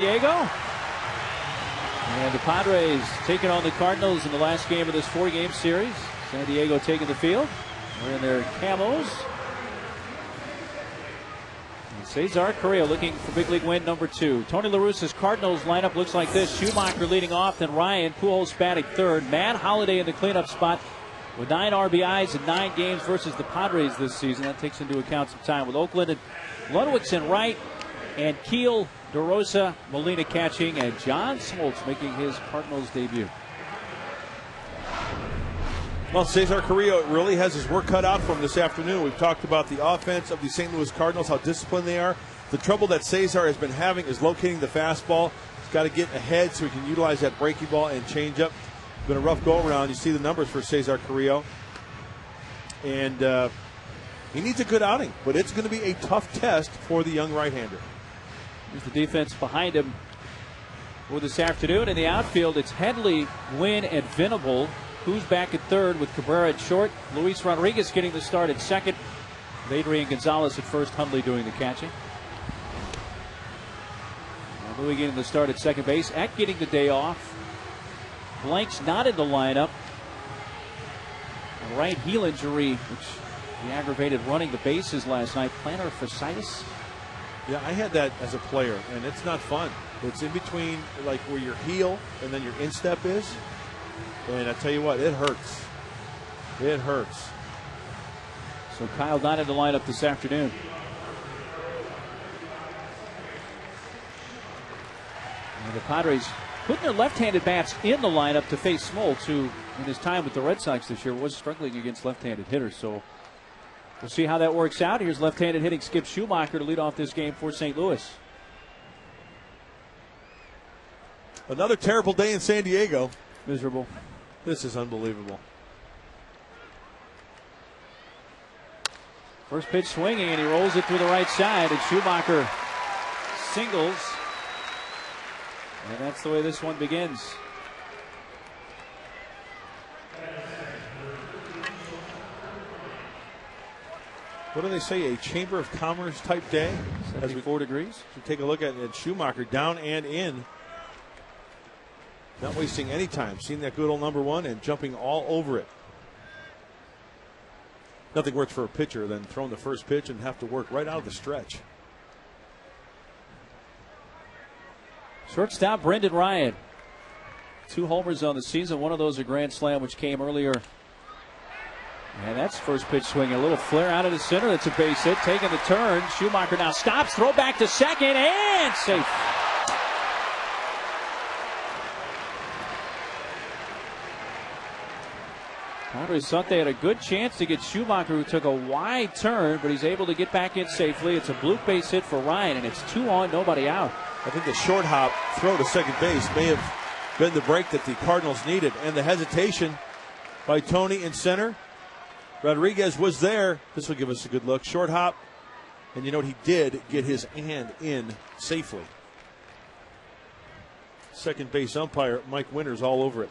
Diego. And the Padres taking on the Cardinals in the last game of this 4-game series. San Diego taking the field. Wearing their camos. And Cesar Carrillo looking for big league win number 2. Tony La Russa's Cardinals lineup looks like this. Schumacher leading off, then Ryan. Pujols batting third. Matt Holliday in the cleanup spot with 9 RBIs in 9 games versus the Padres this season. That takes into account some time with Oakland. And Ludwig's in right. And Keel, DeRosa, Molina catching, and John Smoltz making his Cardinals debut. Well, Cesar Carrillo really has his work cut out for him this afternoon. We've talked about the offense of the St. Louis Cardinals, how disciplined they are. The trouble that Cesar has been having is locating the fastball. He's got to get ahead so he can utilize that breaking ball and change up. It's been a rough go-around. You see the numbers for Cesar Carrillo. And he needs a good outing, but it's going to be a tough test for the young right-hander. Here's the defense behind him for this afternoon. In the outfield, it's Headley, Wynn, and Venable. Who's back at third with Cabrera at short. Luis Rodriguez getting the start at second. Adrian Gonzalez at first. Hundley doing the catching. And Louis getting the start at second base. Eck getting the day off. Blank's not in the lineup. A right heel injury, which he aggravated running the bases last night. Plantar fasciitis. Yeah, I had that as a player, and it's not fun. It's in between, like, where your heel and then your instep is. And I tell you what, it hurts. It hurts. So Kyle not in the lineup this afternoon. And the Padres putting their left-handed bats in the lineup to face Smoltz, who in his time with the Red Sox this year was struggling against left-handed hitters. So we'll see how that works out. Here's left-handed hitting Skip Schumacher to lead off this game for St. Louis. Another terrible day in San Diego. Miserable. This is unbelievable. First pitch swinging, and he rolls it through the right side, and Schumacher singles. And that's the way this one begins. What do they say? A Chamber of Commerce type day? 74 degrees. So take a look at Schumacher down and in. Not wasting any time. Seeing that good old number 1 and jumping all over it. Nothing works for a pitcher than throwing the first pitch and have to work right out of the stretch. Shortstop Brendan Ryan. 2 homers on the season. One of those a grand slam, which came earlier. And that's first pitch swing. A little flare out of the center. That's a base hit. Taking the turn. Schumacher now stops. Throw back to second. And safe. Padres thought they had a good chance to get Schumacher, who took a wide turn, but he's able to get back in safely. It's a bloop base hit for Ryan, and it's 2 on, nobody out. I think the short hop throw to second base may have been the break that the Cardinals needed. And the hesitation by Tony in center. Rodriguez was there. This will give us a good look. Short hop. And you know what? He did get his hand in safely. Second base umpire Mike Winters all over it.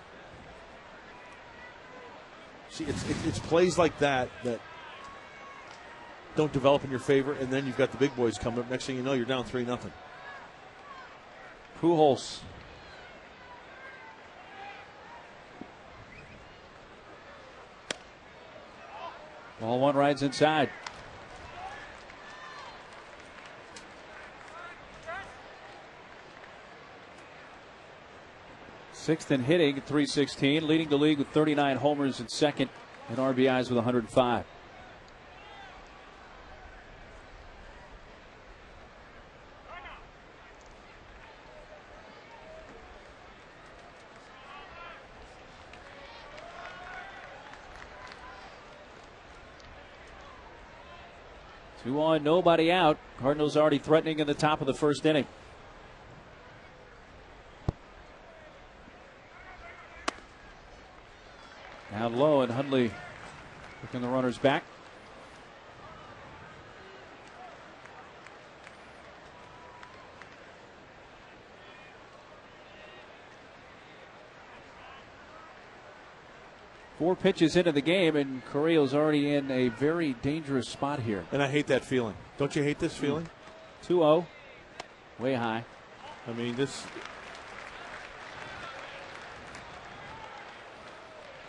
See, it's plays like that that don't develop in your favor, and then you've got the big boys coming up. Next thing you know, you're down 3-0. Pujols. Ball 1 rides inside. Sixth in hitting at .316, leading the league with 39 homers and second in RBIs with 105. Two on, nobody out. Cardinals already threatening in the top of the first inning. Down low, and Hundley looking the runners back. Four pitches into the game, and Carrillo's already in a very dangerous spot here. And I hate that feeling. Don't you hate this feeling? 2-0. Way high. I mean, this.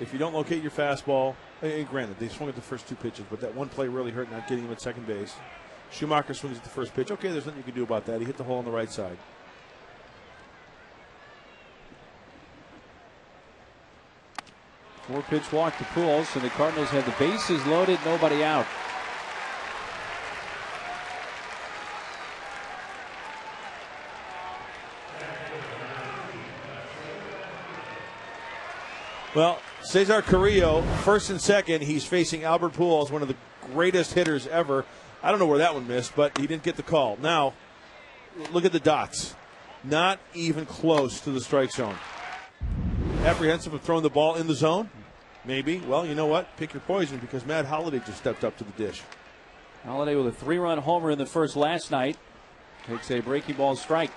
If you don't locate your fastball, and granted, they swung at the first two pitches, but that one play really hurt not getting him at second base. Schumacher swings at the first pitch. Okay, there's nothing you can do about that. He hit the hole on the right side. Four-pitch walk to Pujols, and the Cardinals have the bases loaded, nobody out. Well, Cesar Carrillo, first and second. He's facing Albert Pujols, one of the greatest hitters ever. I don't know where that one missed, but he didn't get the call. Now, look at the dots. Not even close to the strike zone. Apprehensive of throwing the ball in the zone? Maybe. Well, you know what? Pick your poison, because Matt Holliday just stepped up to the dish. Holliday with a 3-run homer in the first last night. Takes a breaking ball strike.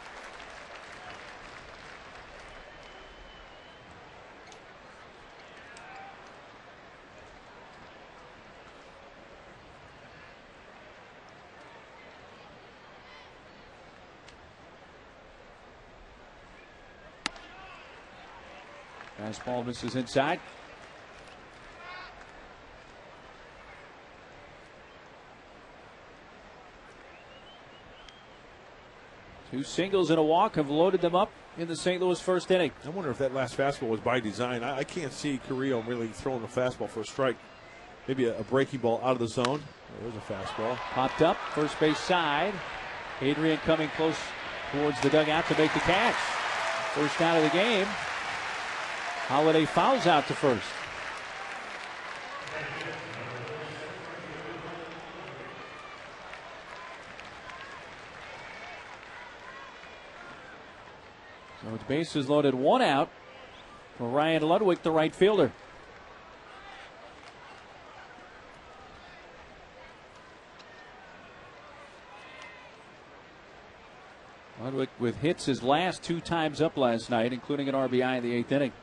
Fastball misses inside. Two singles and a walk have loaded them up in the St. Louis first inning. I wonder if that last fastball was by design. I can't see Carrillo really throwing a fastball for a strike. Maybe a breaking ball out of the zone. There's a fastball. Popped up, first base side. Adrian coming close towards the dugout to make the catch. First out of the game. Holliday fouls out to first. So it's bases loaded, one out for Ryan Ludwig, the right fielder. Ludwig with hits his last two times up last night, including an RBI in the eighth inning.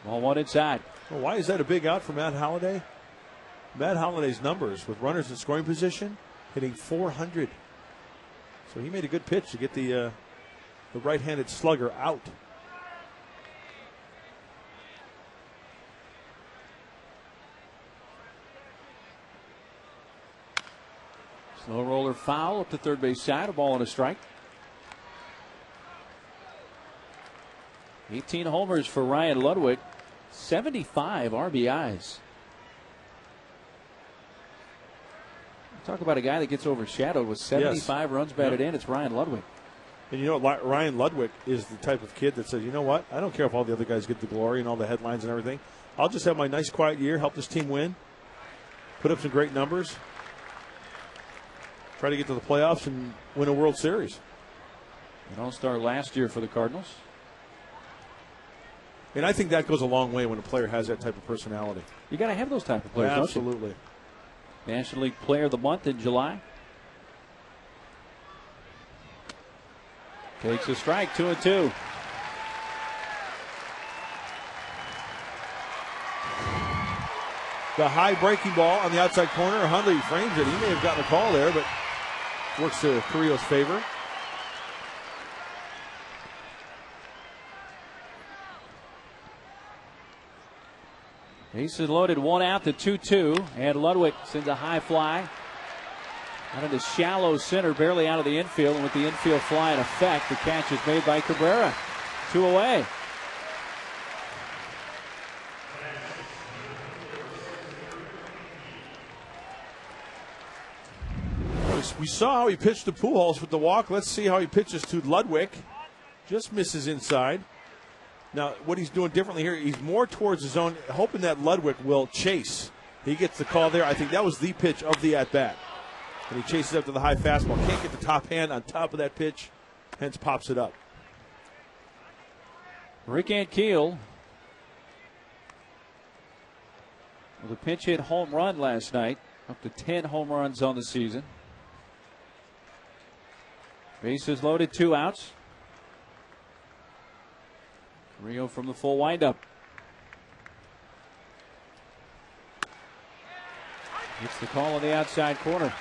Ball one inside. Well, why is that a big out for Matt Holliday? Matt Holliday's numbers with runners in scoring position, hitting .400. So he made a good pitch to get the right-handed slugger out. Slow roller foul up the third base side, a ball and a strike. 18 homers for Ryan Ludwig, 75 RBIs. Talk about a guy that gets overshadowed with 75 runs batted in. It's Ryan Ludwig. And you know what? Ryan Ludwig is the type of kid that says, you know what? I don't care if all the other guys get the glory and all the headlines and everything. I'll just have my nice, quiet year, help this team win, put up some great numbers, try to get to the playoffs and win a World Series. An all-star last year for the Cardinals. And I think that goes a long way when a player has that type of personality. You got to have those type of players, don't you? Absolutely. National League Player of the Month in July. Takes a strike, 2-2. The high breaking ball on the outside corner. Hundley frames it. He may have gotten a call there, but works to Carrillo's favor. Bases loaded, one out to 2-2, and Ludwig sends a high fly out of the shallow center, barely out of the infield, and with the infield fly in effect, the catch is made by Cabrera. 2 away. We saw how he pitched to Pujols with the walk. Let's see how he pitches to Ludwig. Just misses inside. Now, what he's doing differently here, he's more towards the zone, hoping that Ludwig will chase. He gets the call there. I think that was the pitch of the at-bat. And he chases up to the high fastball. Can't get the top hand on top of that pitch, hence pops it up. Rick Ankiel with a pinch hit home run last night, up to 10 home runs on the season. Bases loaded, 2 outs. Rio from the full windup. It's the call on the outside corner.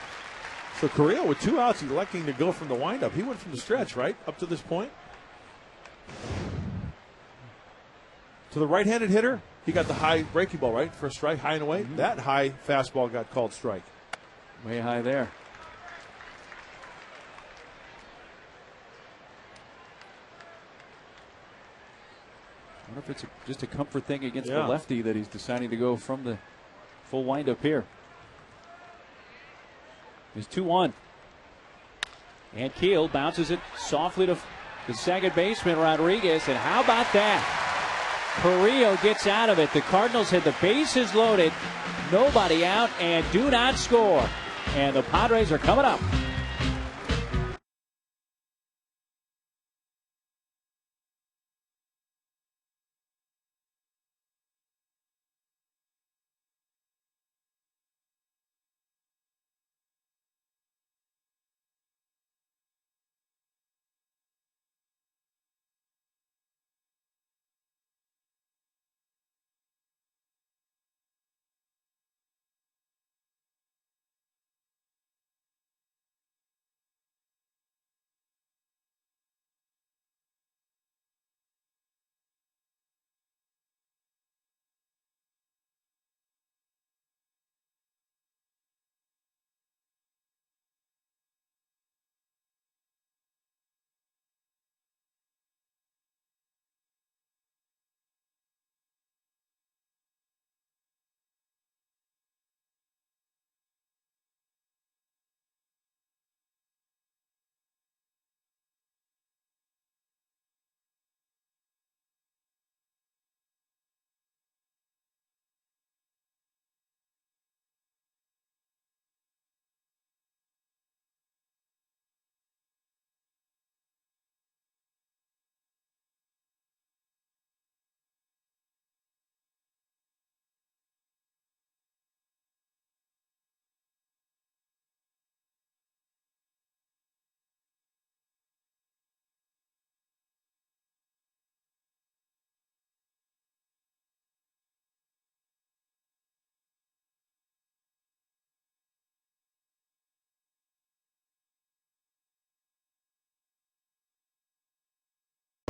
So Carrillo with 2 outs, electing to go from the windup. He went from the stretch, right, up to this point. To the right-handed hitter, he got the high breaking ball, right, for a strike, high and away. That high fastball got called strike. Way high there. I wonder if it's just a comfort thing against the lefty that he's deciding to go from the full windup here. It's 2-1. And Keel bounces it softly to the second baseman, Rodriguez. And how about that? Carrillo gets out of it. The Cardinals had the bases loaded, nobody out, and do not score. And the Padres are coming up.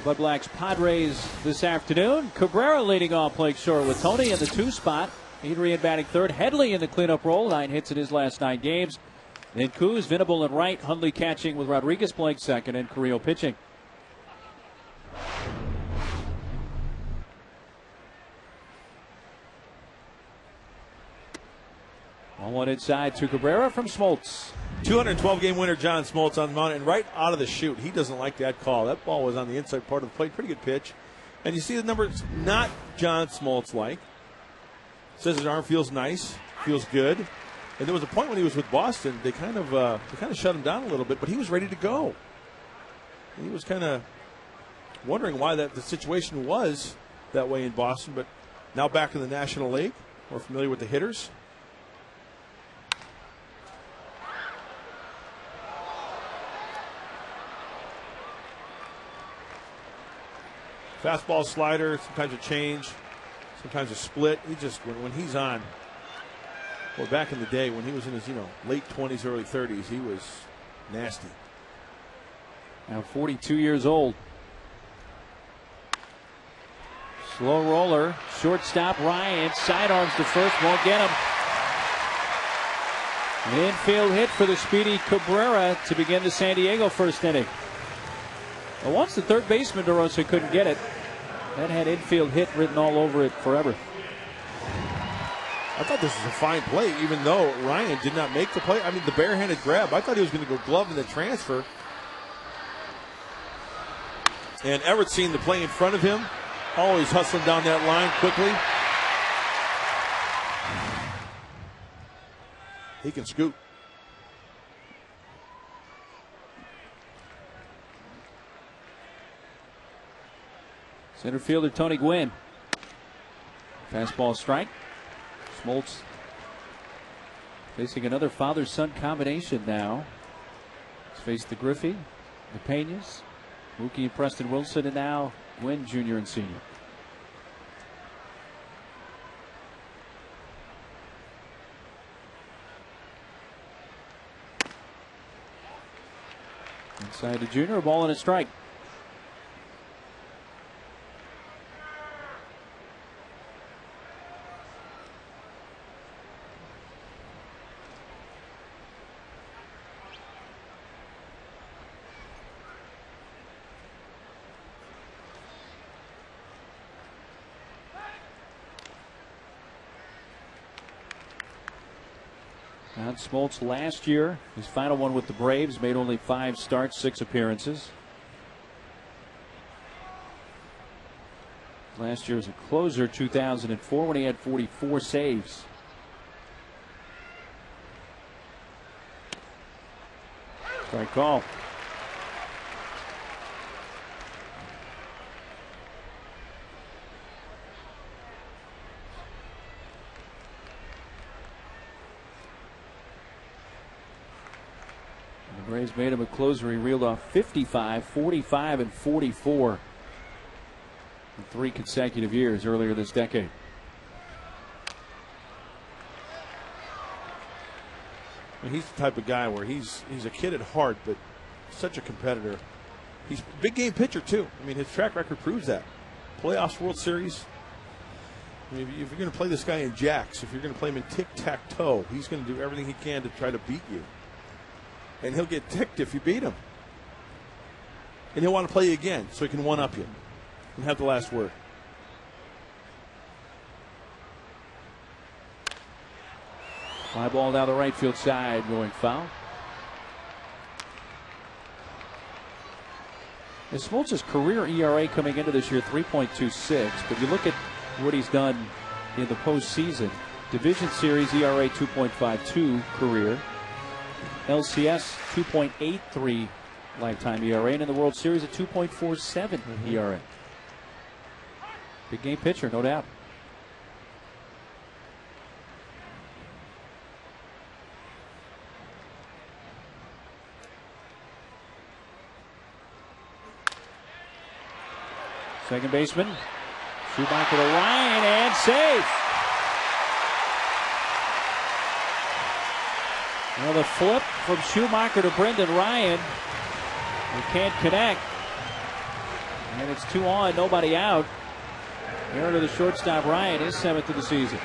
Bud Black's Padres this afternoon. Cabrera leading off Blake Shore with Tony in the 2 spot. Adrian batting third. Headley in the cleanup role. 9 hits in his last 9 games. Then Kuz, Venable in right. Hundley catching with Rodriguez Blake second, and Carrillo pitching. On one inside to Cabrera from Smoltz. 212-game winner John Smoltz on the mound, and right out of the chute, he doesn't like that call. That ball was on the inside part of the plate. Pretty good pitch. And you see the numbers, not John Smoltz-like. Says his arm feels nice, feels good. And there was a point when he was with Boston, they kind of shut him down a little bit, but he was ready to go. And he was kind of wondering why the situation was that way in Boston, but now back in the National League, more familiar with the hitters. Fastball, slider, sometimes a change, sometimes a split. He just, when he's on, well, back in the day when he was in his, late 20s, early 30s, he was nasty. Now 42 years old. Slow roller, shortstop Ryan, sidearms to first, won't get him. An infield hit for the speedy Cabrera to begin the San Diego first inning. Well, once the third baseman DeRosa couldn't get it, that had infield hit written all over it forever. I thought this was a fine play, even though Ryan did not make the play. I mean, the barehanded grab, I thought he was going to go glove in the transfer. And Everett seeing the play in front of him, always hustling down that line quickly. He can scoot. Center fielder Tony Gwynn. Fastball strike. Smoltz facing another father-son combination now. He's faced the Griffey, the Peñas, Mookie and Preston Wilson, and now Gwynn Jr. and Sr. Inside the junior, a ball and a strike. John Smoltz last year, his final one with the Braves, made only 5 starts, 6 appearances. Last year as a closer, 2004, when he had 44 saves. Strike call. The Braves made him a closer. He reeled off 55, 45, and 44 in 3 consecutive years earlier this decade. He's the type of guy where he's a kid at heart, but such a competitor. He's a big game pitcher, too. I mean, his track record proves that. Playoffs, World Series. I mean, if you're going to play this guy in jacks, if you're going to play him in tic-tac-toe, he's going to do everything he can to try to beat you. And he'll get ticked if you beat him. And he'll want to play you again so he can one-up you and have the last word. Fly ball down the right field side, going foul. Smoltz's career ERA coming into this year 3.26, but you look at what he's done in the postseason. Division Series ERA 2.52 career. LCS 2.83 lifetime ERA, and in the World Series a 2.47 ERA. Big game pitcher, no doubt. Second baseman, Schumacher to Ryan, and safe. Well, the flip from Schumacher to Brendan Ryan. He can't connect. And it's 2 on, nobody out. Error to the shortstop, Ryan, his 7th of the season.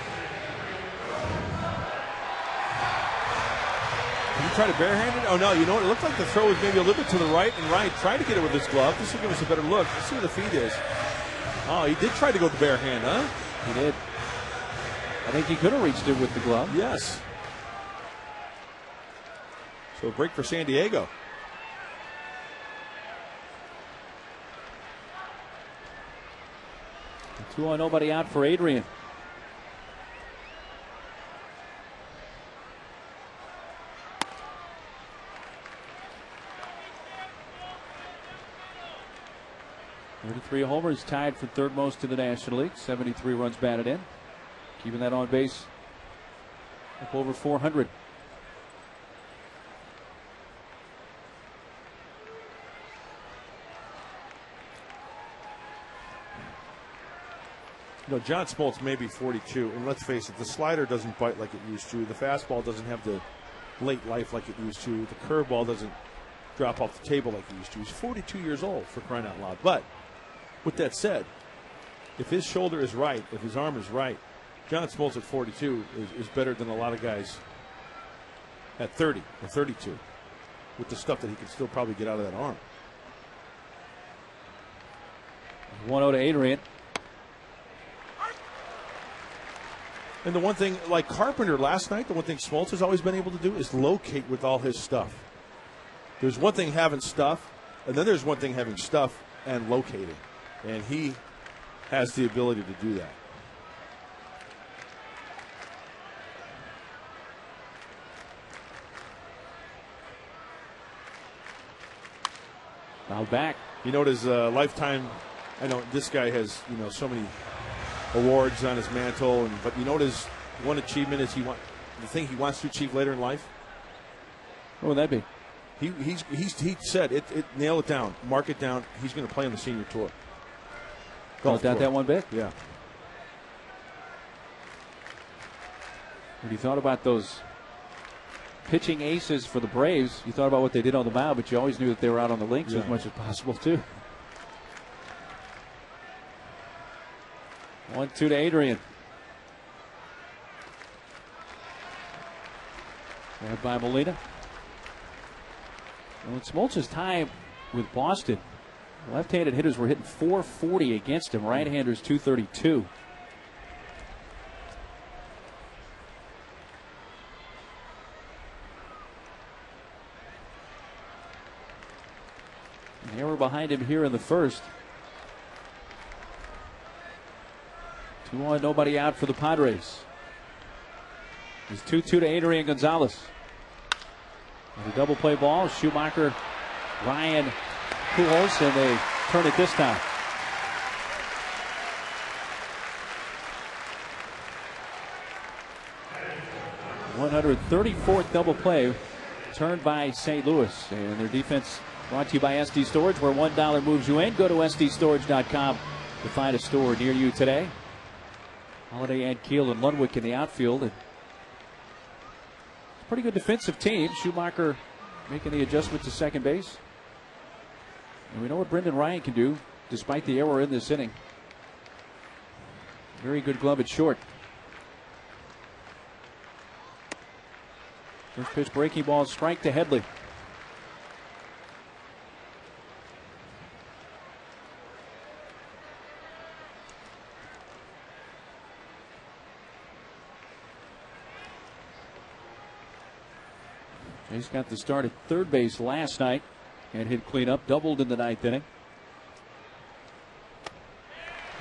Did he try to barehand it? Oh, no. You know what? It looked like the throw was maybe a little bit to the right, and Ryan tried to get it with his glove. This will give us a better look. Let's see where the feed is. Oh, he did try to go with the bare hand, huh? He did. I think he could have reached it with the glove. Yes. So a break for San Diego. A 2 on, nobody out for Adrian. Three homers, tied for 3rd most in the National League. 73 runs batted in. Keeping that on base up over 400. You know, John Smoltz may be 42, and let's face it, the slider doesn't bite like it used to. The fastball doesn't have the late life like it used to. The curveball doesn't drop off the table like it used to. He's 42 years old, for crying out loud. But with that said, if his shoulder is right, if his arm is right, John Smoltz at 42 is better than a lot of guys at 30 or 32 with the stuff that he can still probably get out of that arm. 1-0 to Adrian. And the one thing, like Carpenter last night, the one thing Smoltz has always been able to do is locate with all his stuff. There's one thing having stuff, and then there's one thing having stuff and locating. And he has the ability to do that. Now back. You know, his lifetime, I know this guy has, you know, so many awards on his mantle, but you know what his one achievement is, the thing he wants to achieve later in life? What would that be? He said it, nail it down, mark it down. He's going to play on the senior tour. Golf doubt that one bit? Yeah. When you thought about those pitching aces for the Braves. You thought about what they did on the mound, but you always knew that they were out on the links as much as possible, too. 1-2 to Adrian. Led by Molina. Well, it's Smoltz's tie with Boston. Left-handed hitters were hitting .440 against him. Right-handers .232. An error behind him here in the first. 2-1, nobody out for the Padres. It's 2-2 to Adrian Gonzalez. And a double play ball. Schumacher, Ryan, Pujols, and they turn it this time. .134th double play turned by St. Louis. And their defense brought to you by SD Storage, where $1 moves you in. Go to SDStorage.com to find a store near you today. Holiday, and Keel, and Lundwick in the outfield. And pretty good defensive team. Schumacher making the adjustment to second base. And we know what Brendan Ryan can do despite the error in this inning. Very good glove at short. First pitch breaking ball, strike to Headley. He's got the start at third base last night and hit cleanup, doubled in the ninth inning.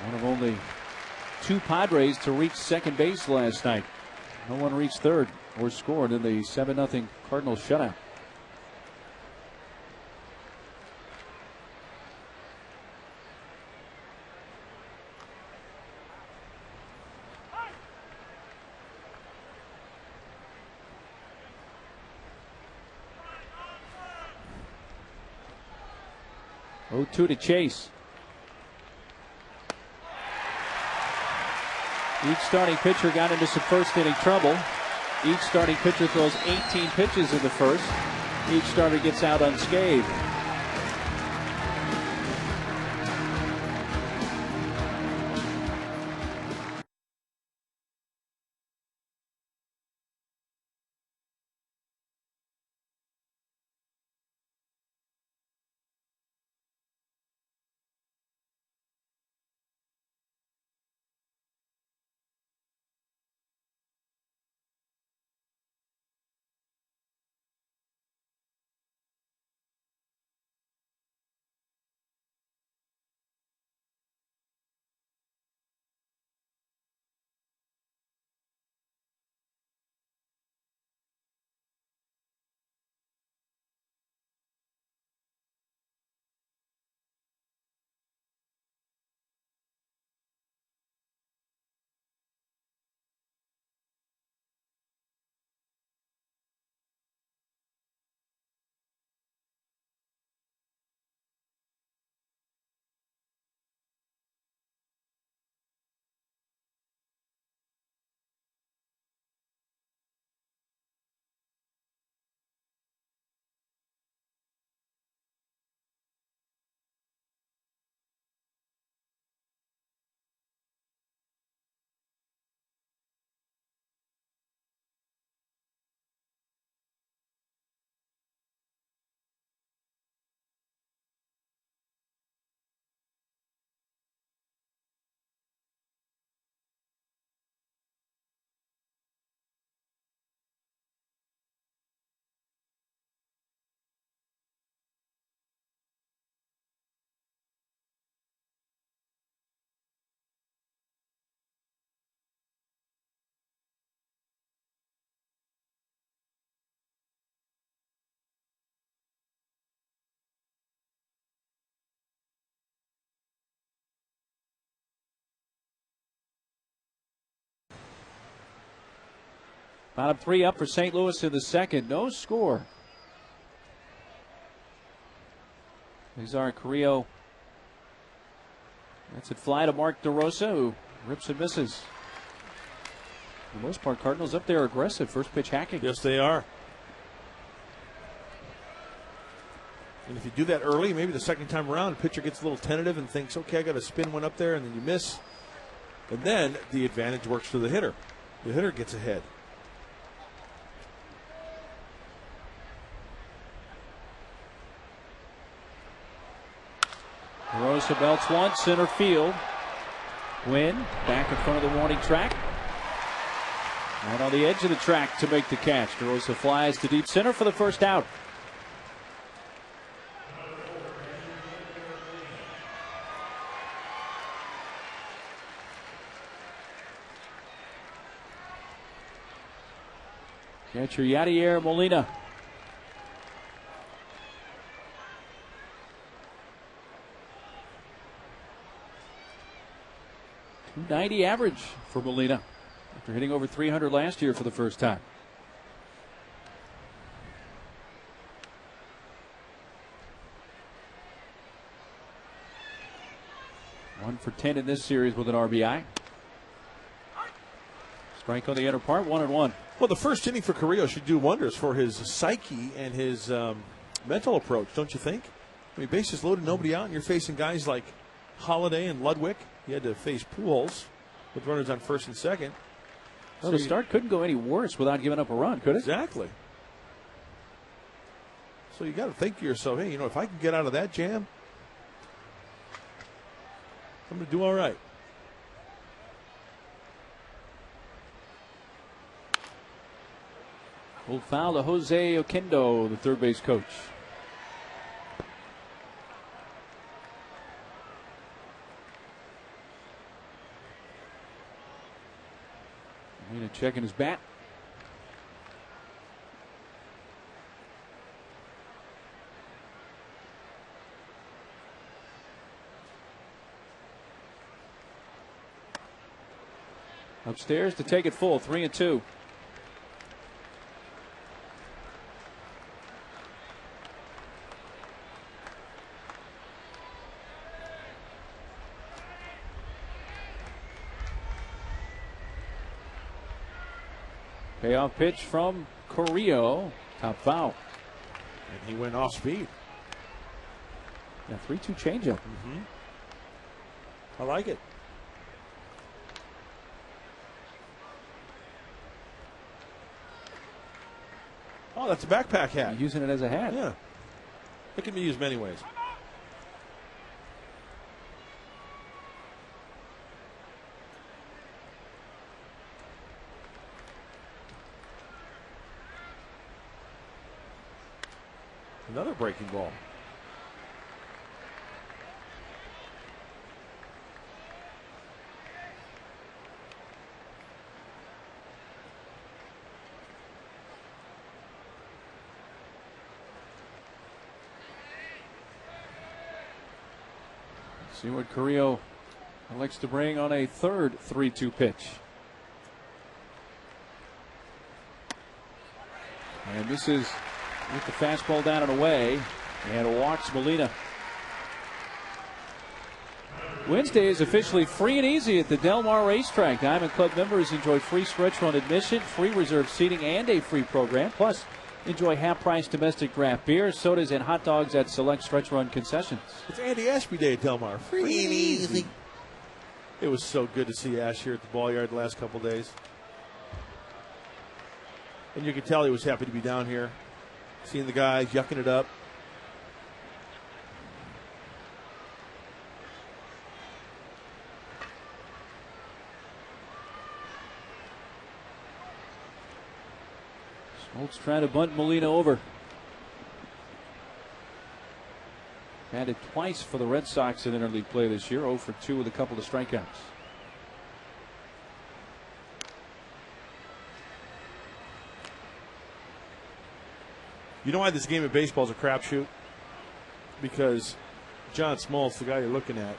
One of only two Padres to reach second base last night. No one reached third or scored in the 7-0 Cardinals shutout. .2 to Chase. Each starting pitcher got into some first inning trouble. Each starting pitcher throws 18 pitches in the first. Each starter gets out unscathed. Bottom three up for St. Louis in the second. No score. Cesar Carrillo. That's it. Fly to Mark DeRosa, who rips and misses. For the most part, Cardinals up there aggressive. First pitch hacking. Yes, they are. And if you do that early, maybe the second time around, the pitcher gets a little tentative and thinks, okay, I got to spin one up there, and then you miss. And then the advantage works for the hitter. The hitter gets ahead. Rosa belts one, center field. Wynn back in front of the warning track. Right on the edge of the track to make the catch. DeRosa flies to deep center for the first out. Catcher Yadier Molina. .290 average for Molina after hitting over 300 last year for the first time. One for 10 in this series with an RBI. Strike on the inner part, 1-1. Well, the first inning for Carrillo should do wonders for his psyche and his mental approach, don't you think? I mean, bases loaded, nobody out, and you're facing guys like Holiday and Ludwig. He had to face Pujols with runners on first and second. Well, the start couldn't go any worse without giving up a run, could it? Exactly. So you got to think to yourself, hey, if I can get out of that jam, I'm going to do all right. Old foul to Jose Oquendo, the third base coach. Molina checking his bat. Upstairs to take it full, 3-2. Payoff pitch from Carrillo. Top foul. And he went off speed. Yeah, 3-2 changeup. I like it. Oh, that's a backpack hat. You're using it as a hat. Yeah. It can be used many ways. Another breaking ball. See what Carrillo elects to bring on a third 3-2 pitch. And this is with the fastball down and away, and walks Molina. Wednesday is officially free and easy at the Del Mar Racetrack. Diamond Club members enjoy free stretch run admission, free reserved seating, and a free program. Plus, enjoy half-price domestic draft beer, sodas, and hot dogs at select stretch run concessions. It's Andy Ashby Day at Del Mar. Free and easy. It was so good to see Ash here at the ball yard the last couple days. And you could tell he was happy to be down here, seeing the guys yucking it up. Smoltz trying to bunt Molina over. Batted twice for the Red Sox in interleague play this year, 0 for 2 with a couple of strikeouts. You know why this game of baseball is a crapshoot? Because John Smoltz, the guy you're looking at,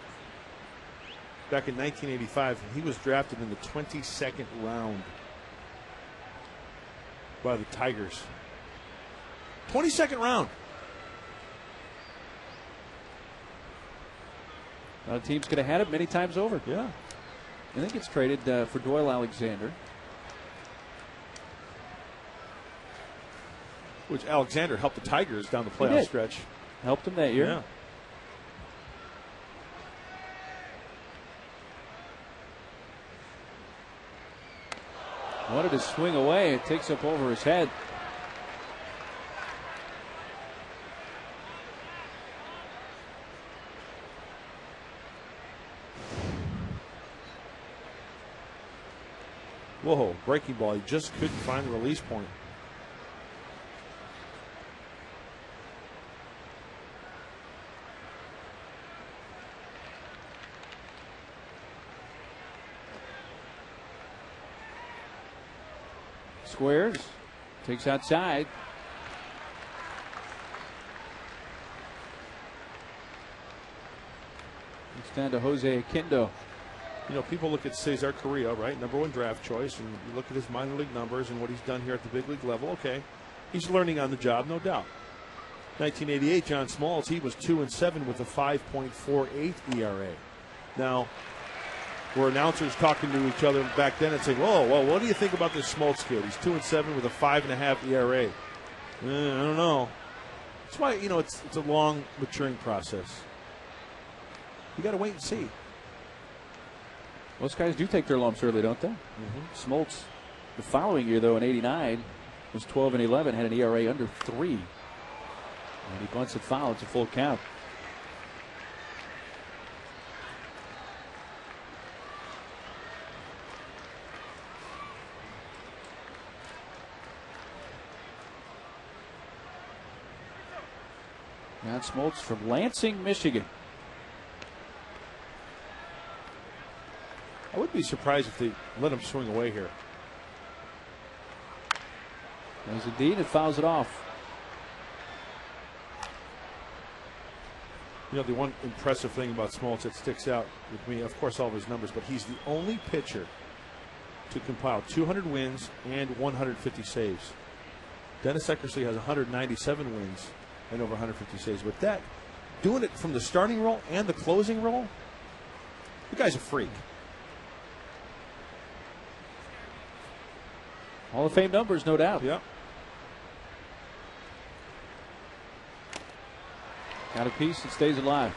back in 1985, he was drafted in the 22nd round by the Tigers. 22nd round. A lot of teams could have had it many times over. Yeah. I think it's traded for Doyle Alexander. Which Alexander helped the Tigers down the playoff stretch. Helped him that year. Yeah. Wanted to swing away. It takes up over his head. Whoa, breaking ball. He just couldn't find the release point. Squares. Takes outside. It's down to Jose Akindo. You know, people look at Cesar Carrillo, right? #1 draft choice, and you look at his minor league numbers and what he's done here at the big league level. Okay, he's learning on the job, no doubt. 1988, John Smoltz, he was 2-7 with a 5.48 ERA. Now, were announcers talking to each other back then and saying, "Oh, well, what do you think about this Smoltz kid? He's 2-7 with a 5.5 ERA." I don't know. That's why, you know, it's a long maturing process. You got to wait and see. Most guys do take their lumps early, don't they? Smoltz, the following year, though, in '89, was 12-11, had an ERA under 3. And he bunts it foul. It's a full count. John Smoltz from Lansing, Michigan. I would be surprised if they let him swing away here. As indeed, it fouls it off. You know, the one impressive thing about Smoltz that sticks out with me, of course, all of his numbers, but he's the only pitcher to compile 200 wins and 150 saves. Dennis Eckersley has 197 wins and over 150 saves. But that, doing it from the starting role and the closing role, the guy's a freak. Hall of Fame numbers, no doubt. Yeah. Got a piece that stays alive.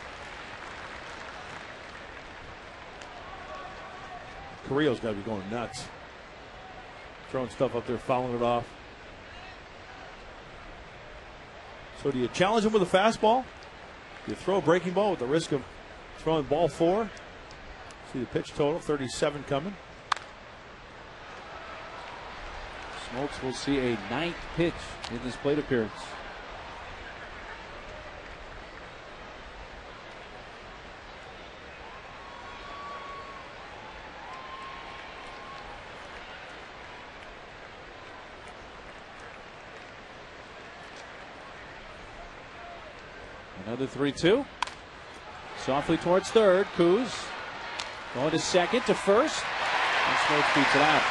Carrillo's got to be going nuts. Throwing stuff up there, fouling it off. So do you challenge him with a fastball? Do you throw a breaking ball with the risk of throwing ball 4? See the pitch total, 37 coming. Smoltz will see a 9th pitch in this plate appearance. Another 3-2. Softly towards third. Kuz going to second, to first. And Smoltz beats it out.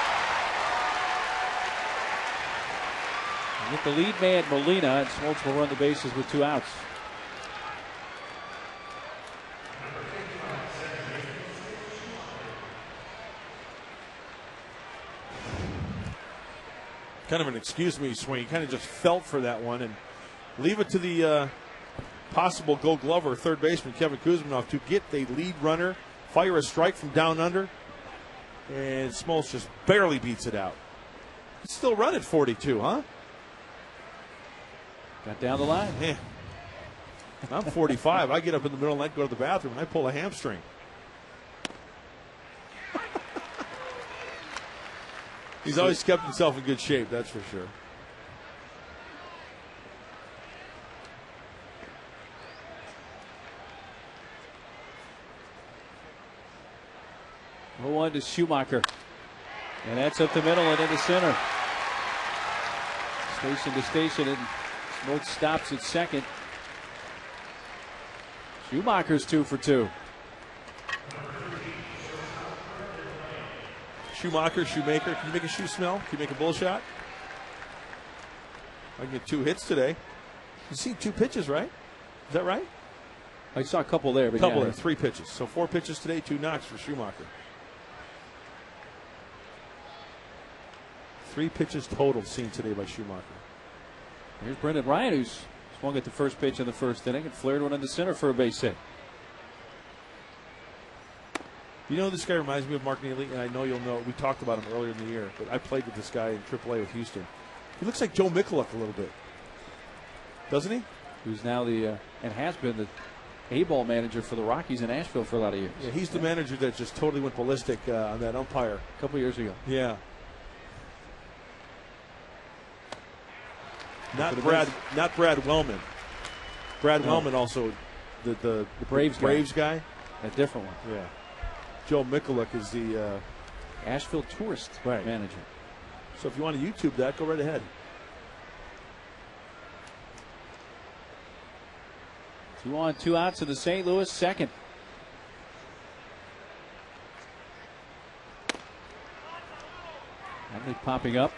With the lead man, Molina, and Smoltz will run the bases with 2 outs. Kind of an excuse me swing. He kind of just felt for that one and leave it to the possible Gold Glover third baseman Kevin Kuzminoff to get the lead runner, fire a strike from down under, and Smoltz just barely beats it out. It's still run at 42, huh? Got down the line. Yeah. I'm 45. I get up in the middle of the night, go to the bathroom, and I pull a hamstring. He's always kept himself in good shape, that's for sure. One to Schumacher. And that's up the middle and into center. Station to station, and Smoltz stops at second. Schumacher's 2 for 2. Shoemaker. Can you make a shoe smell? Can you make a bull shot? I can get 2 hits today. You see 2 pitches, right? Is that right? I saw a couple there, but Couple yeah. there, 3 pitches. So 4 pitches today, 2 knocks for Schumacher. 3 pitches total seen today by Schumacher. Here's Brendan Ryan, who's Swung at the first pitch in the first inning and flared one in the center for a base hit. You know, this guy reminds me of Mark Neely, and I know you'll know. We talked about him earlier in the year, but I played with this guy in AAA with Houston. He looks like Joe Mikulik a little bit, doesn't he? Who's now and has been the A-ball manager for the Rockies in Asheville for a lot of years. Yeah, he's the manager that just totally went ballistic on that umpire a couple years ago. Yeah. Not Brad Wellman. Brad Wellman also the Braves guy. A different one. Yeah. Joe Mikulik is the Asheville Tourist manager. So if you want to YouTube that, go right ahead. 2 on, 2 outs in the St. Louis second. Henley popping up.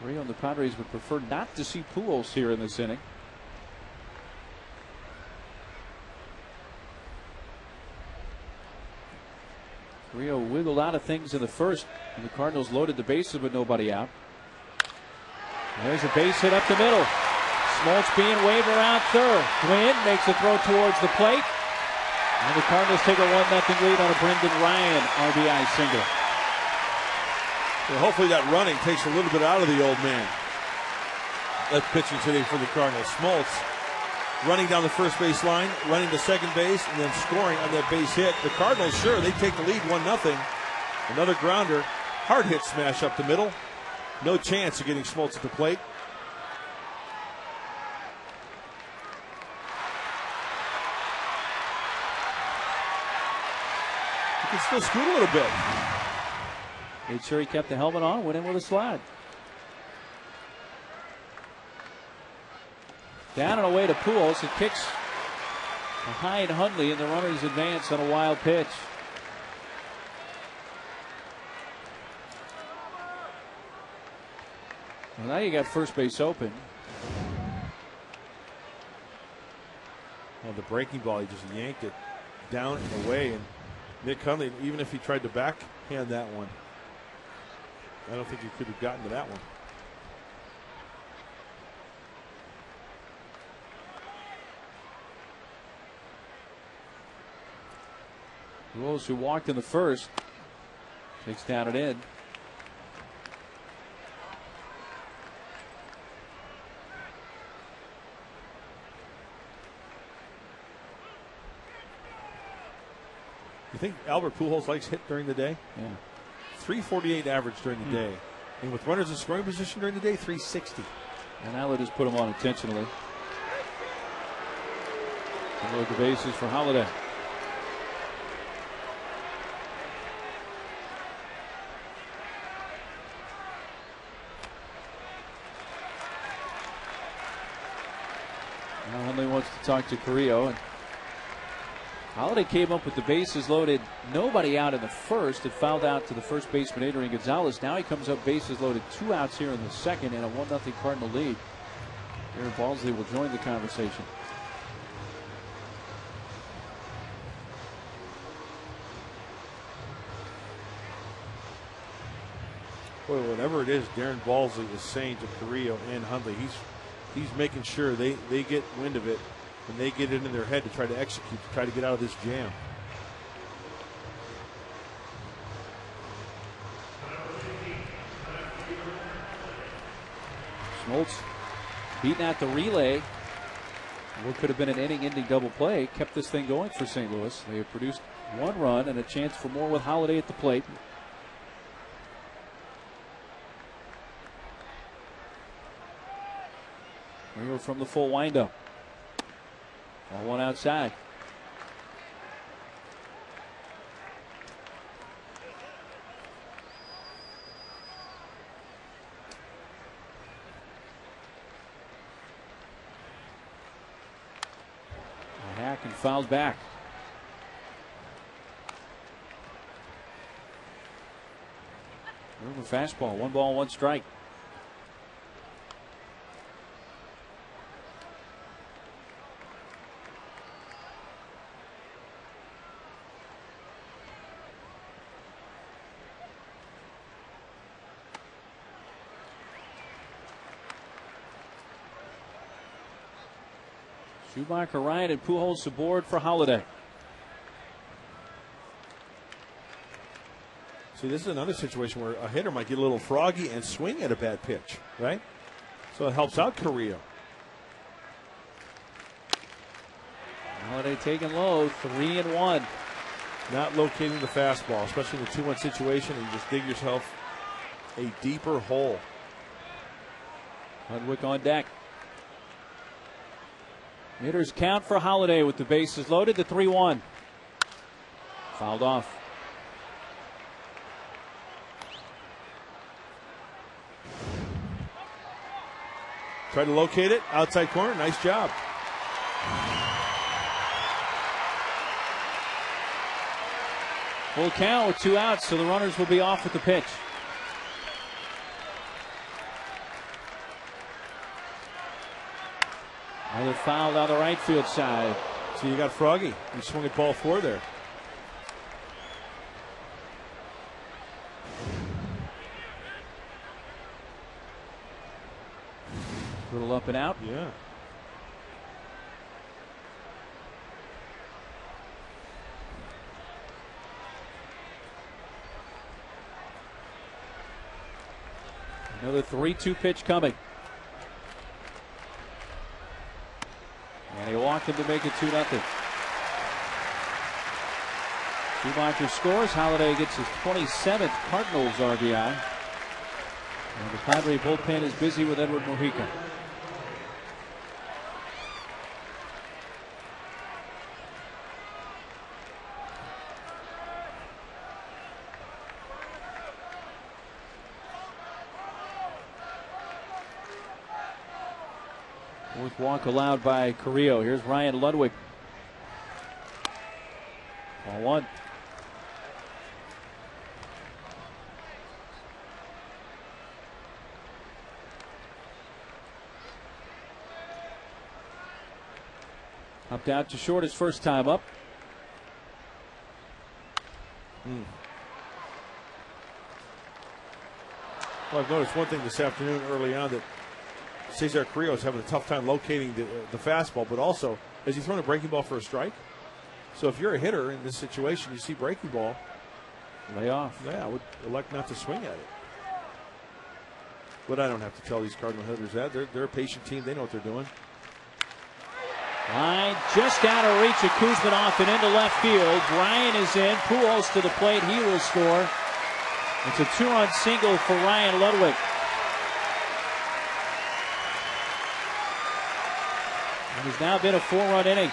Rio and the Padres would prefer not to see Pujols here in this inning. Rio wiggled out of things in the first, and the Cardinals loaded the bases with nobody out. And there's a base hit up the middle. Smoltz being waved around third. Gwynn makes a throw towards the plate. And the Cardinals take a 1-0 lead on a Brendan Ryan RBI single. Well, hopefully that running takes a little bit out of the old man. That's pitching today for the Cardinals. Smoltz running down the first base line, running to second base, and then scoring on that base hit. The Cardinals, sure, they take the lead 1-0. Another grounder. Hard hit smash up the middle. No chance of getting Smoltz at the plate. He can still scoot a little bit. Made sure he kept the helmet on, went in with a slide. Down and away to Pujols. It kicks behind Hundley, and the runners advance on a wild pitch. Well, now you got first base open. Well, the breaking ball, he just yanked it down and away. And Nick Hundley, even if he tried to backhand that one, I don't think he could have gotten to that one. Rose, who walked in the first, takes down and in. You think Albert Pujols likes hit during the day? Yeah. 348 average during the day. And with runners in scoring position during the day, 360. And now they just put him on intentionally. And load the bases for Holiday. Now Hundley wants to talk to Carrillo, and Holiday came up with the bases loaded, nobody out in the first. It fouled out to the first baseman, Adrian Gonzalez. Now he comes up bases loaded, 2 outs here in the second, and a 1-0 Cardinal lead. Aaron Balsley will join the conversation. Boy, whatever it is Darren Balsley is saying to Carrillo and Hundley, he's making sure they get wind of it and they get it in their head to try to execute, to try to get out of this jam. Smoltz beating out the relay. What could have been an inning-ending double play kept this thing going for St. Louis. They have produced 1 run and a chance for more with Holiday at the plate. Rio from the full windup. Ball 1 outside. A hack and fouls back. River fastball, 1 ball, 1 strike. Schumacher, Ryan, and Pujols aboard for Holiday. See, this is another situation where a hitter might get a little froggy and swing at a bad pitch, right? So it helps out Carrillo. Holiday taking low, 3-1. Not locating the fastball, especially in the 2-1 situation, and you just dig yourself a deeper hole. Ludwig on deck. Hitters count for Holiday with the bases loaded. The 3-1. Fouled off. Try to locate it. Outside corner. Nice job. Full count with 2 outs, so the runners will be off with the pitch. Another foul down the right field side. So you got Froggy. You swung at ball 4 there. Little up and out. Yeah. Another 3-2 pitch coming. And he walked him to make it 2-0. Schumacher scores. Holiday gets his 27th Cardinals RBI. And the Padre bullpen is busy with Edward Mojica. Fourth walk allowed by Carrillo. Here's Ryan Ludwig. Ball 1. Up down to short his first time up. Well, I've noticed one thing this afternoon early on, that Cesar Carrillo is having a tough time locating the fastball, but also, has he thrown a breaking ball for a strike? So if you're a hitter in this situation, you see breaking ball, lay off. Yeah, I would elect not to swing at it. But I don't have to tell these Cardinal hitters that. They're a patient team. They know what they're doing. Line just out of reach of Kuzminoff and into left field. Ryan is in. Pujols to the plate. He will score. It's a 2-run single for Ryan Ludwig. It has now been a 4-run inning.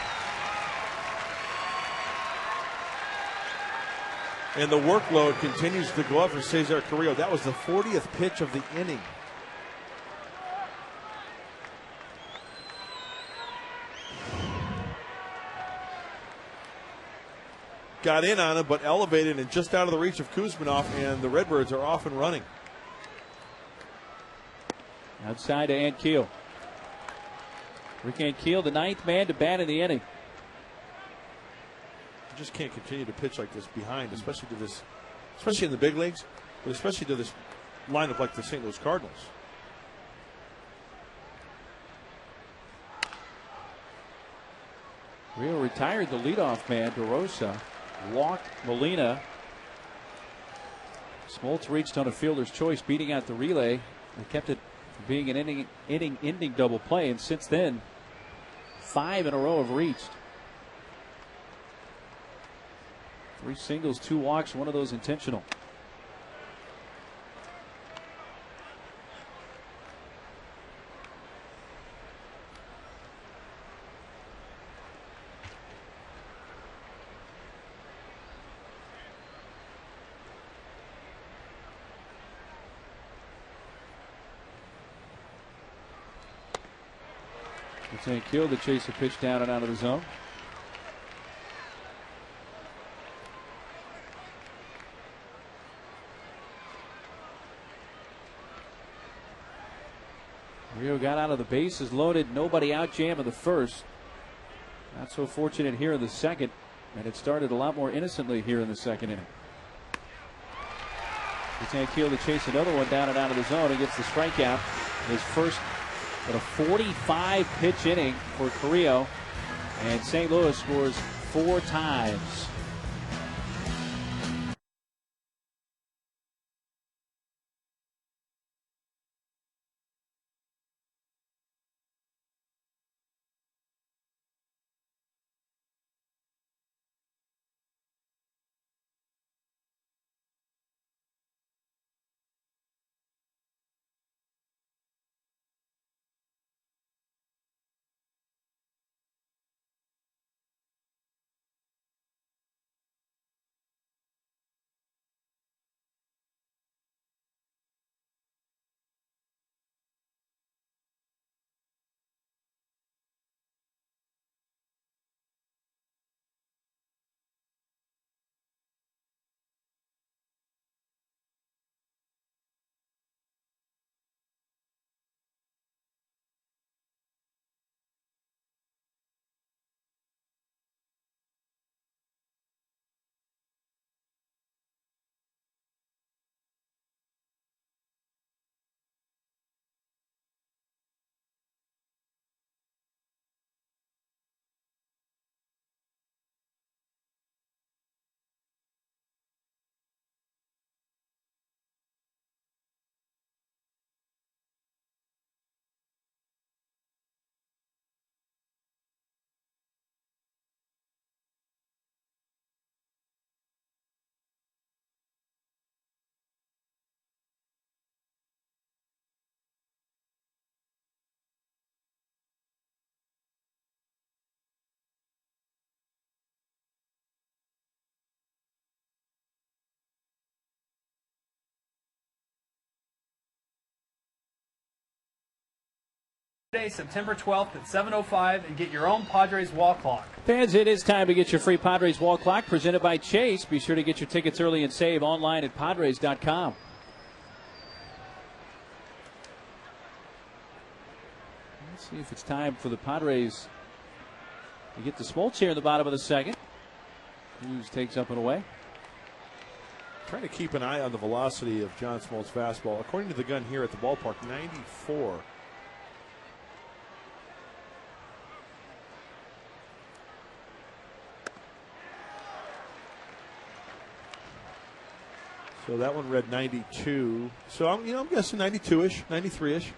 And the workload continues to go up for Cesar Carrillo. That was the 40th pitch of the inning. Got in on him, but elevated and just out of the reach of Kuzminoff, and the Redbirds are off and running. Outside to Ankiel. Rick Ankiel, the 9th man to bat in the inning. You just can't continue to pitch like this behind, especially in the big leagues, but especially to this lineup like the St. Louis Cardinals. Rio retired the leadoff man, DeRosa. Walked Molina. Smoltz reached on a fielder's choice, beating out the relay, and kept it from being an inning-ending double play. And since then, 5 in a row have reached. 3 singles, 2 walks, one of those intentional. It's Ankiel to chase a pitch down and out of the zone. Rio got out of the bases loaded, nobody out, jam in the first. Not so fortunate here in the second, and it started a lot more innocently here in the second inning. It's Ankiel to chase another one down and out of the zone. He gets the strikeout. His first but a 45 pitch inning for Carrillo. And St. Louis scores 4 times. Today, September 12th at 7:05, and get your own Padres wall clock. Fans, it is time to get your free Padres wall clock presented by Chase. Be sure to get your tickets early and save online at Padres.com. Let's see if it's time for the Padres to get the Smoltz here in the bottom of the second. Hughes takes up and away. Trying to keep an eye on the velocity of John Smoltz' fastball. According to the gun here at the ballpark, 94. So that one read 92. So I'm guessing 92-ish, 93-ish.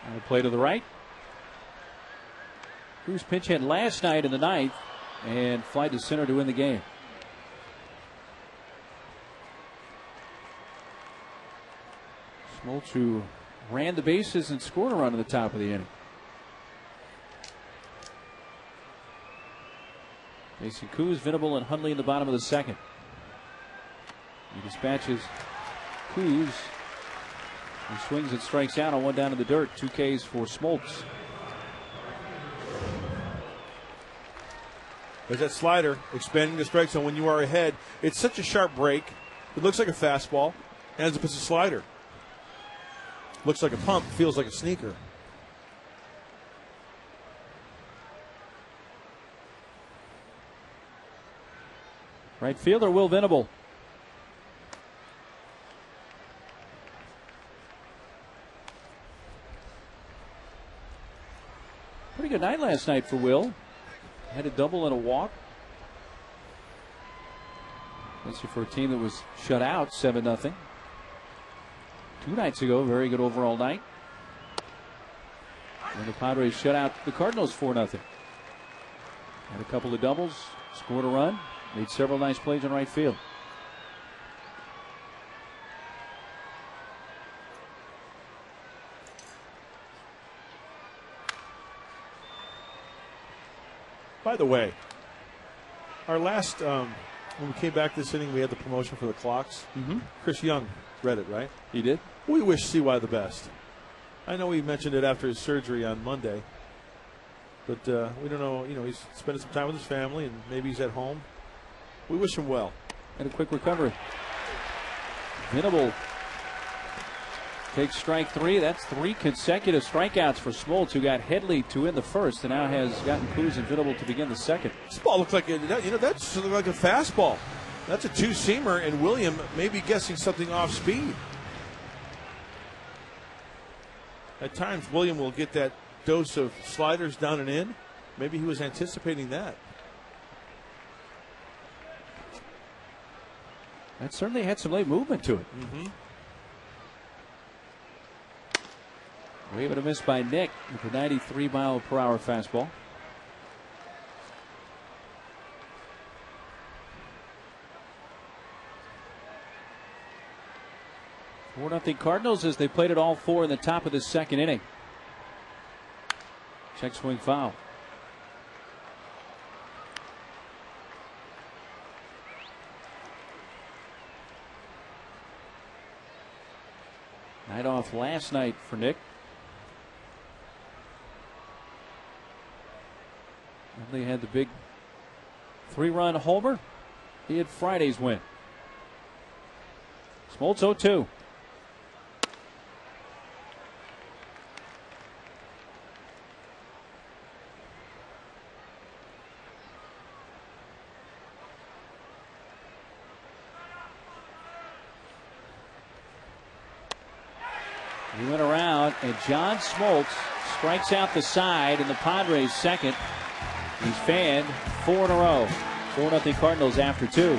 On the play to the right. Cruz pinch hit last night in the ninth and fly to center to win the game. Smoltz, who ran the bases and scored a run at the top of the inning. Facing Cruz, Venable, and Hundley in the bottom of the second. He dispatches Cruz. He swings and strikes out on one down in the dirt. 2 Ks for Smoltz. There's that slider expanding the strike zone when you are ahead. It's such a sharp break. It looks like a fastball. Ends up as a slider. Looks like a pump, feels like a sneaker. Right fielder Will Venable. Pretty good night last night for Will. Had a double and a walk. Especially for a team that was shut out 7-0. 2 nights ago, very good overall night. And the Padres shut out the Cardinals 4-0. Had a couple of doubles, scored a run, made several nice plays in right field. By the way, our last, when we came back this inning, we had the promotion for the clocks. Mm-hmm. Chris Young read it, right? He did. We wish CY the best. I know he mentioned it after his surgery on Monday, but we don't know. He's spending some time with his family, and maybe he's at home. We wish him well. And a quick recovery. Venable Takes strike 3. That's 3 consecutive strikeouts for Smoltz, who got Headley to win the first and now has gotten Cruz and Venable to begin the second. This ball looks like that's like a fastball. That's a two-seamer, and William may be guessing something off speed. At times, William will get that dose of sliders down and in. Maybe he was anticipating that. That certainly had some late movement to it. Way but a miss by Nick with a 93-mile-per-hour fastball. 4-0 Cardinals as they played it all 4 in the top of the second inning. Check swing foul. Night off last night for Nick. They had the big 3-run homer. He had Friday's win. Smoltz 0-2. He went around, and John Smoltz strikes out the side, and the Padres second. He's fanned 4 in a row. 4-0 Cardinals after 2.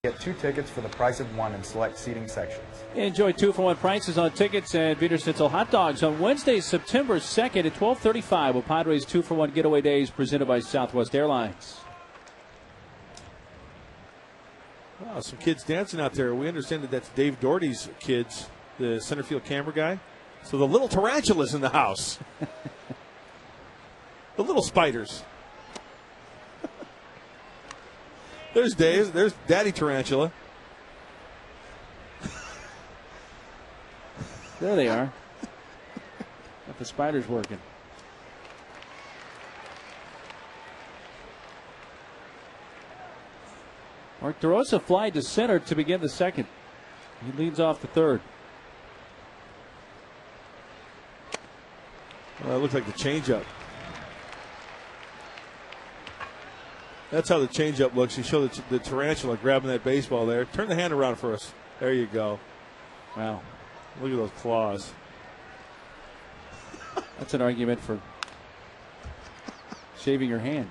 Get 2 tickets for the price of 1 in select seating sections. Enjoy 2-for-1 prices on tickets and Peter Schnitzel hot dogs on Wednesday, September 2nd at 12:35 with Padres 2-for-1 getaway days presented by Southwest Airlines. Wow, some kids dancing out there. We understand that that's Dave Doherty's kids, the center field camera guy. So the little tarantulas in the house. The little spiders. There's Dave. There's Daddy Tarantula. There they are. Got the spiders working. Mark DeRosa fly to center to begin the second. He leads off the third. Well, it looks like the changeup. That's how the changeup looks. You show the tarantula grabbing that baseball there. Turn the hand around for us. There you go. Wow. Look at those claws. That's an argument for shaving your hand.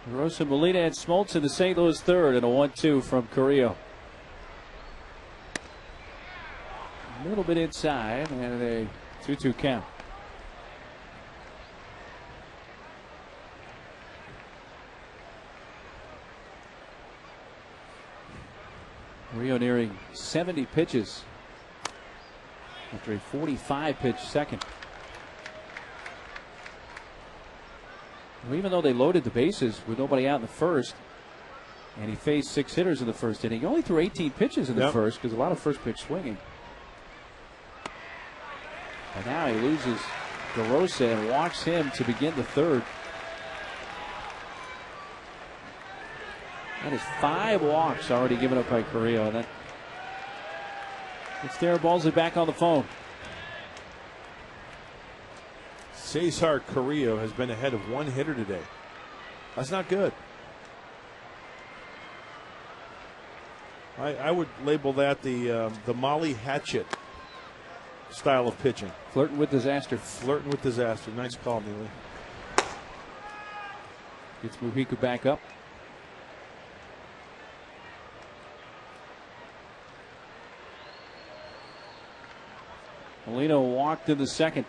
Rosa, Molina, and Smoltz in the St. Louis third, and a 1-2 from Carrillo. A little bit inside, and a 2-2 count. Rio nearing 70 pitches after a 45-pitch second. Well, even though they loaded the bases with nobody out in the first, and he faced 6 hitters in the first inning, he only threw 18 pitches in the first because a lot of first pitch swinging. And now he loses DeRosa and walks him to begin the third. That is 5 walks already given up by Carrillo. And it's there, balls it back on the phone. Cesar Carrillo has been ahead of 1 hitter today. That's not good. I would label that the Molly Hatchet style of pitching. Flirting with disaster. Flirting with disaster. Nice call, Neely. Gets Mujica back up. Molina walked in the second.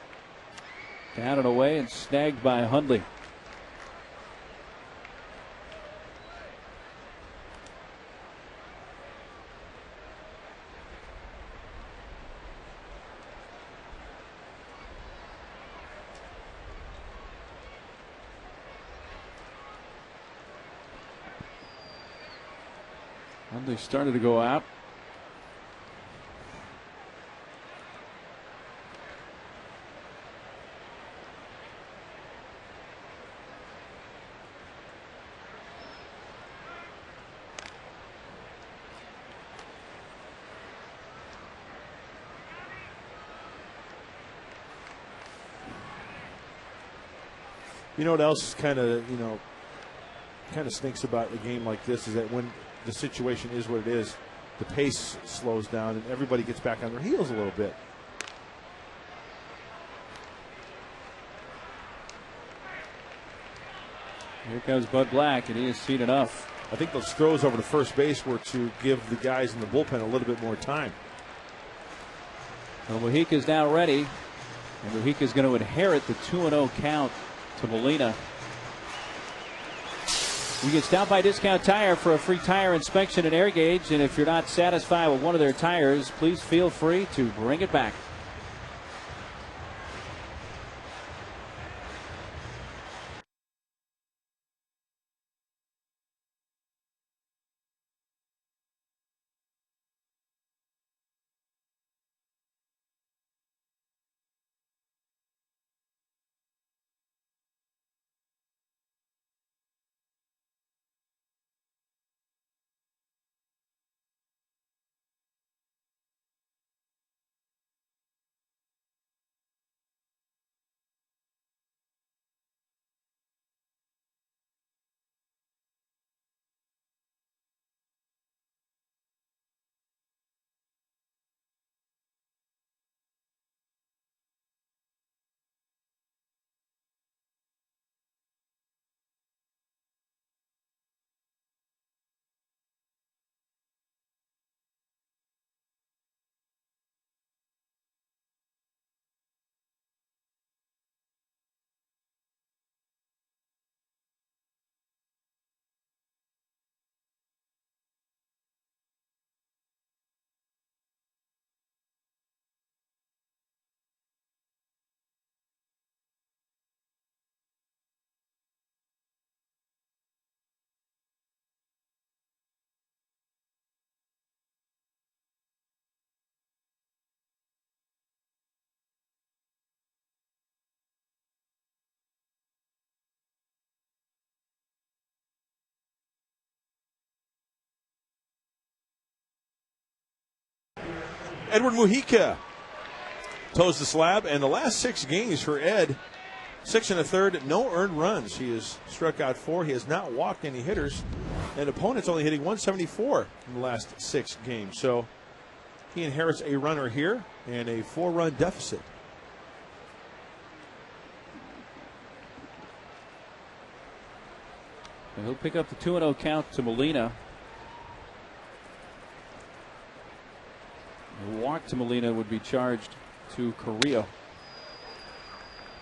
Down and away and snagged by Hundley. Hundley started to go out. You know what else kind of stinks about a game like this is that when the situation is what it is, the pace slows down and everybody gets back on their heels a little bit. Here comes Bud Black, and he has seen enough. I think those throws over to first base were to give the guys in the bullpen a little bit more time. Well, Mujica is now ready, and Mujica is going to inherit the 2-0 count to Molina. You can stop by Discount Tire for a free tire inspection and air gauge, and if you're not satisfied with one of their tires, please feel free to bring it back. Edward Mujica toes the slab, and the last 6 games for Ed, 6 1/3, no earned runs. He has struck out 4. He has not walked any hitters, and opponents only hitting 174 in the last 6 games. So he inherits a runner here and a 4-run deficit. And he'll pick up the 2-0 count to Molina. walk to Molina would be charged to Carrillo.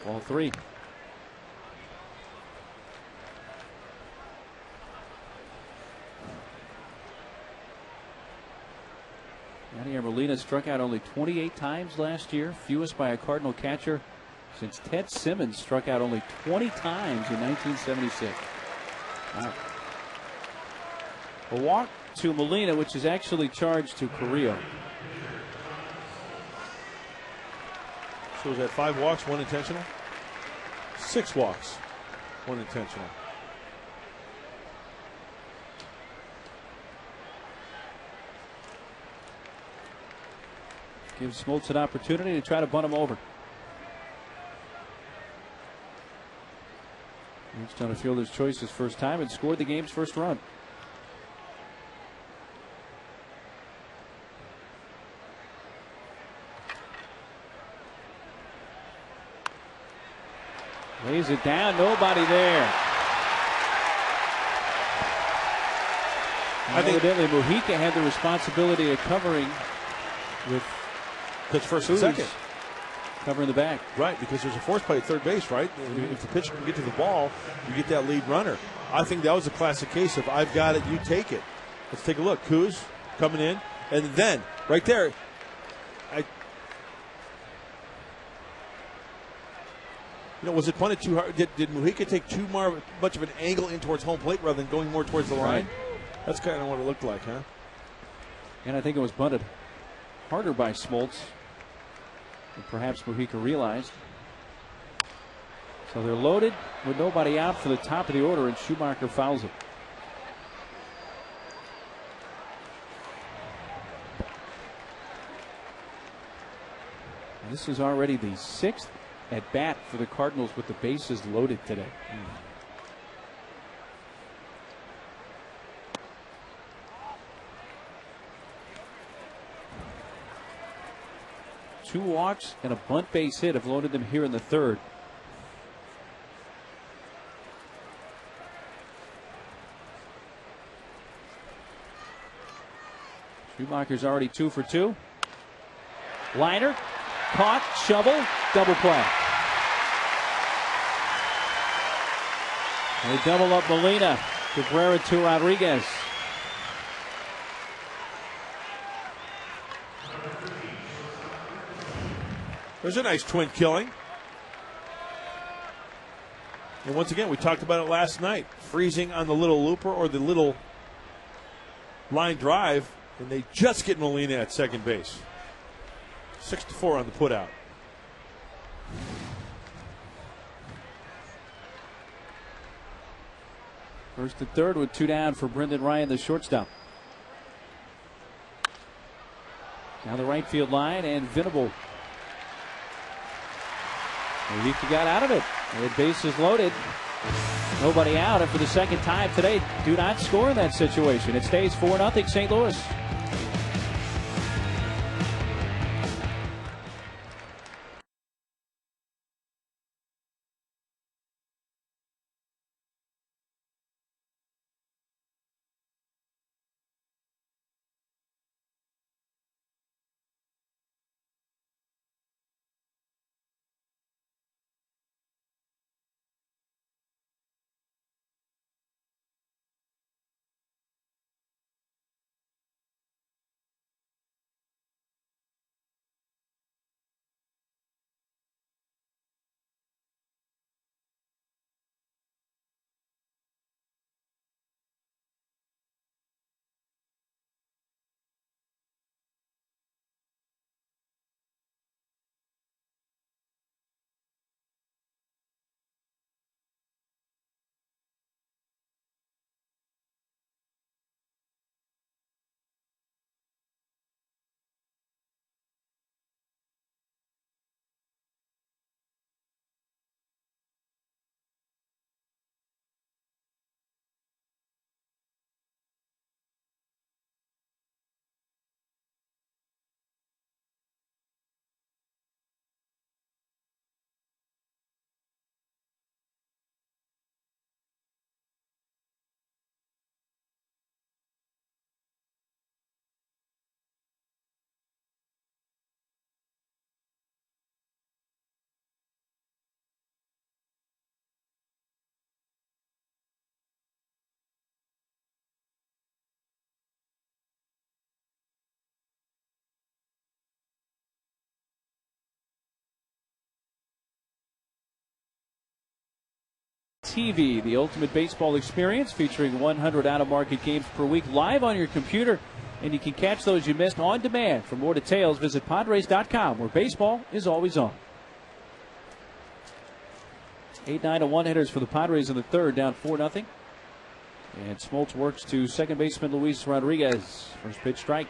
Ball 3. Yadier Molina struck out only 28 times last year, fewest by a Cardinal catcher since Ted Simmons struck out only 20 times in 1976. Wow. A walk to Molina, which is actually charged to Carrillo. So is that 5 walks, 1 intentional? 6 walks, 1 intentional. Gives Smoltz an opportunity to try to bunt him over. He's done a fielder's choice his first time and scored the game's first run. Lays it down, nobody there. I think evidently Mujica had the responsibility of covering with pitch first and Cruz second. Covering the back. Right, because there's a force play at third base, right? If the pitcher can get to the ball, you get that lead runner. I think that was a classic case of I've got it, you take it. Let's take a look. Kuz coming in, and then right there, was it punted too hard? Did Mujica take too much of an angle in towards home plate rather than going more towards the line? Right. That's kind of what it looked like, huh? And I think it was bunted harder by Smoltz than perhaps Mujica realized. So they're loaded with nobody out for the top of the order, and Schumacher fouls it. And this is already the 6th at bat for the Cardinals with the bases loaded today. Two walks and a bunt base hit have loaded them here in the 3rd. Schumacher's already 2 for 2. Liner, caught, shovel, double play. They double up Molina. Cabrera to Rodriguez. There's a nice twin killing. And once again, we talked about it last night. Freezing on the little looper or the little line drive, and they just get Molina at second base. 6-4 on the putout. First and third with 2 down for Brendan Ryan, the shortstop. Down the right field line, and Venable. He got out of it. The base is loaded. Nobody out. And for the second time today, do not score in that situation. It stays 4-0 St. Louis. TV, the ultimate baseball experience featuring 100 out-of-market games per week live on your computer. And you can catch those you missed on demand. For more details, visit Padres.com, where baseball is always on. 8-9 to 1 hitters for the Padres in the third, down 4-0. And Smoltz works to second baseman Luis Rodriguez. First pitch strike.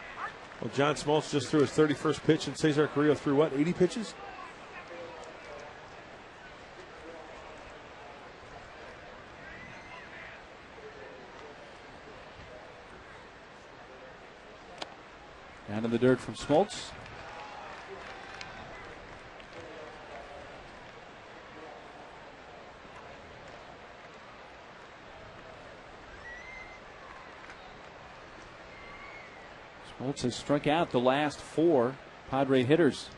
Well, John Smoltz just threw his 31st pitch, and Cesar Carrillo threw what, 80 pitches? Down in the dirt from Smoltz. Smoltz has struck out the last 4 Padre hitters.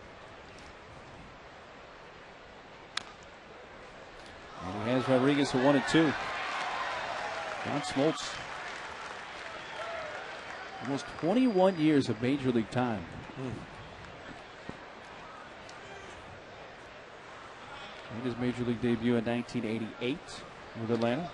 And he has Rodriguez at 1-2. John Smoltz, almost 21 years of Major League time. Made his Major League debut in 1988 with Atlanta.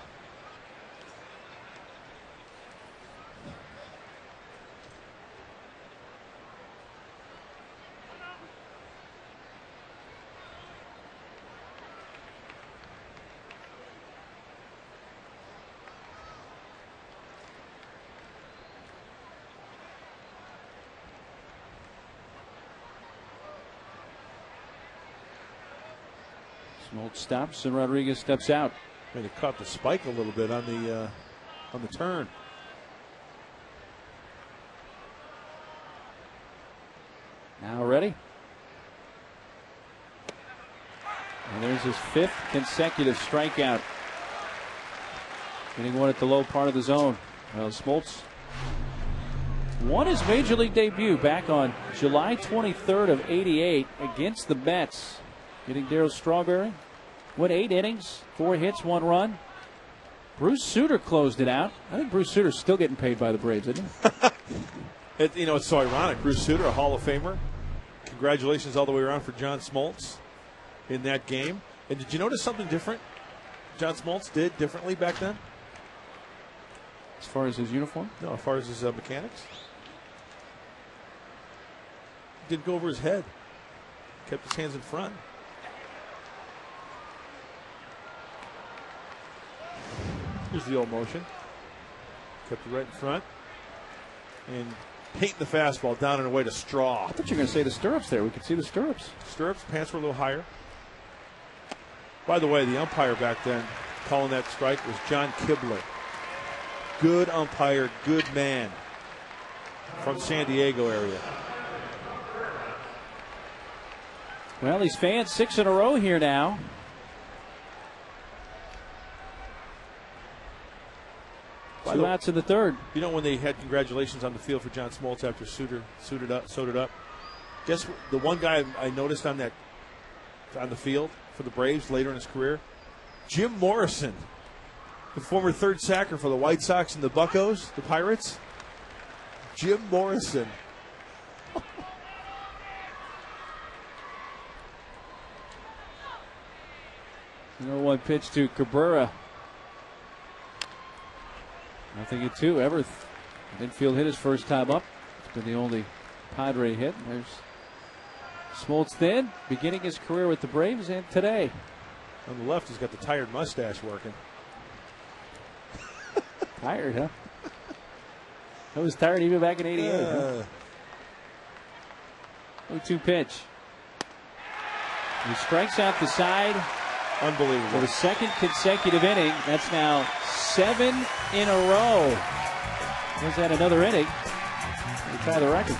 Smoltz stops and Rodriguez steps out. And he caught the spike a little bit on the turn. Now ready. And there's his 5th consecutive strikeout. Getting one at the low part of the zone. Well, Smoltz won his Major League debut back on July 23rd of '88 against the Mets. Getting Darryl Strawberry. Went 8 innings, 4 hits, 1 run. Bruce Sutter closed it out. I think Bruce Sutter's still getting paid by the Braves, isn't he? It's so ironic. Bruce Sutter, a Hall of Famer. Congratulations all the way around for John Smoltz in that game. And did you notice something different John Smoltz did differently back then? As far as his uniform? No, as far as his mechanics. Didn't go over his head. Kept his hands in front. Here's the old motion. Kept it right in front. And painting the fastball down and away to Straw. I thought you were going to say the stirrups there. We could see the stirrups. Stirrups, pants were a little higher. By the way, the umpire back then calling that strike was John Kibler. Good umpire, good man from San Diego area. Well, he's fanned 6 in a row here now. Two outs in the third. You know when they had congratulations on the field for John Smoltz after Sutter suited up? Guess what, the one guy I noticed on the field for the Braves later in his career? Jim Morrison, the former third sacker for the White Sox and the Buccos, the Pirates. Jim Morrison. 0-1 pitch to Cabrera. Nothing at 2. Everth, infield hit his first time up. It's been the only Padre hit. There's Smoltz then, beginning his career with the Braves, and today. On the left, he's got the tired mustache working. Tired, huh? I was tired even back in '88. Huh? 0-2 pitch. He strikes out the side. Unbelievable. For the second consecutive inning. That's now 7 in a row. Was that another inning? They tie the record.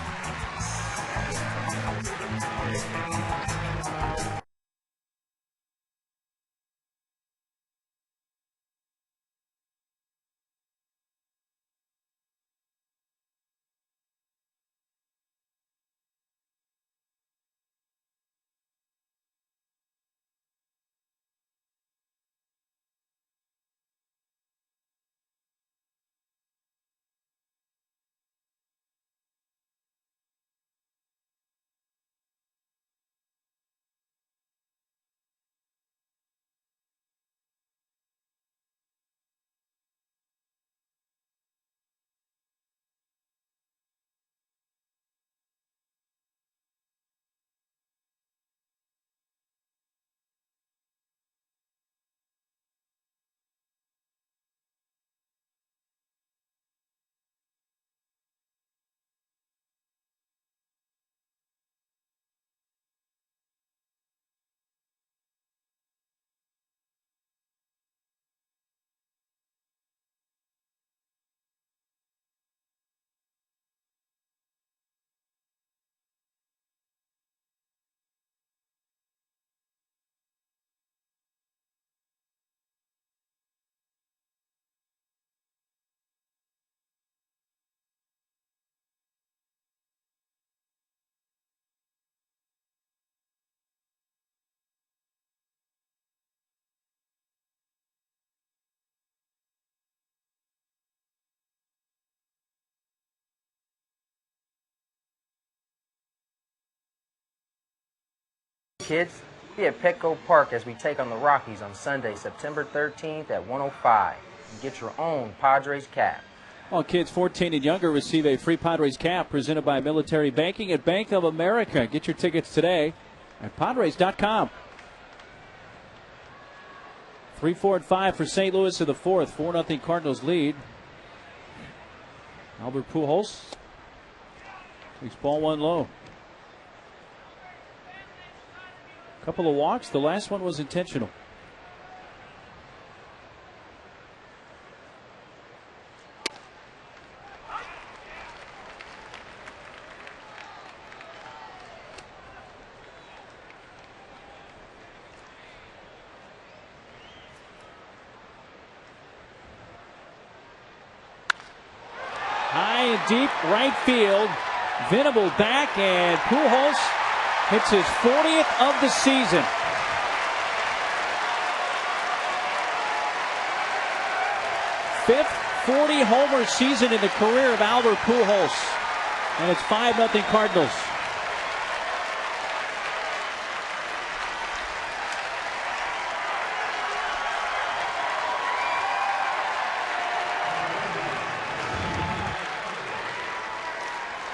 kids. Be at Petco Park as we take on the Rockies on Sunday, September 13th at 1:05. And get your own Padres cap. All kids 14 and younger receive a free Padres cap presented by Military Banking at Bank of America. Get your tickets today at Padres.com. 3, 4, and 5 for St. Louis in the fourth. 4-0 Cardinals lead. Albert Pujols takes ball one low. Couple of walks. The last one was intentional. High and deep right field. Venable back, and Pujols hits his 40th of the season. Fifth 40-homer season in the career of Albert Pujols. And it's 5-0 Cardinals.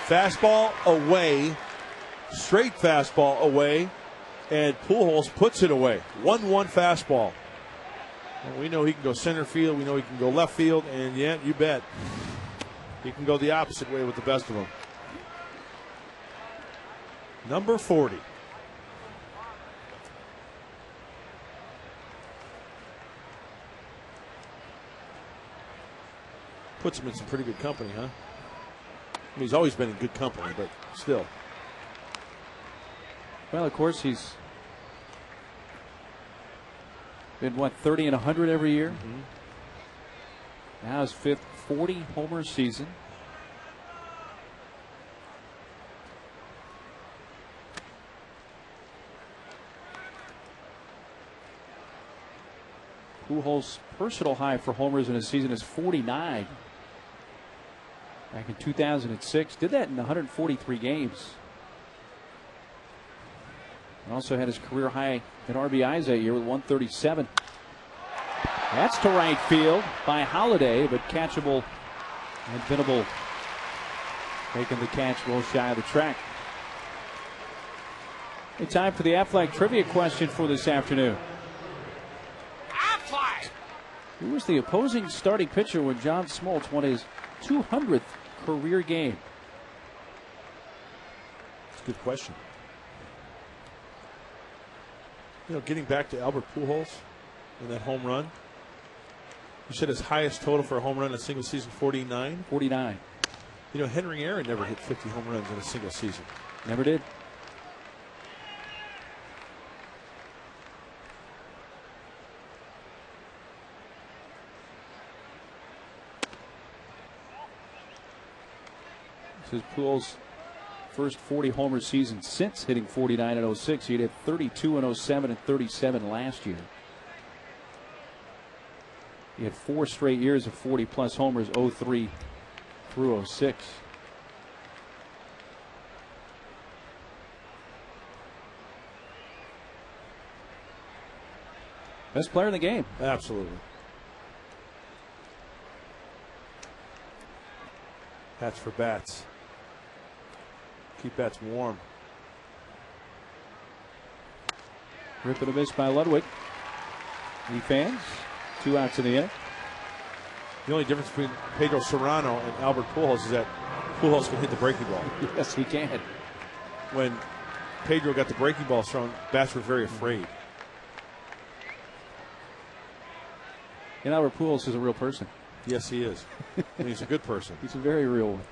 Fastball away, straight fastball away, and Pujols puts it away. 1-1 fastball. And we know he can go center field, we know he can go left field, and yeah, you bet. He can go the opposite way with the best of them. Number 40. Puts him in some pretty good company, huh? I mean, he's always been in good company, but still. Well, of course, he's been, 30 and 100 every year? Now his fifth 40-homer season. Pujols' personal high for homers in a season is 49. Back in 2006. Did that in 143 games. And also had his career high in RBIs that year with 137. That's to right field by Holiday, but catchable and Venable making the catch well shy of the track. Hey, time for the Aflac trivia question for this afternoon. Aflac! Who was the opposing starting pitcher when John Smoltz won his 200th career game? That's a good question. You know, getting back to Albert Pujols and that home run. You said his highest total for a home run in a single season, 49? 49. You know, Henry Aaron never hit 50 home runs in a single season. Never did. This is Pujols' first 40-homer season since hitting 49 in 06. He hit 32 in 07 and 37 last year. He had 4 straight years of 40-plus homers, 03 through 06. Best player in the game. Absolutely. Hats for bats. Keep bats warm. Rip and a miss by Ludwig. Any fans? 2 outs in the inning. The only difference between Pedro Serrano and Albert Pujols is that Pujols can hit the breaking ball. Yes, he can. When Pedro got the breaking ball thrown, bats were very afraid. And Albert Pujols is a real person. Yes, he is. And he's a good person. He's a very real one.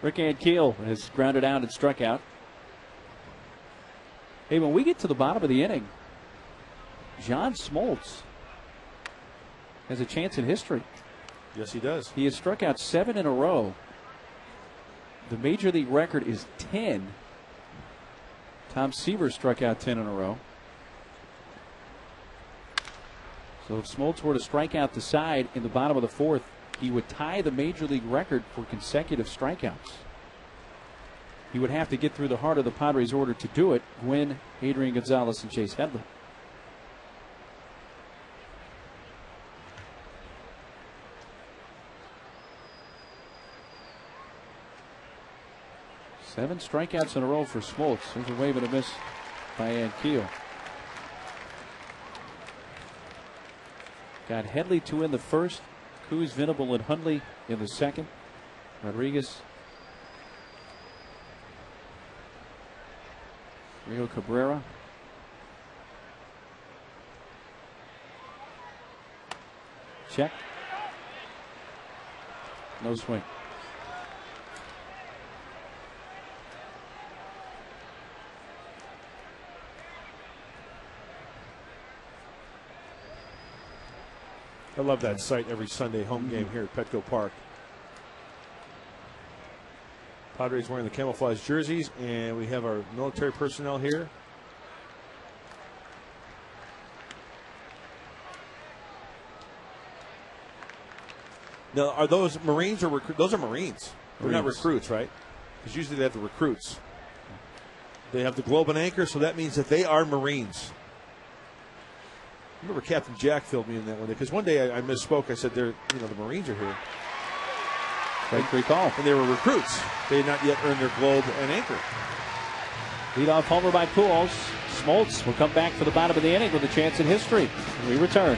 Rick Ankiel has grounded out and struck out. Hey, when we get to the bottom of the inning, John Smoltz has a chance in history. Yes, he does. He has struck out 7 in a row. The major league record is 10. Tom Seaver struck out 10 in a row. So if Smoltz were to strike out the side in the bottom of the fourth, he would tie the major league record for consecutive strikeouts. he would have to get through the heart of the Padres' order to do it. Gwynn, Adrian Gonzalez, and Chase Headley. Seven strikeouts in a row for Smoltz. There's a wave and a miss by Ankiel. Got Headley to win the first. Kuz, Venable, and Hundley in the second. Rodriguez, Rio Cabrera, check, no swing. I love that site every Sunday home game here at Petco Park. Padres wearing the camouflage jerseys, and we have our military personnel here. Now, are those Marines or recruits? Those are Marines. They're not recruits, right? Because usually they have the recruits. They have the globe and anchor, so that means that they are Marines. I remember Captain Jack filled me in that one day, because one day I misspoke. I said, "They're, the Marines are here." Great recall. And they were recruits. They had not yet earned their globe and anchor. Leadoff homer by Pujols. Smoltz will come back for the bottom of the inning with a chance at history. We return.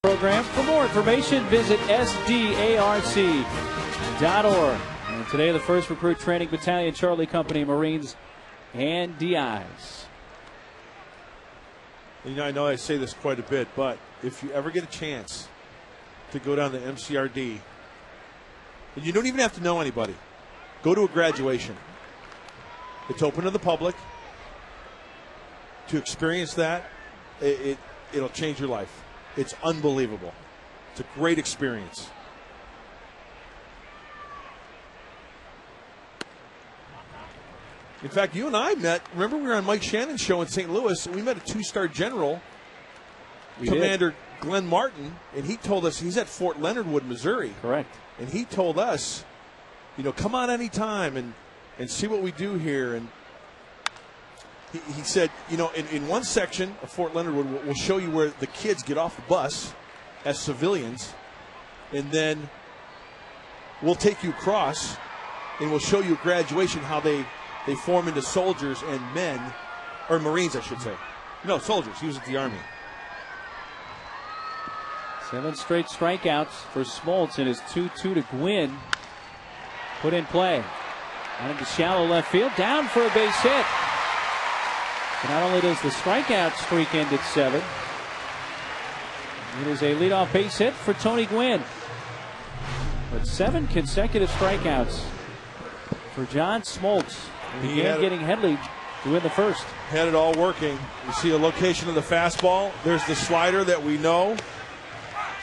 Program. For more information, visit sdarc.org. And today, the 1st Recruit Training Battalion, Charlie Company, Marines, and DIs. I know I say this quite a bit, but if you ever get a chance to go down to MCRD, and you don't even have to know anybody, go to a graduation. It's open to the public. To experience that, it'll change your life. It's unbelievable. It's a great experience. In fact, you and I met, remember we were on Mike Shannon's show in St. Louis, and we met a 2-star general, Commander Glenn Martin, and he told us he's at Fort Leonard Wood, Missouri. Correct. And he told us, come on anytime and see what we do here. And he said, in one section of Fort Leonard Wood, we'll show you where the kids get off the bus as civilians, and then we'll take you across, and we'll show you at graduation how they form into soldiers and men, or Marines, I should say. No, soldiers. He was at the Army. 7 straight strikeouts for Smoltz in his 2-2 to Gwynn. Put in play. Out into shallow left field. Down for a base hit. So not only does the strikeout streak end at 7, it is a leadoff base hit for Tony Gwynn. But 7 consecutive strikeouts for John Smoltz. Began getting Headley to win the first. Had it all working. You see a location of the fastball. There's the slider that we know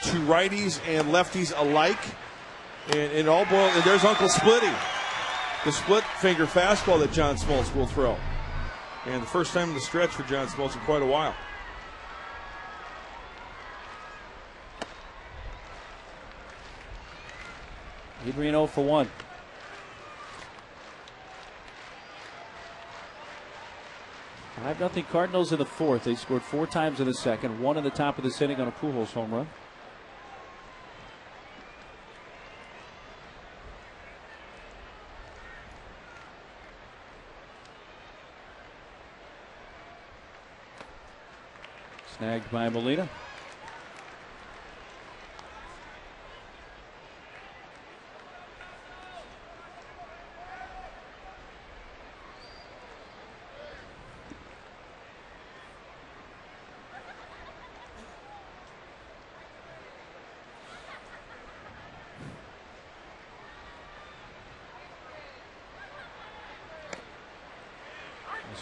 to righties and lefties alike. And all boil. And there's Uncle Splitty, the split finger fastball that John Smoltz will throw. And the first time in the stretch for John Smoltz in quite a while. Adrian 0 for 1. Nothing Cardinals in the fourth. They scored 4 times in the second, 1 in the top of the inning on a Pujols home run. Snagged by Molina.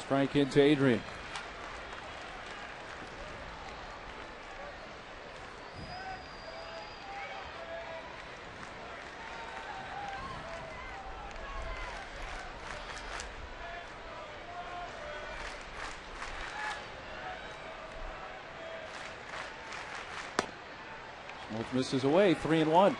Strike into Adrian. Smoltz misses away, 3-1.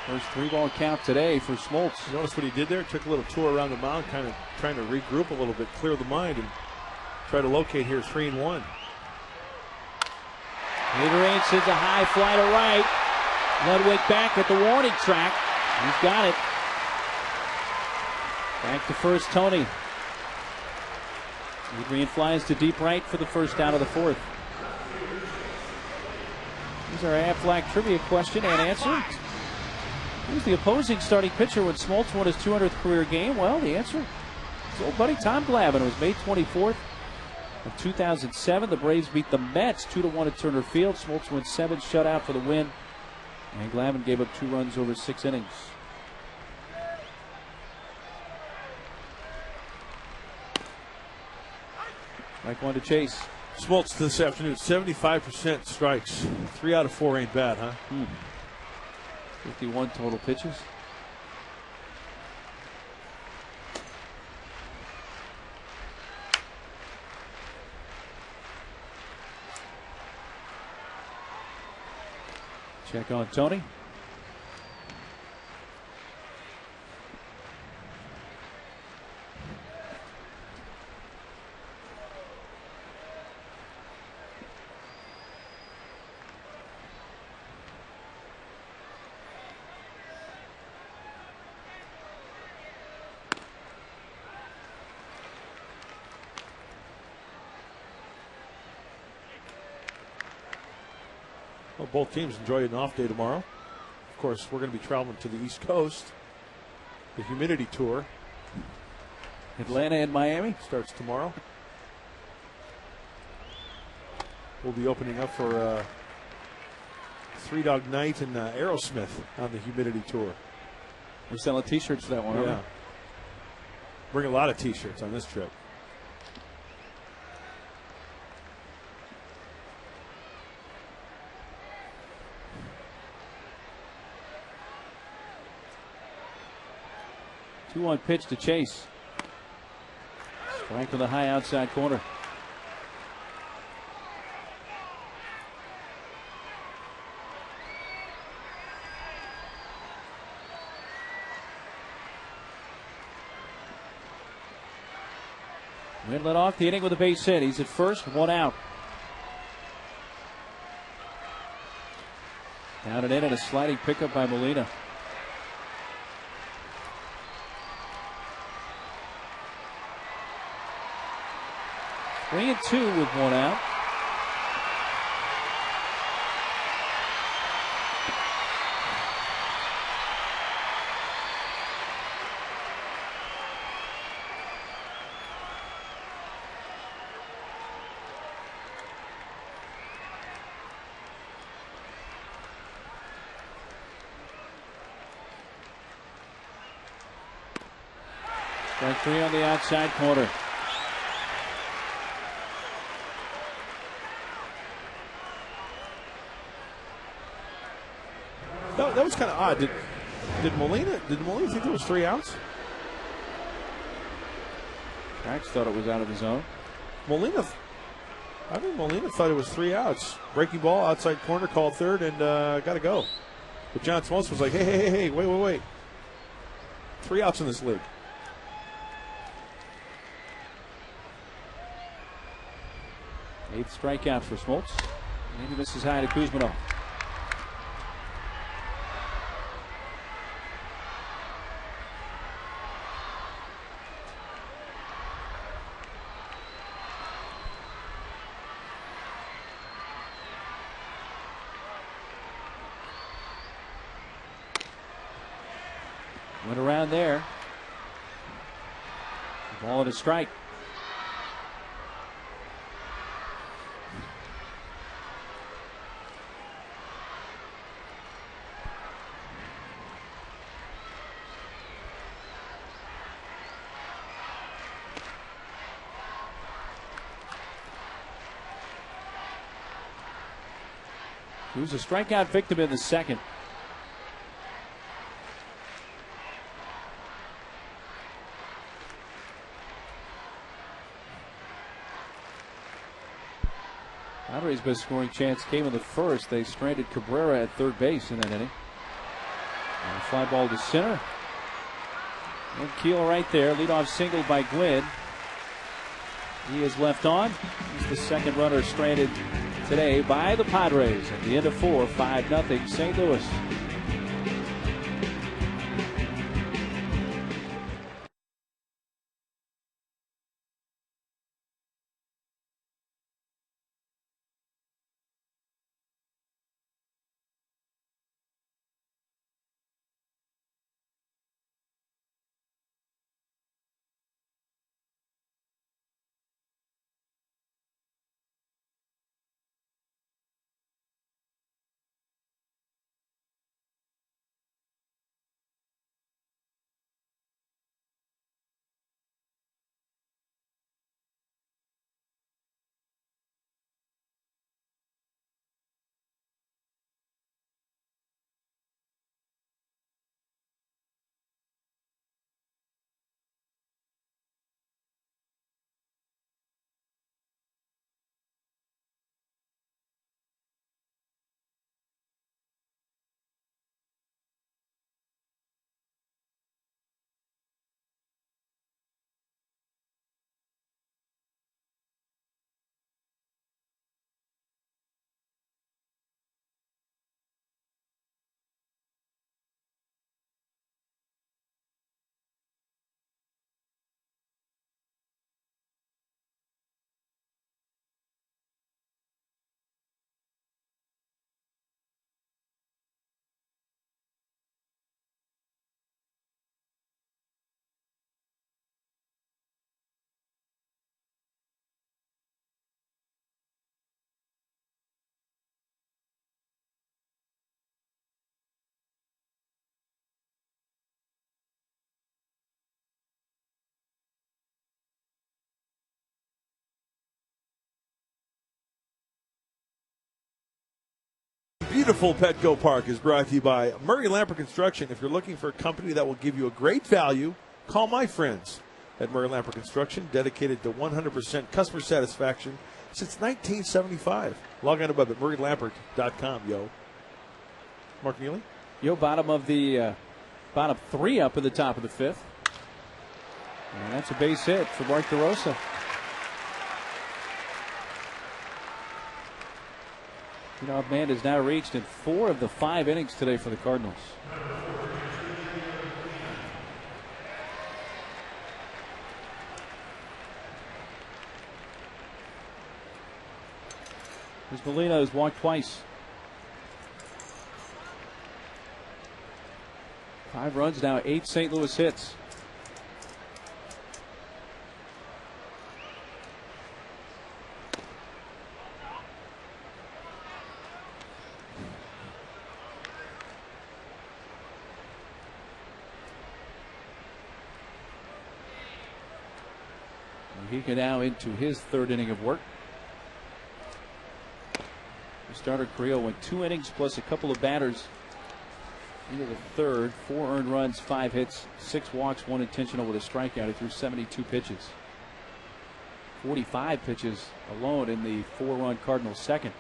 First 3-ball count today for Smoltz. You notice what he did there? Took a little tour around the mound, kind of trying to regroup a little bit, clear the mind, and try to locate here 3-1. Adrian sends a high fly to right. Ludwig back at the warning track. He's got it. Back to first, Tony. Adrian flies to deep right for the first out of the fourth. Here's our Aflac trivia question and answer. Who's the opposing starting pitcher when Smoltz won his 200th career game? Well, the answer is old buddy Tom Glavine. It was May 24th of 2007. The Braves beat the Mets 2-1 at Turner Field. Smoltz went 7 shutout for the win, and Glavine gave up 2 runs over 6 innings. Strike 1 to Chase. Smoltz this afternoon, 75% strikes. 3 out of 4 ain't bad, huh? 51 total pitches. Check on Tony. Well, both teams enjoy an off day tomorrow. Of course, we're going to be traveling to the East Coast. The Humidity Tour. Atlanta and Miami starts tomorrow. We'll be opening up for Three Dog Night and Aerosmith on the Humidity Tour. We're selling t-shirts for that one, yeah. Bring a lot of t-shirts on this trip. Two-one pitch to Chase. Strike with a high outside corner. Wynn led off the inning with a base hit. He's at first, 1 out. Down and in and a sliding pickup by Molina. 3-2 with one out. Strike three on the outside corner. That was kind of odd. Did Molina think there was 3 outs? Trax thought it was out of the zone. I think Molina thought it was 3 outs. Breaking ball, outside corner, called third, and got to go. But John Smoltz was like, hey, wait. 3 outs in this league. Eighth strikeout for Smoltz. Maybe misses high to Kuzmanov. Went around there. Ball and a strike. He was a strikeout victim in the second. Padres' best scoring chance came in the first. They stranded Cabrera at third base in that inning. And a fly ball to center. And Keel right there. Leadoff single by Gwynn. He is left on. He's the second runner stranded today by the Padres. At the end of 4, 5-0 St. Louis. Beautiful Petco Park is brought to you by Murray Lamper Construction. If you're looking for a company that will give you a great value, call my friends at Murray Lamper Construction, dedicated to 100% customer satisfaction since 1975. Log on to web at murraylampert.com, yo. Mark Neely? Yo, bottom 3 up in the top of the 5th. And that's a base hit for Mark DeRosa. Man has now reached in 4 of the 5 innings today for the Cardinals. As Molina has walked twice. 5 runs now, 8 St. Louis hits. He now into his 3rd inning of work. The starter Carrillo went 2 innings plus a couple of batters into the 3rd. 4 earned runs, 5 hits, 6 walks, 1 intentional with a strikeout. He threw 72 pitches. 45 pitches alone in the 4-run Cardinals 2nd.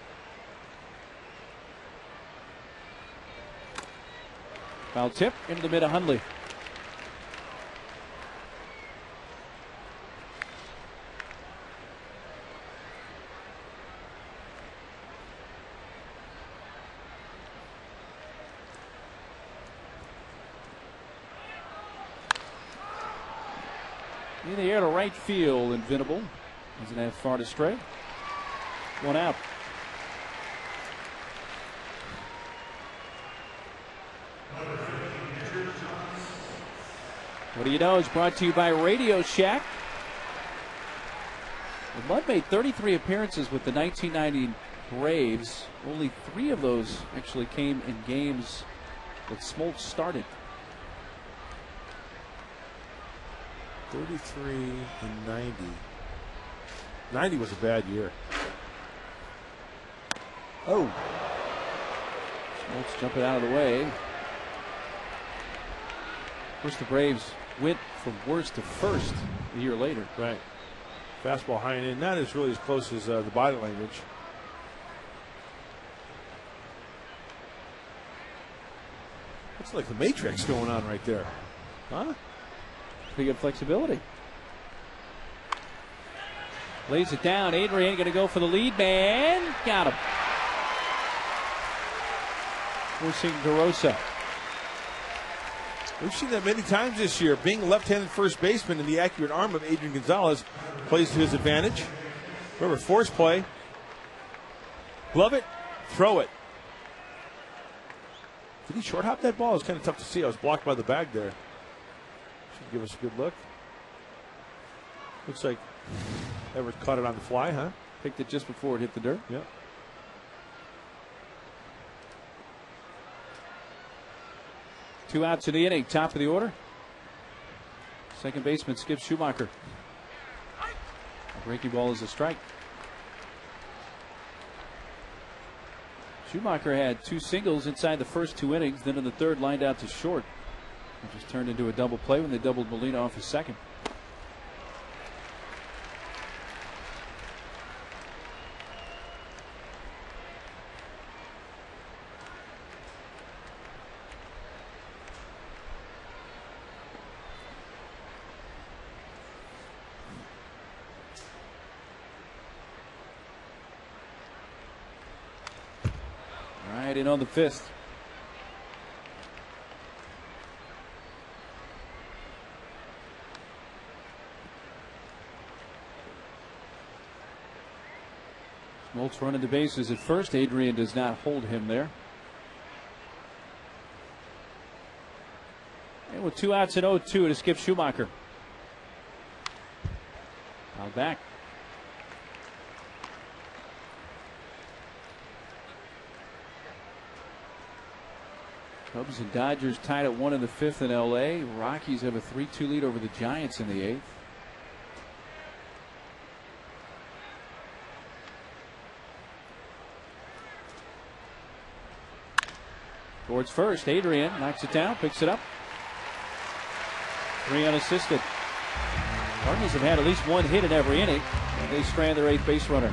Foul tip into the mid of Hundley. In the air to right field, and Venable doesn't have far to stray. 1 out. What do you know is brought to you by Radio Shack. The Mud made 33 appearances with the 1990 Braves. Only 3 of those actually came in games that Smoltz started. 33 and 90. 90 was a bad year. Oh. Smoltz jumping out of the way. Of course, the Braves went from worst to first a year later. Right. Fastball high and in. Not as really as close as the body language. That's like the Matrix going on right there. Huh? Pretty good flexibility. Lays it down. Adrian going to go for the lead man. Got him. Forcing DeRosa. We've seen that many times this year. Being a left-handed first baseman and the accurate arm of Adrian Gonzalez plays to his advantage. Remember, force play. Glove it, throw it. Did he short hop that ball? It was kind of tough to see. I was blocked by the bag there. Should give us a good look. Looks like Everett caught it on the fly, huh? Picked it just before it hit the dirt. Yep. Two outs in the inning, top of the order. Second baseman Skip Schumacher. A breaking ball is a strike. Schumacher had 2 singles inside the first 2 innings, then in the 3rd lined out to short, which was turned into a double play when they doubled Molina off his second. In on the 5th. Smoltz running the bases at first. Adrian does not hold him there. And with 2 outs and 0-2 to Skip Schumacher. Now back. Cubs and Dodgers tied at 1 in the 5th in L.A. Rockies have a 3-2 lead over the Giants in the 8th. Towards first, Adrian knocks it down, picks it up. 3 unassisted. Cardinals have had at least 1 hit in every inning, and they strand their 8th base runner.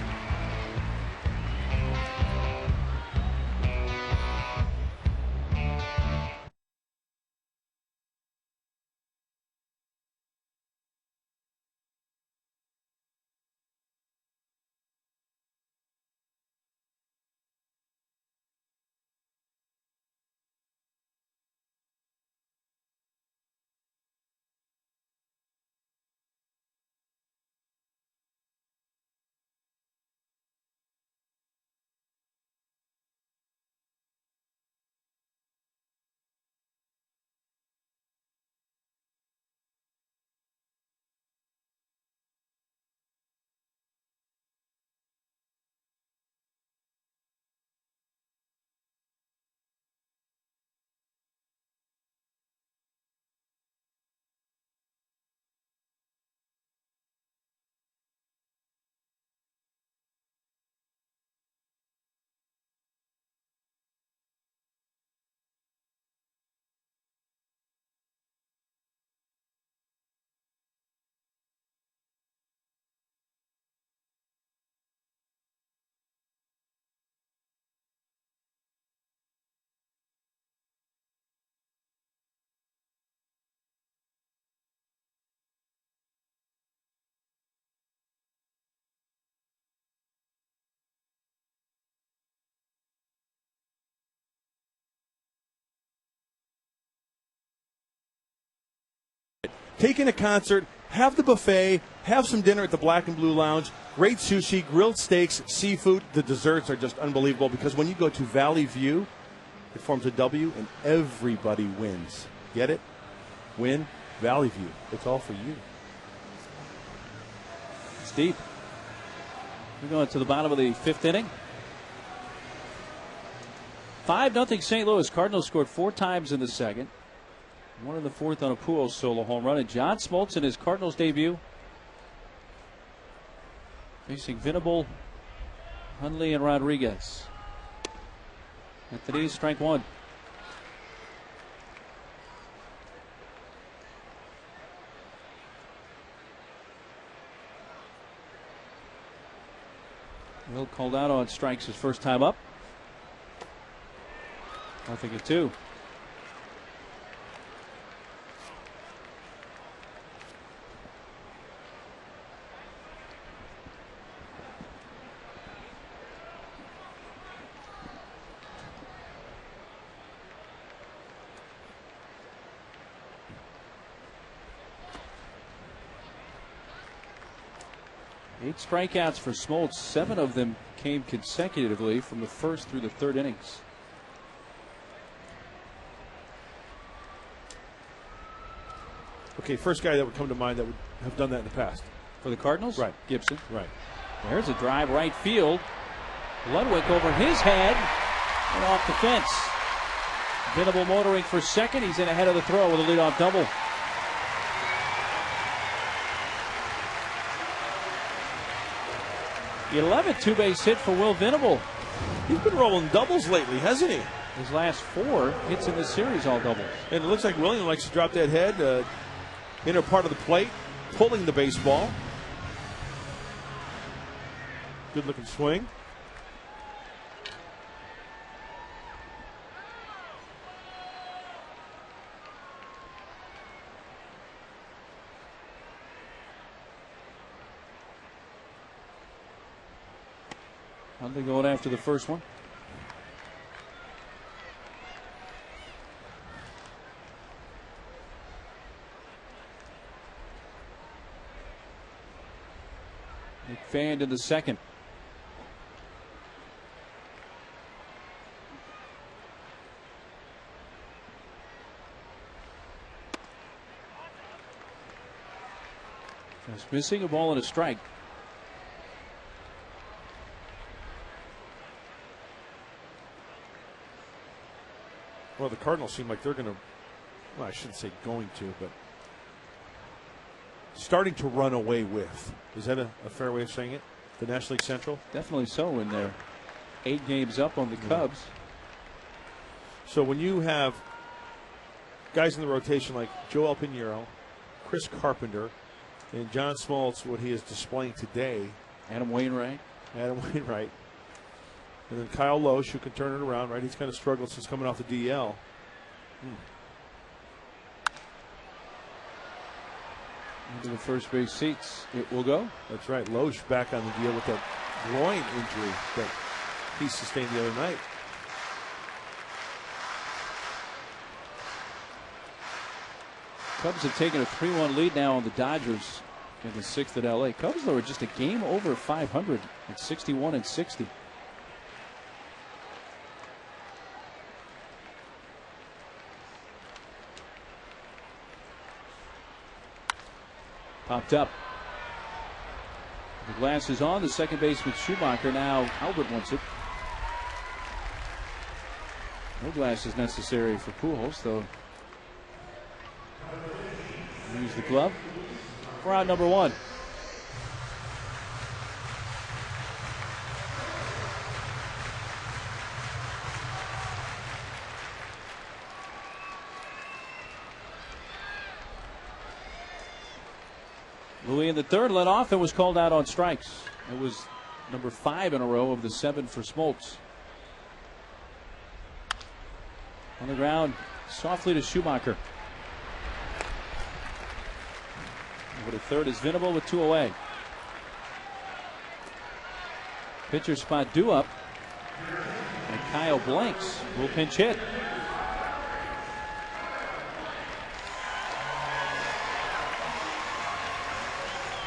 take in a concert, have the buffet, have some dinner at the Black and Blue Lounge. Great sushi, grilled steaks, seafood. The desserts are just unbelievable because when you go to Valley View, it forms a W and everybody wins. Get it? Win, Valley View. It's all for you. It's deep. We're going to the bottom of the 5th inning. 5-0 St. Louis. Cardinals scored 4 times in the second. 1 in the 4th on a Pujols solo home run. And John Smoltz in his Cardinals debut, facing Venable, Hundley, and Rodriguez. At the knees, strike 1. Will called out on strikes his first time up. 0-2. 8 strikeouts for Smoltz. 7 of them came consecutively from the 1st through the 3rd innings. Okay, first guy that would come to mind that would have done that in the past. For the Cardinals? Right. Gibson. Right. There's a drive right field. Ludwig over his head and off the fence. Venable motoring for second. He's in ahead of the throw with a leadoff double. 11th two-base hit for Will Venable. He's been rolling doubles lately, hasn't he? His last 4 hits in the series, all doubles. And it looks like William likes to drop that head, inner part of the plate, pulling the baseball. Good looking swing. Hundley going after the first one. McFadden in the second. Just missing, a ball and a strike. Well, the Cardinals seem like they're going to, well, I shouldn't say going to, but starting to run away with. Is that a fair way of saying it? The National League Central? Definitely so, in there. 8 games up on the Cubs. So when you have guys in the rotation like Joel Pinheiro, Chris Carpenter, and John Smoltz, what he is displaying today. Adam Wainwright. And then Kyle Loesch, who can turn it around, right? He's kind of struggled since coming off the DL. Into the first base seats. It will go. That's right. Loesch back on the deal with that groin injury that he sustained the other night. Cubs have taken a 3-1 lead now on the Dodgers in the 6th at LA. Cubs, though, are just a game over 500 at 61-60. Popped up. The glass is on. The second baseman Schumacher. Now Albert wants it. No glass is necessary for Pujols, though. Use the glove for out number 1. Louis in the 3rd led off and was called out on strikes. It was number 5 in a row of the 7 for Smoltz. On the ground, softly to Schumacher. Over to 3rd is Venable with 2 away. Pitcher spot due up. And Kyle Blanks will pinch hit.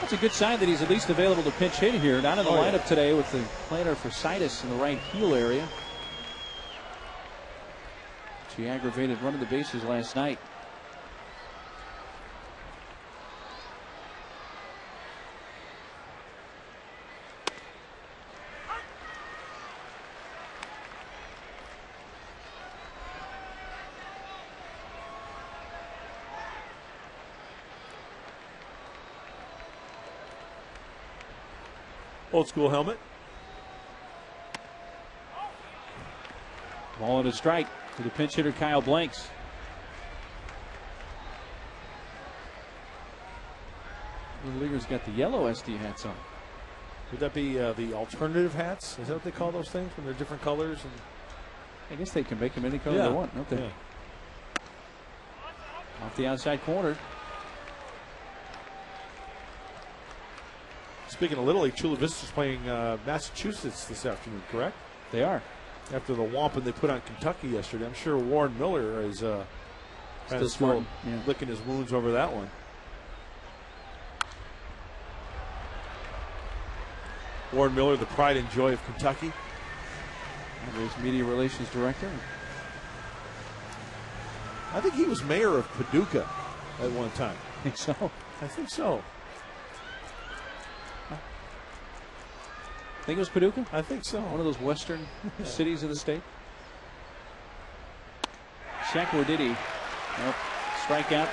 That's a good sign that he's at least available to pinch hit here. Not in the lineup today with the plantar fasciitis in the right heel area. She aggravated running the bases last night. Old school helmet. Ball and a strike to the pinch hitter Kyle Blanks. The leaguer's got the yellow SD hats on. Would that be the alternative hats? Is that what they call those things when they're different colors? And I guess they can make them any color they want, don't they? Yeah. Off the outside corner. Speaking of Little League, Chula Vista's playing Massachusetts this afternoon, correct? They are. After the whomping they put on Kentucky yesterday. I'm sure Warren Miller is still licking his wounds over that one. Warren Miller, the pride and joy of Kentucky. His media relations director. I think he was mayor of Paducah at one time. Think so? I think so. Think it was Paducah? I think so. One of those western cities of the state. Check or did he? Nope. Strikeout.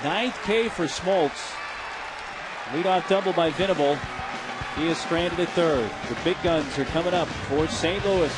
9th K for Smoltz. Leadoff double by Venable. He is stranded at third. The big guns are coming up for St. Louis.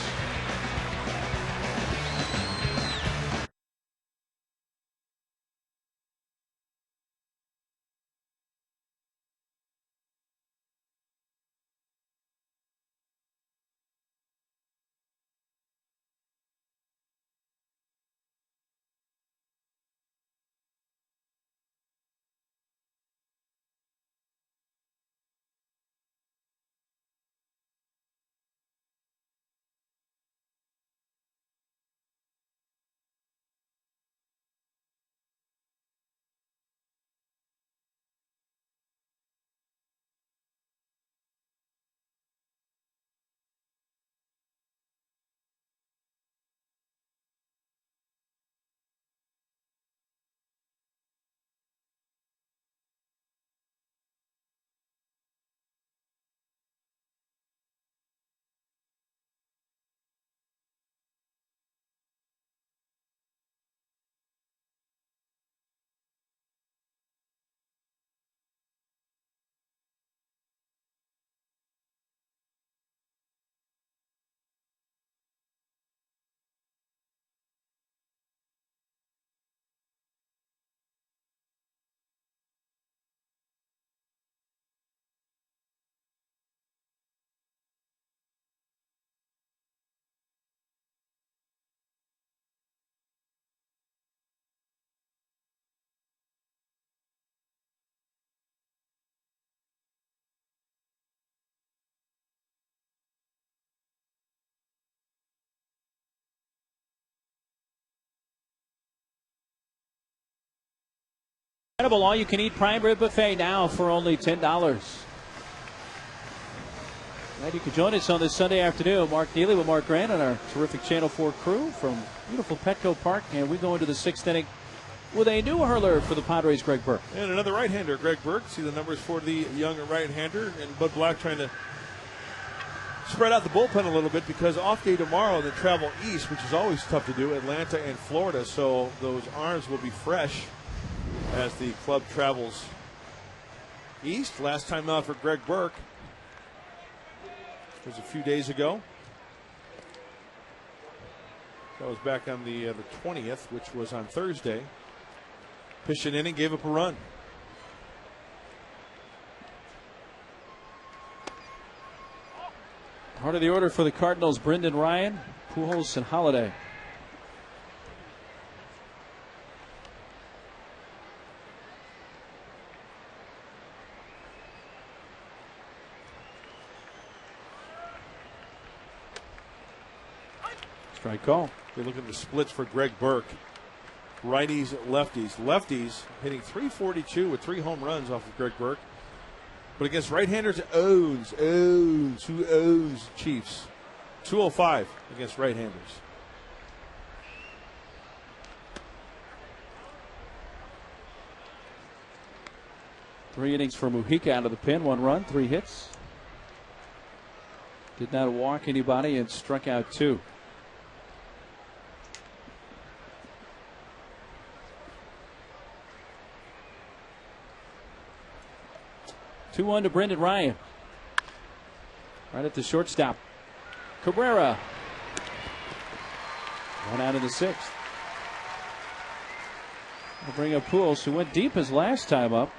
Incredible all-you-can-eat prime rib buffet now for only $10. Glad you could join us on this Sunday afternoon. Mark Neely with Mark Grant and our terrific Channel 4 crew from beautiful Petco Park. And we go into the 6th inning with a new hurler for the Padres, Greg Burke. And another right-hander, Greg Burke. See the numbers for the young right-hander. And Bud Black trying to spread out the bullpen a little bit because off day tomorrow they travel east, which is always tough to do, Atlanta and Florida. So those arms will be fresh as the club travels east. Last time out for Greg Burke was a few days ago. That was back on the 20th, which was on Thursday. Pitched an inning, gave up a run. Heart of the order for the Cardinals, Brendan Ryan, Pujols, and Holiday. Strike call. You're looking at the splits for Greg Burke. righties, lefties. Lefties hitting .342 with 3 home runs off of Greg Burke. But against right-handers, who owns Chiefs? 205 against right-handers. Three innings for Mujica out of the pen. 1 run, 3 hits. Did not walk anybody and struck out 2. Two-1 to Brendan Ryan. Right at the shortstop. Cabrera. 1 out of the 6th. We'll bring up Pujols, who went deep his last time up.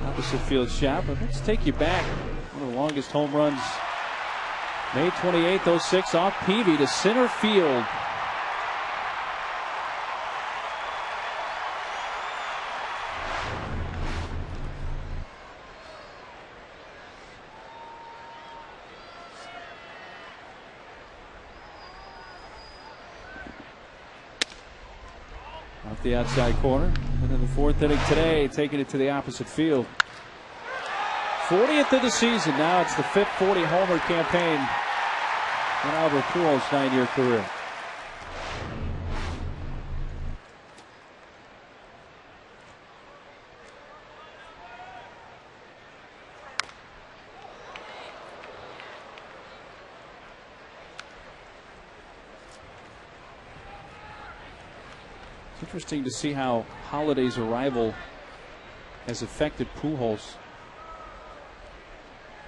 Opposite field shot, but let's take you back. One of the longest home runs. May 28th, 06, off Peavy to center field. Off the outside corner. And in the 4th inning today, taking it to the opposite field. 40th of the season. Now it's the 5th 40-homer campaign in Albert Pujols' 9-year career. It's interesting to see how Holiday's arrival has affected Pujols.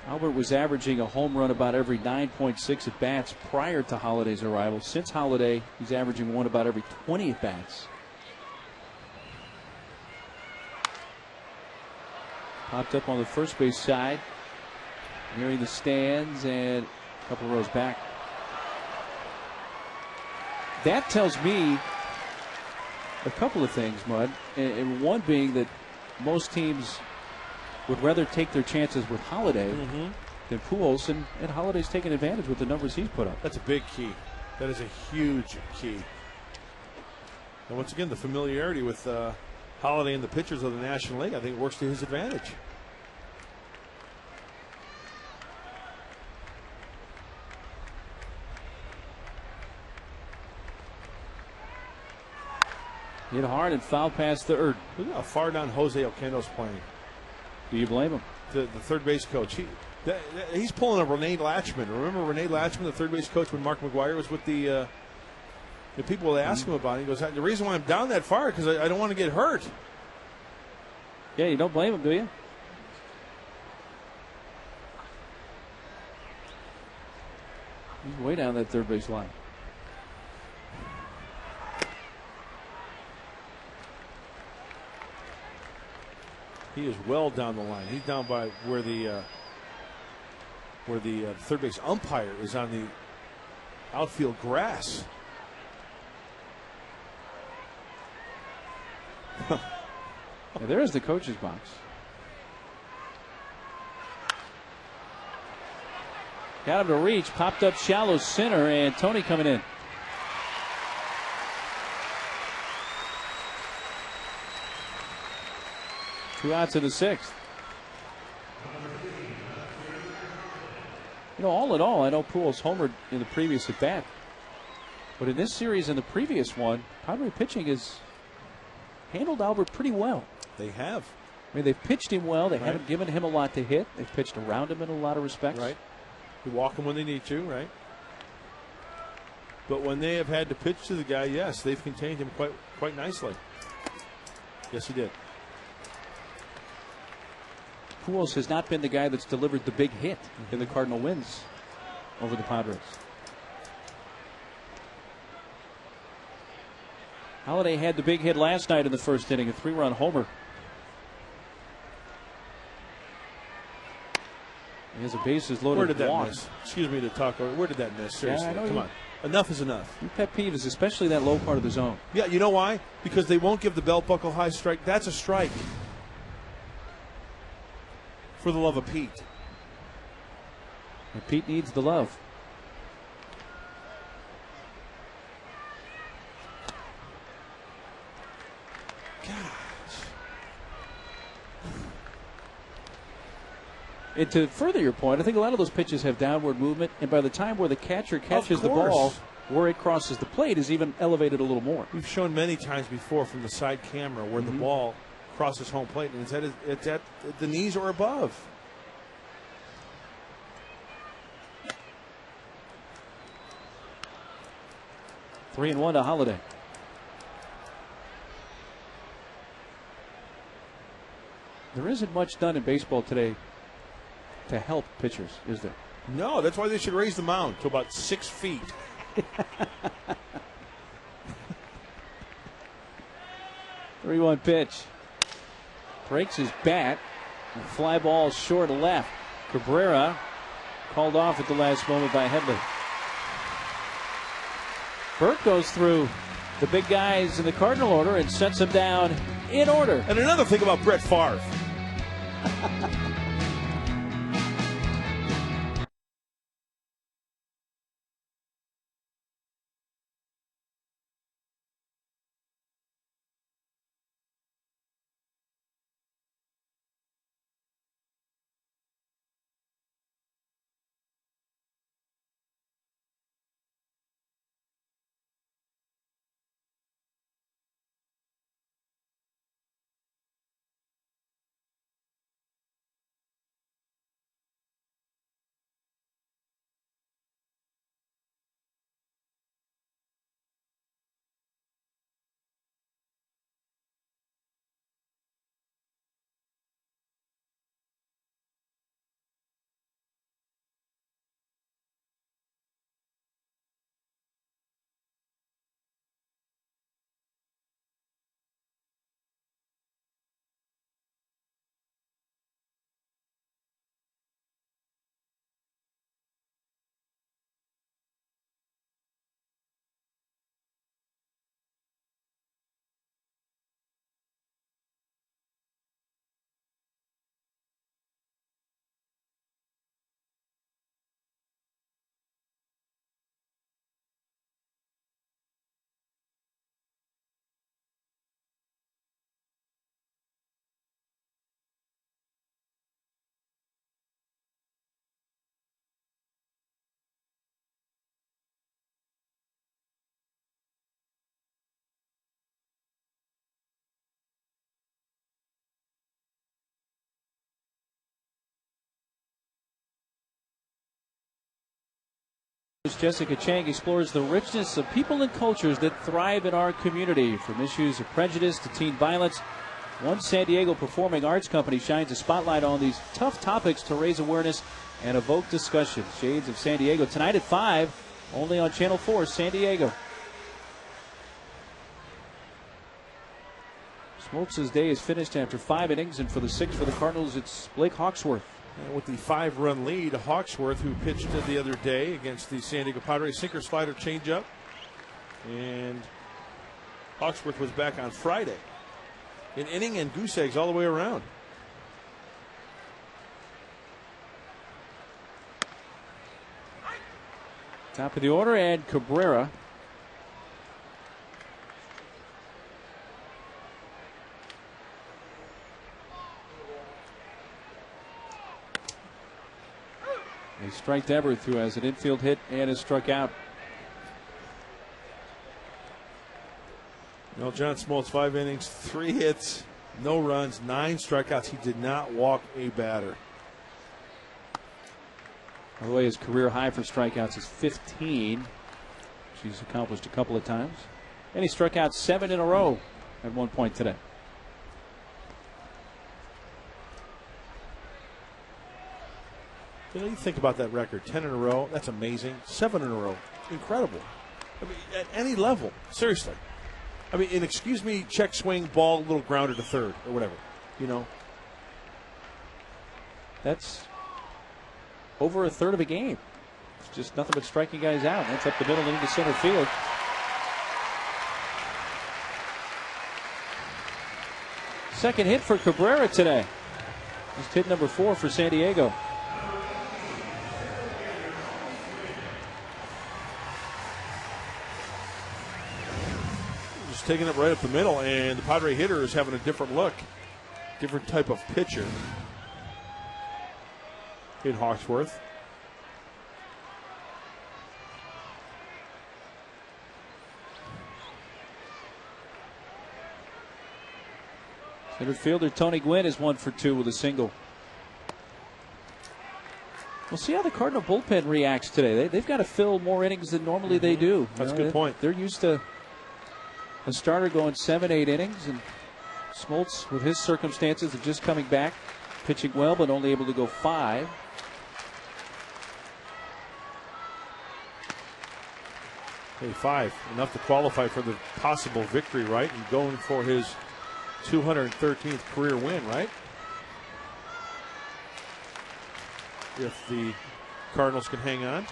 Albert was averaging a home run about every 9.6 at bats prior to Holiday's arrival. Since Holiday, he's averaging 1 about every 20 at bats. Popped up on the first base side, nearing the stands and a couple rows back. That tells me a couple of things, Mud, and one being that most teams would rather take their chances with Holiday than Pujols, and Holiday's taking advantage with the numbers he's put up. That's a big key. That is a huge key. And once again, the familiarity with Holiday and the pitchers of the National League, I think, works to his advantage. Hit hard and foul past third. Look at how far down Jose Oquendo's playing. Do you blame him? The third base coach. He's pulling a Renee Latchman. Remember Renee Latchman, the third base coach, when Mark McGwire was with the people would ask him about it. He goes, the reason why I'm down that far is because I don't want to get hurt. Yeah, you don't blame him, do you? He's way down that third base line. He is well down the line. He's down by where the third base umpire is on the outfield grass. Yeah, there's the coach's box. Got him to reach, popped up shallow center, and Tony coming in. Two outs in the 6th. You know, all in all, I know Pujols homered in the previous at bat, but in this series and the previous one, Padre pitching has handled Albert pretty well. They have. I mean, they've pitched him well. They haven't given him a lot to hit. They've pitched around him in a lot of respects. Right. They walk him when they need to, right? But when they have had to pitch to the guy, yes, they've contained him quite nicely. Yes, he did. Pujols has not been the guy that's delivered the big hit in the Cardinal wins over the Padres. Holiday had the big hit last night in the 1st inning, a 3-run homer. He has a bases loaded. Where did that walk. miss? Excuse me to talk over. Where did that miss? Seriously, I know come on. Enough is enough. Your pet peeve is especially that low part of the zone. Yeah, you know why? Because they won't give the belt buckle high strike. That's a strike. For the love of Pete. And Pete needs the love. And to further your point, I think a lot of those pitches have downward movement, and by the time where the catcher catches the ball, where it crosses the plate is even elevated a little more. We've shown many times before from the side camera where the ball crosses home plate, and it's at the knees or above. Three and one to Holiday. There isn't much done in baseball today to help pitchers, is there? No, that's why they should raise the mound to about 6 feet. 3-1 pitch. Breaks his bat. And fly ball short left. Cabrera called off at the last moment by Headley. Burke goes through the big guys in the Cardinal order and sets them down in order. And another thing about Brett Favre. Jessica Chang explores the richness of people and cultures that thrive in our community, from issues of prejudice to teen violence. One San Diego performing arts company shines a spotlight on these tough topics to raise awareness and evoke discussion. Shades of San Diego tonight at 5, only on Channel 4 San Diego. Smoltz's day is finished after 5 innings, and for the 6th for the Cardinals, it's Blake Hawksworth. And with the 5-run lead, Hawksworth, who pitched the other day against the San Diego Padres, sinker, slider, changeup. And Hawksworth was back on Friday. An inning and goose eggs all the way around. Top of the order, and Cabrera. They strike Everett, who has an infield hit and is struck out. Well, John Smoltz, 5 innings, 3 hits, no runs, 9 strikeouts. He did not walk a batter. By the way, his career high for strikeouts is 15, which he's accomplished a couple of times. And he struck out 7 in a row at one point today. You know, you think about that record, 10 in a row, that's amazing. 7 in a row, incredible. I mean, at any level, seriously. I mean, and excuse me, check swing, ball, little grounder to third, or whatever, you know. That's over a third of a game. It's just nothing but striking guys out. That's up the middle and into center field. Second hit for Cabrera today. He's hit number 4 for San Diego. Taking it right up the middle, and the Padre hitter is having a different look, different type of pitcher. in Hawksworth. Center fielder Tony Gwynn is 1 for 2 with a single. We'll see how the Cardinal bullpen reacts today. They've got to fill more innings than normally they do. That's a good point. They're used to a starter going 7-8 innings, and Smoltz, with his circumstances of just coming back, pitching well but only able to go 5. Hey, 5, enough to qualify for the possible victory, right? And going for his 213th career win, right? If the Cardinals can hang on.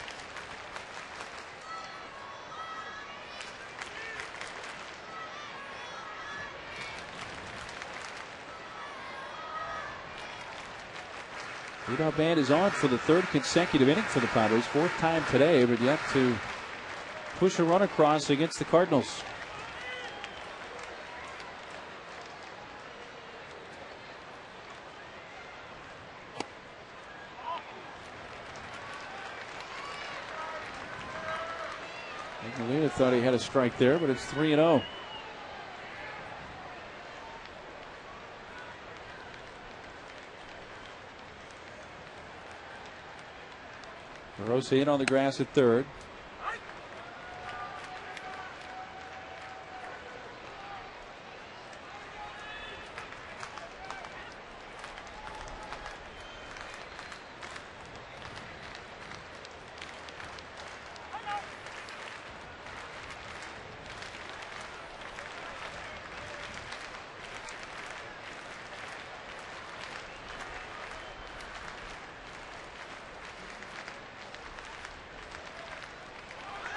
Leadoff band is on for the 3rd consecutive inning for the Padres. 4th time today, but yet to push a run across against the Cardinals. Molina thought he had a strike there, but it's 3-0. Rosa in on the grass at 3rd.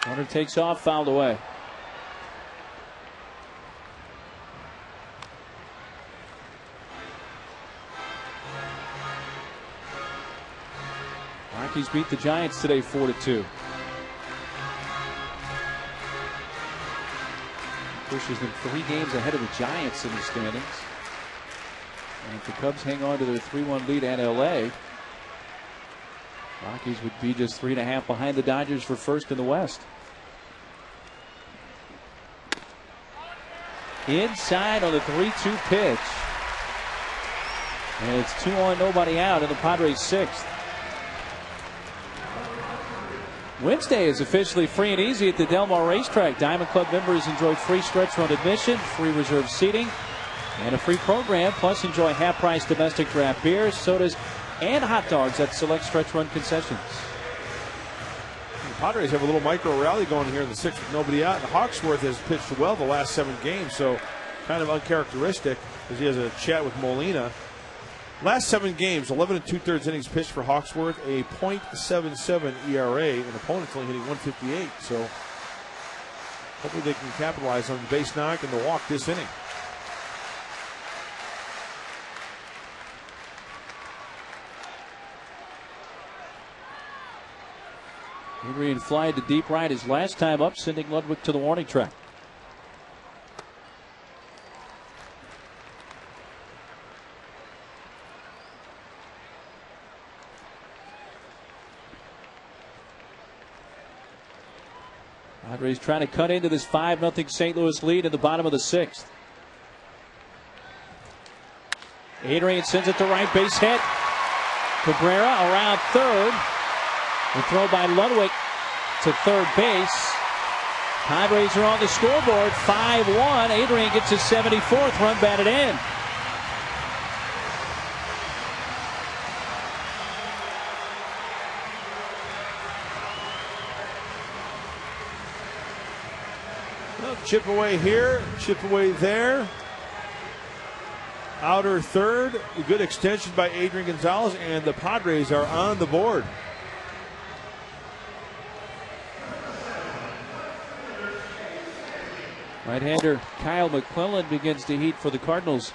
Runner takes off, fouled away. Rockies beat the Giants today 4-2. Pushes them 3 games ahead of the Giants in the standings. And if the Cubs hang on to their 3-1 lead at LA, Rockies would be just 3.5 behind the Dodgers for first in the West. Inside on the 3-2 pitch. And it's 2 on, nobody out in the Padres 6th. Wednesday is officially free and easy at the Del Mar Racetrack. Diamond Club members enjoy free stretch run admission, free reserve seating, and a free program. Plus, enjoy half-price domestic draft beers, sodas, and hot dogs at select stretch run concessions. The Padres have a little micro rally going here in the 6th with nobody out. And Hawksworth has pitched well the last 7 games, so kind of uncharacteristic as he has a chat with Molina. Last 7 games, 11 2/3 innings pitched for Hawksworth, a .77 ERA, and opponents only hitting 158. So hopefully they can capitalize on the base knock and the walk this inning. Adrian fly to deep right his last time up, sending Ludwig to the warning track. Padres trying to cut into this 5-0 St. Louis lead in the bottom of the 6th. Adrian sends it to right, base hit. Cabrera around 3rd. The throw by Ludwig to 3rd base. Padres are on the scoreboard, 5-1. Adrian gets his 74th run batted in. Well, chip away here, chip away there. Outer 3rd, a good extension by Adrian Gonzalez, and the Padres are on the board. Right-hander Kyle McClellan begins to heat for the Cardinals.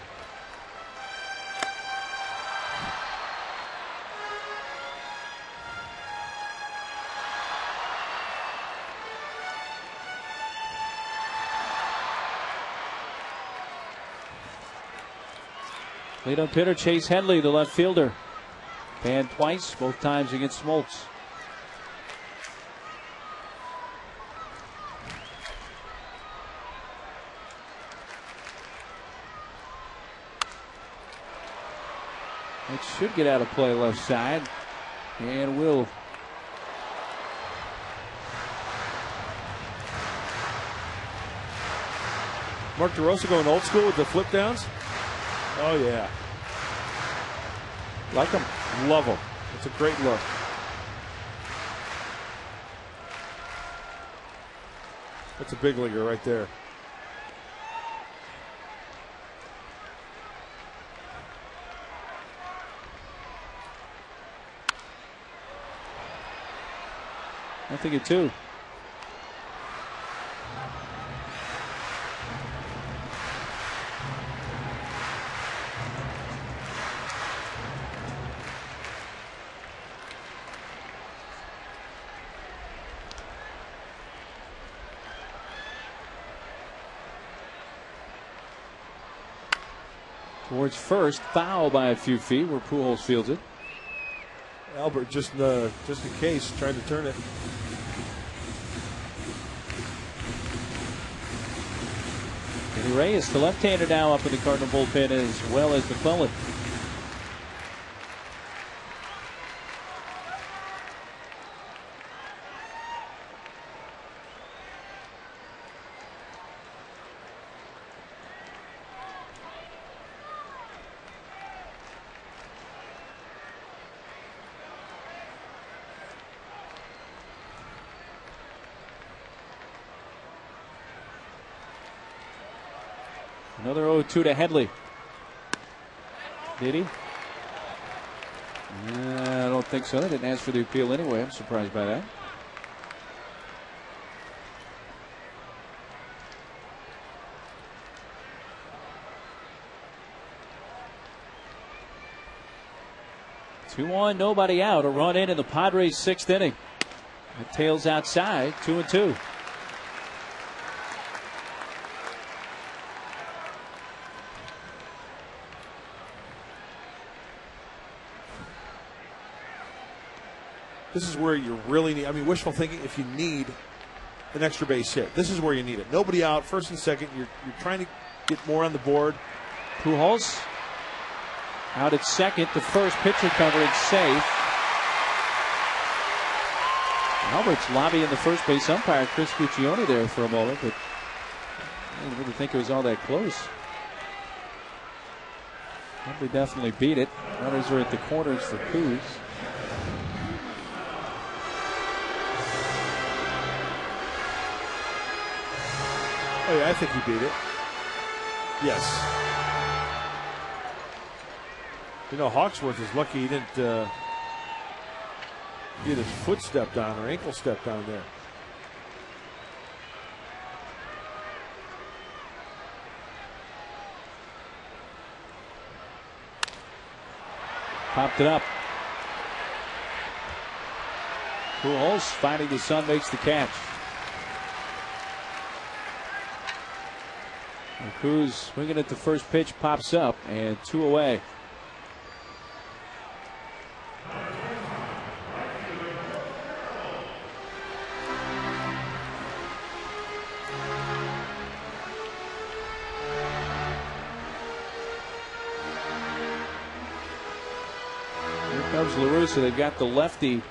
Lead-up hitter Chase Headley, the left fielder. Banned twice, both times against Smoltz. It should get out of play left side. And will. Mark DeRosa going old school with the flip downs. Oh, yeah. Like them. Love them. It's a great look. That's a big leaguer right there. I think it too. Towards first, foul by a few feet where Pujols fields it. Albert just in case trying to turn it. Danny Reyes, the left-hander, now up in the Cardinal bullpen as well as McClellan. Another 0-2 to Headley. Did he? I don't think so. They didn't ask for the appeal anyway. I'm surprised by that. Two on, nobody out. A run in the Padres' sixth inning. The tails outside, 2-2. This is where you really need, I mean, wishful thinking, if you need an extra base hit, this is where you need it. Nobody out, first and second. You're trying to get more on the board. Pujols out at second. The first pitcher coverage safe. Albert's lobbying the first base umpire, Chris Guccione, there for a moment, but I didn't really think it was all that close. Probably definitely beat it. Runners are at the corners for Coos. Oh, yeah, I think he beat it. Yes. You know, Hawksworth is lucky he didn't get his foot stepped on or ankle stepped on there. Popped it up. Pujols finding the sun, makes the catch. And Cruz swinging at the first pitch, pops up, and 2 away. Here comes La Russa. They've got the lefty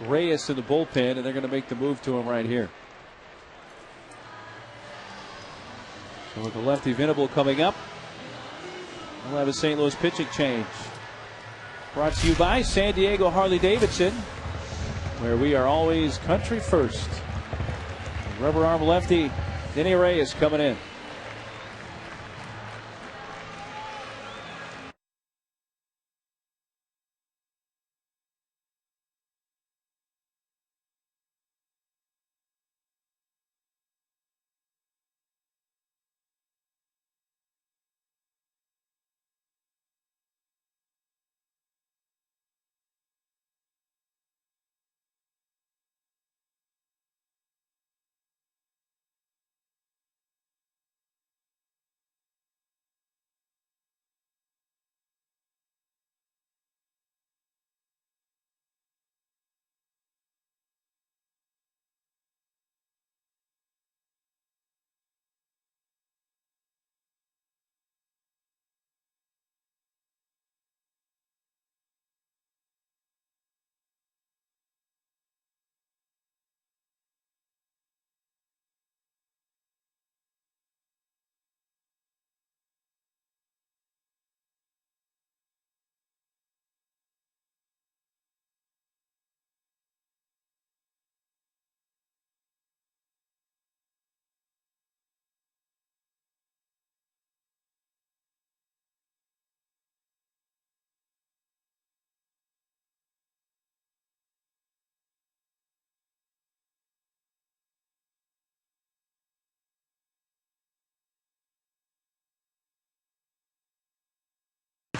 Reyes in the bullpen, and they're going to make the move to him right here. So with the lefty Venable coming up, we'll have a St. Louis pitching change. Brought to you by San Diego Harley-Davidson, where we are always country first. Rubber arm lefty Denny Reyes coming in.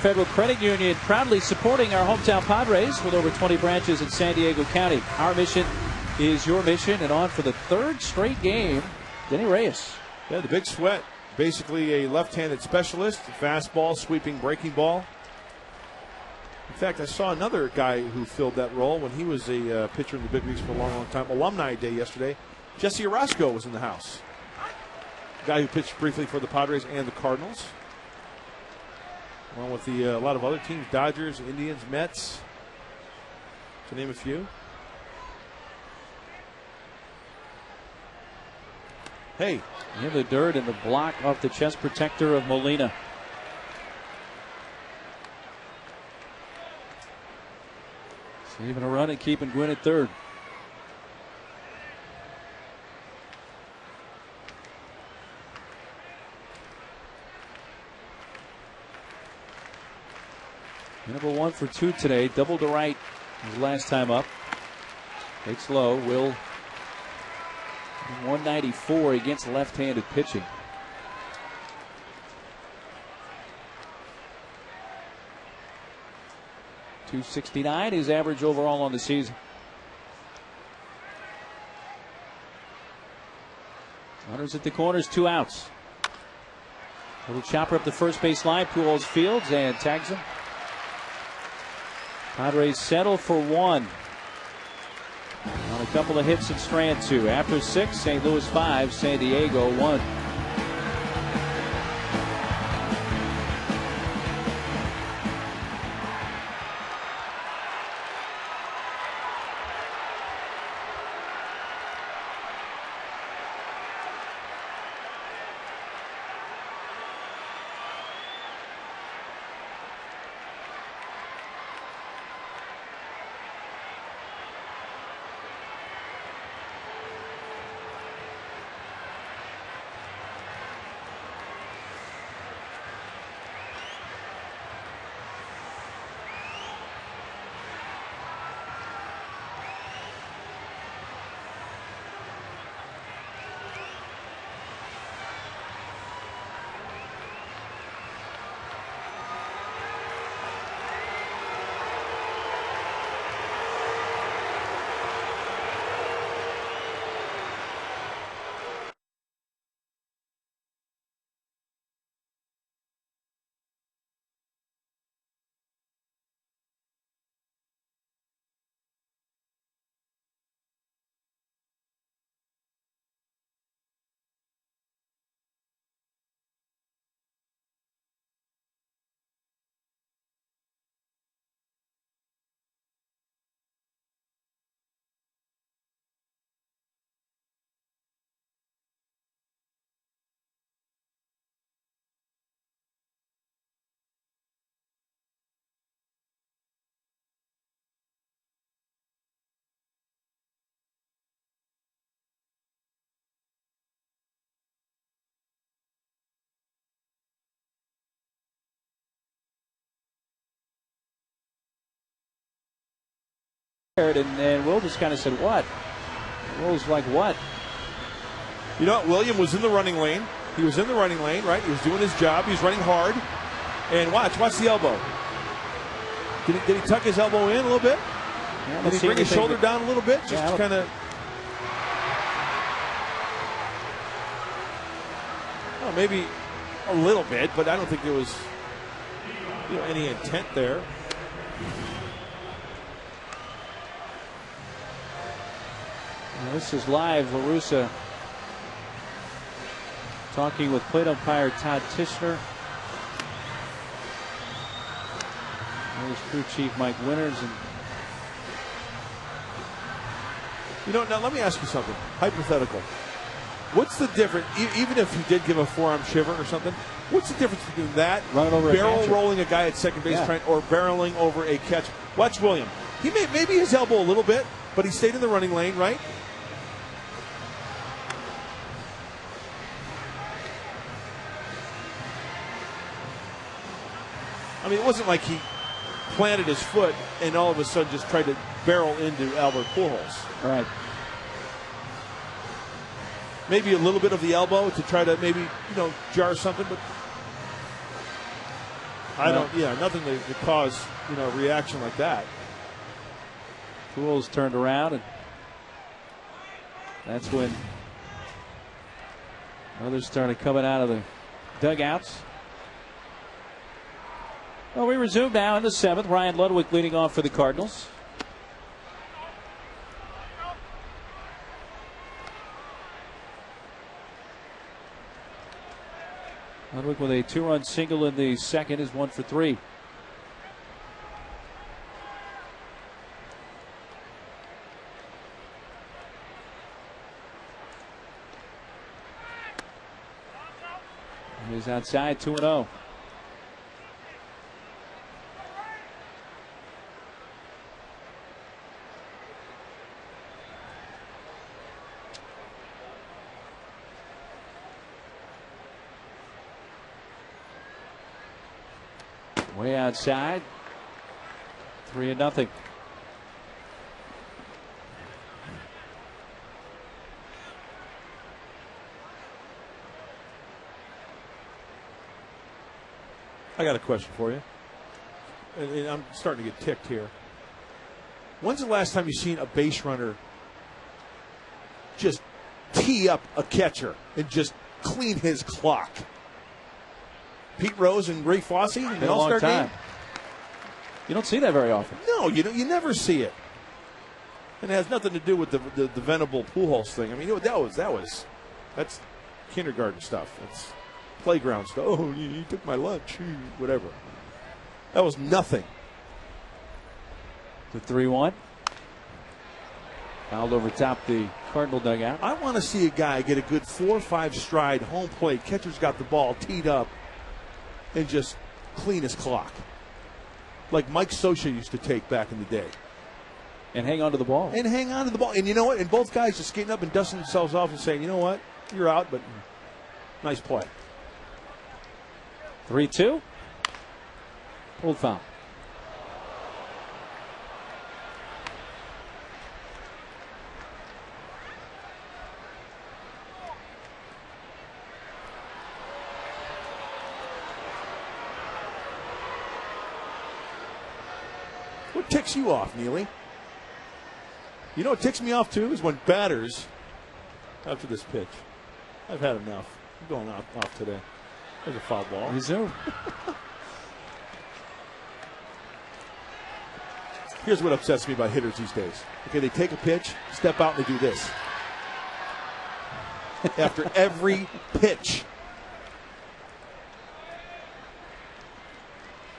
Federal Credit Union, proudly supporting our hometown Padres with over 20 branches in San Diego County. Our mission is your mission, and on for the third straight game, Denny Reyes. Yeah, the big sweat. Basically a left-handed specialist, fastball, sweeping, breaking ball. In fact, I saw another guy who filled that role when he was a pitcher in the big leagues for a long, long time. Alumni Day yesterday. Jesse Orozco was in the house. Guy who pitched briefly for the Padres and the Cardinals. Along with a lot of other teams, Dodgers, Indians, Mets, to name a few. Hey. In the dirt and the block off the chest protector of Molina. Saving a run and keeping Gwynn at third. Number 1 for 2 today. Double to right his last time up. Takes low. Will 194 against left-handed pitching. .269 his average overall on the season. Runners at the corners, 2 outs. Little chopper up the first base line. Pujols fields and tags him. Padres settle for 1 on a couple of hits in strand 2. After 6, St. Louis 5, San Diego 1. And Will just kind of said, what? Will's like, what? You know what? William was in the running lane. He was in the running lane, right? He was doing his job. He was running hard. And watch the elbow. Did he tuck his elbow in a little bit? Yeah, did he bring his shoulder down a little bit? Just yeah, to kind of. Well, maybe a little bit, but I don't think there was any intent there. Well, this is live. La Russa talking with plate umpire Todd Tishner. There's crew chief Mike Winters. And now let me ask you something. Hypothetical. What's the difference, even if he did give a forearm shiver or something, what's the difference between that, barrel rolling a guy at second base, or barreling over a catch? Watch William. He maybe his elbow a little bit, but he stayed in the running lane, right? I mean, it wasn't like he planted his foot and all of a sudden just tried to barrel into Albert Pujols. All right. Maybe a little bit of the elbow to try to maybe, jar something, but I don't. Yeah, nothing to cause a reaction like that. Pujols turned around, and that's when others started coming out of the dugouts. Well, we resume now in the 7th. Ryan Ludwig leading off for the Cardinals. Ludwig with a 2-run single in the 2nd is 1 for 3. He's outside 2-0. Way outside. 3-0. I got a question for you. And I'm starting to get ticked here. When's the last time you've seen a base runner just tee up a catcher and just clean his clock? Pete Rose and Ray Fosse in the All-Star game? You don't see that very often. No, you never see it. And it has nothing to do with the Venable Pujols thing. I mean, that's kindergarten stuff. That's playground stuff. Oh, you took my lunch. Whatever. That was nothing. The 3-1. Fouled over top the Cardinal dugout. I want to see a guy get a good 4 or 5 stride, home plate. Catcher's got the ball teed up and just clean his clock. Like Mike Scioscia used to take back in the day. And hang on to the ball. And you know what? And both guys just getting up and dusting themselves off and saying, you know what? You're out, but nice play. 3-2. Pulled foul. What ticks you off, Neely? You know what ticks me off, too, is when batters, after this pitch, I've had enough. I'm going off today. There's a foul ball. Resume. Here's what upsets me about hitters these days. Okay, they take a pitch, step out, and they do this. After every pitch.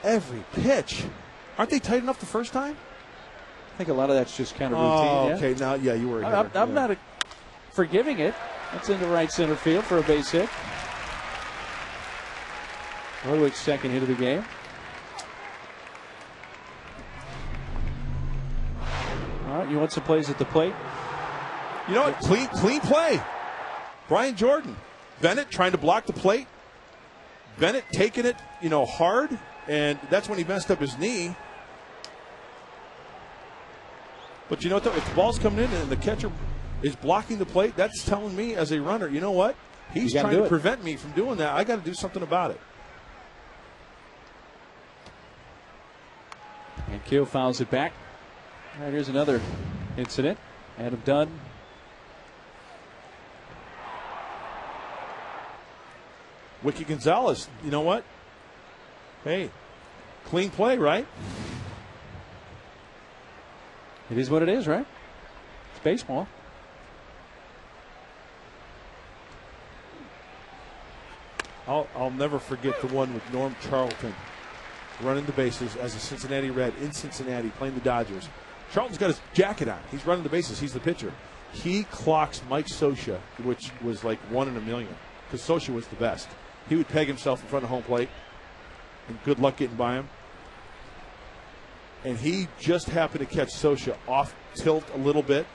Every pitch. Aren't they tight enough the first time? I think a lot of that's just kind of routine. Okay, now, you were a hitter. I'm not forgiving it. That's in the right center field for a base hit. Ludwig's second hit of the game. All right, you want some plays at the plate? You know what? Clean play. Brian Jordan. Bennett trying to block the plate. Bennett taking it, hard, and that's when he messed up his knee. But you know what, though? If the ball's coming in and the catcher is blocking the plate, that's telling me as a runner, you know what? He's trying to prevent me from doing that. I got to do something about it. And Keo fouls it back. All right, here's another incident. Adam Dunn. Wiki Gonzalez, you know what? Hey, clean play, right? It is what it is, right? It's baseball. I'll never forget the one with Norm Charlton running the bases as a Cincinnati Red in Cincinnati playing the Dodgers. Charlton's got his jacket on. He's running the bases. He's the pitcher. He clocks Mike Scioscia, which was like 1 in a million, because Scioscia was the best. He would peg himself in front of home plate, and good luck getting by him. And he just happened to catch Scioscia off tilt a little bit.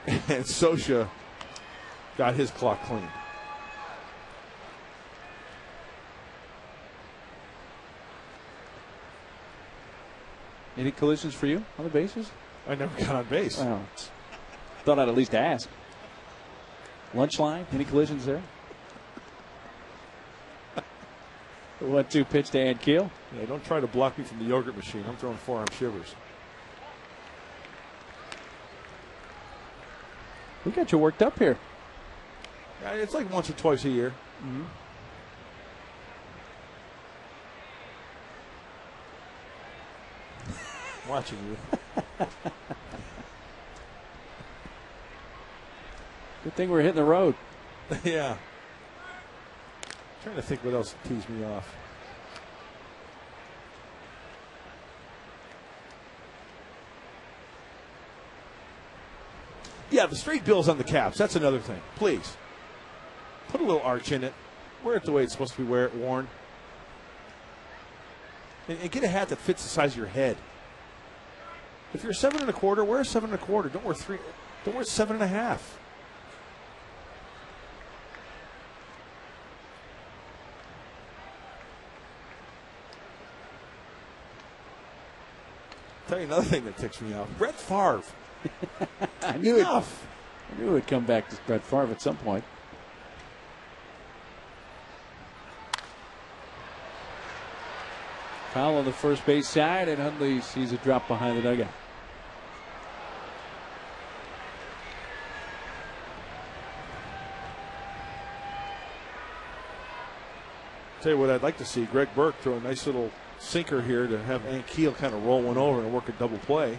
And Scioscia got his clock clean. Any collisions for you on the bases? I never got on base. Well, thought I'd at least ask. Lunch line, any collisions there? 1-2 pitch to Ankiel. Yeah, don't try to block me from the yogurt machine. I'm throwing forearm shivers. We got you worked up here. Yeah, it's like once or twice a year. Mm-hmm. Watching you. Good thing we're hitting the road. Yeah. Trying to think what else teased me off. Yeah, the straight bills on the caps. That's another thing. Please. Put a little arch in it. Wear it the way it's supposed to be worn. And get a hat that fits the size of your head. If you're 7 1/4, wear a 7 1/4. Don't wear 3. Don't wear 7 1/2. Tell you another thing that ticks me off. Brett Favre. I knew it. I knew it would come back to Brett Favre at some point. Foul on the first base side, and Hundley sees a drop behind the dugout. Tell you what I'd like to see. Greg Burke throw a nice little sinker here to have Ankiel kind of roll one over and work a double play.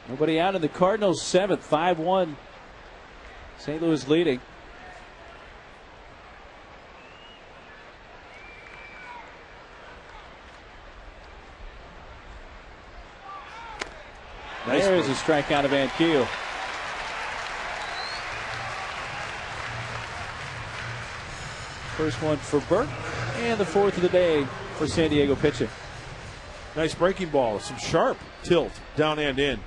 Nobody out in the Cardinals' 7th, 5-1. St. Louis leading. Nice There's a strikeout of Ankiel. First one for Burke, and the 4th of the day for San Diego pitching. Nice breaking ball. Some sharp tilt down and in.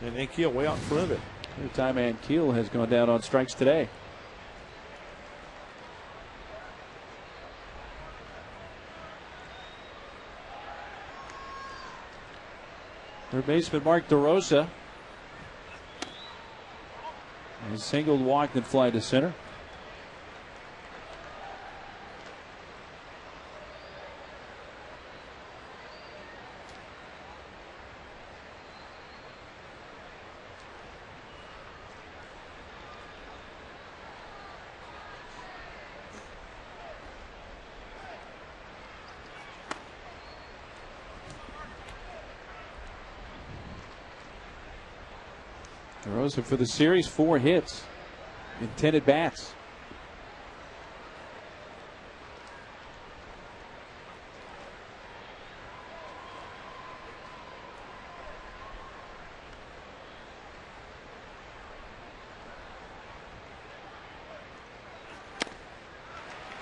And Ankiel way out in front of it. Every time Ankiel has gone down on strikes today. Third baseman Mark DeRosa has singled, walked, and fly to center. DeRosa for the series, 4 hits in 10 at bats.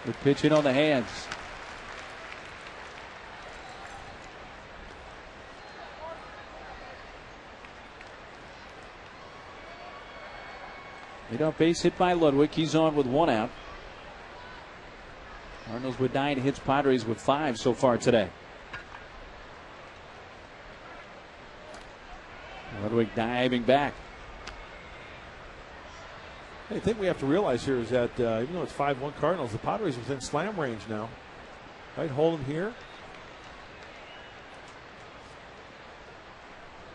Good pitch in on the hands. Leadoff base hit by Ludwig. He's on with 1 out. Cardinals with 9 hits. Padres with 5 so far today. Ludwig diving back. I think we have to realize here is that even though it's 5-1 Cardinals, the Padres are within slam range now. Right, hold them here.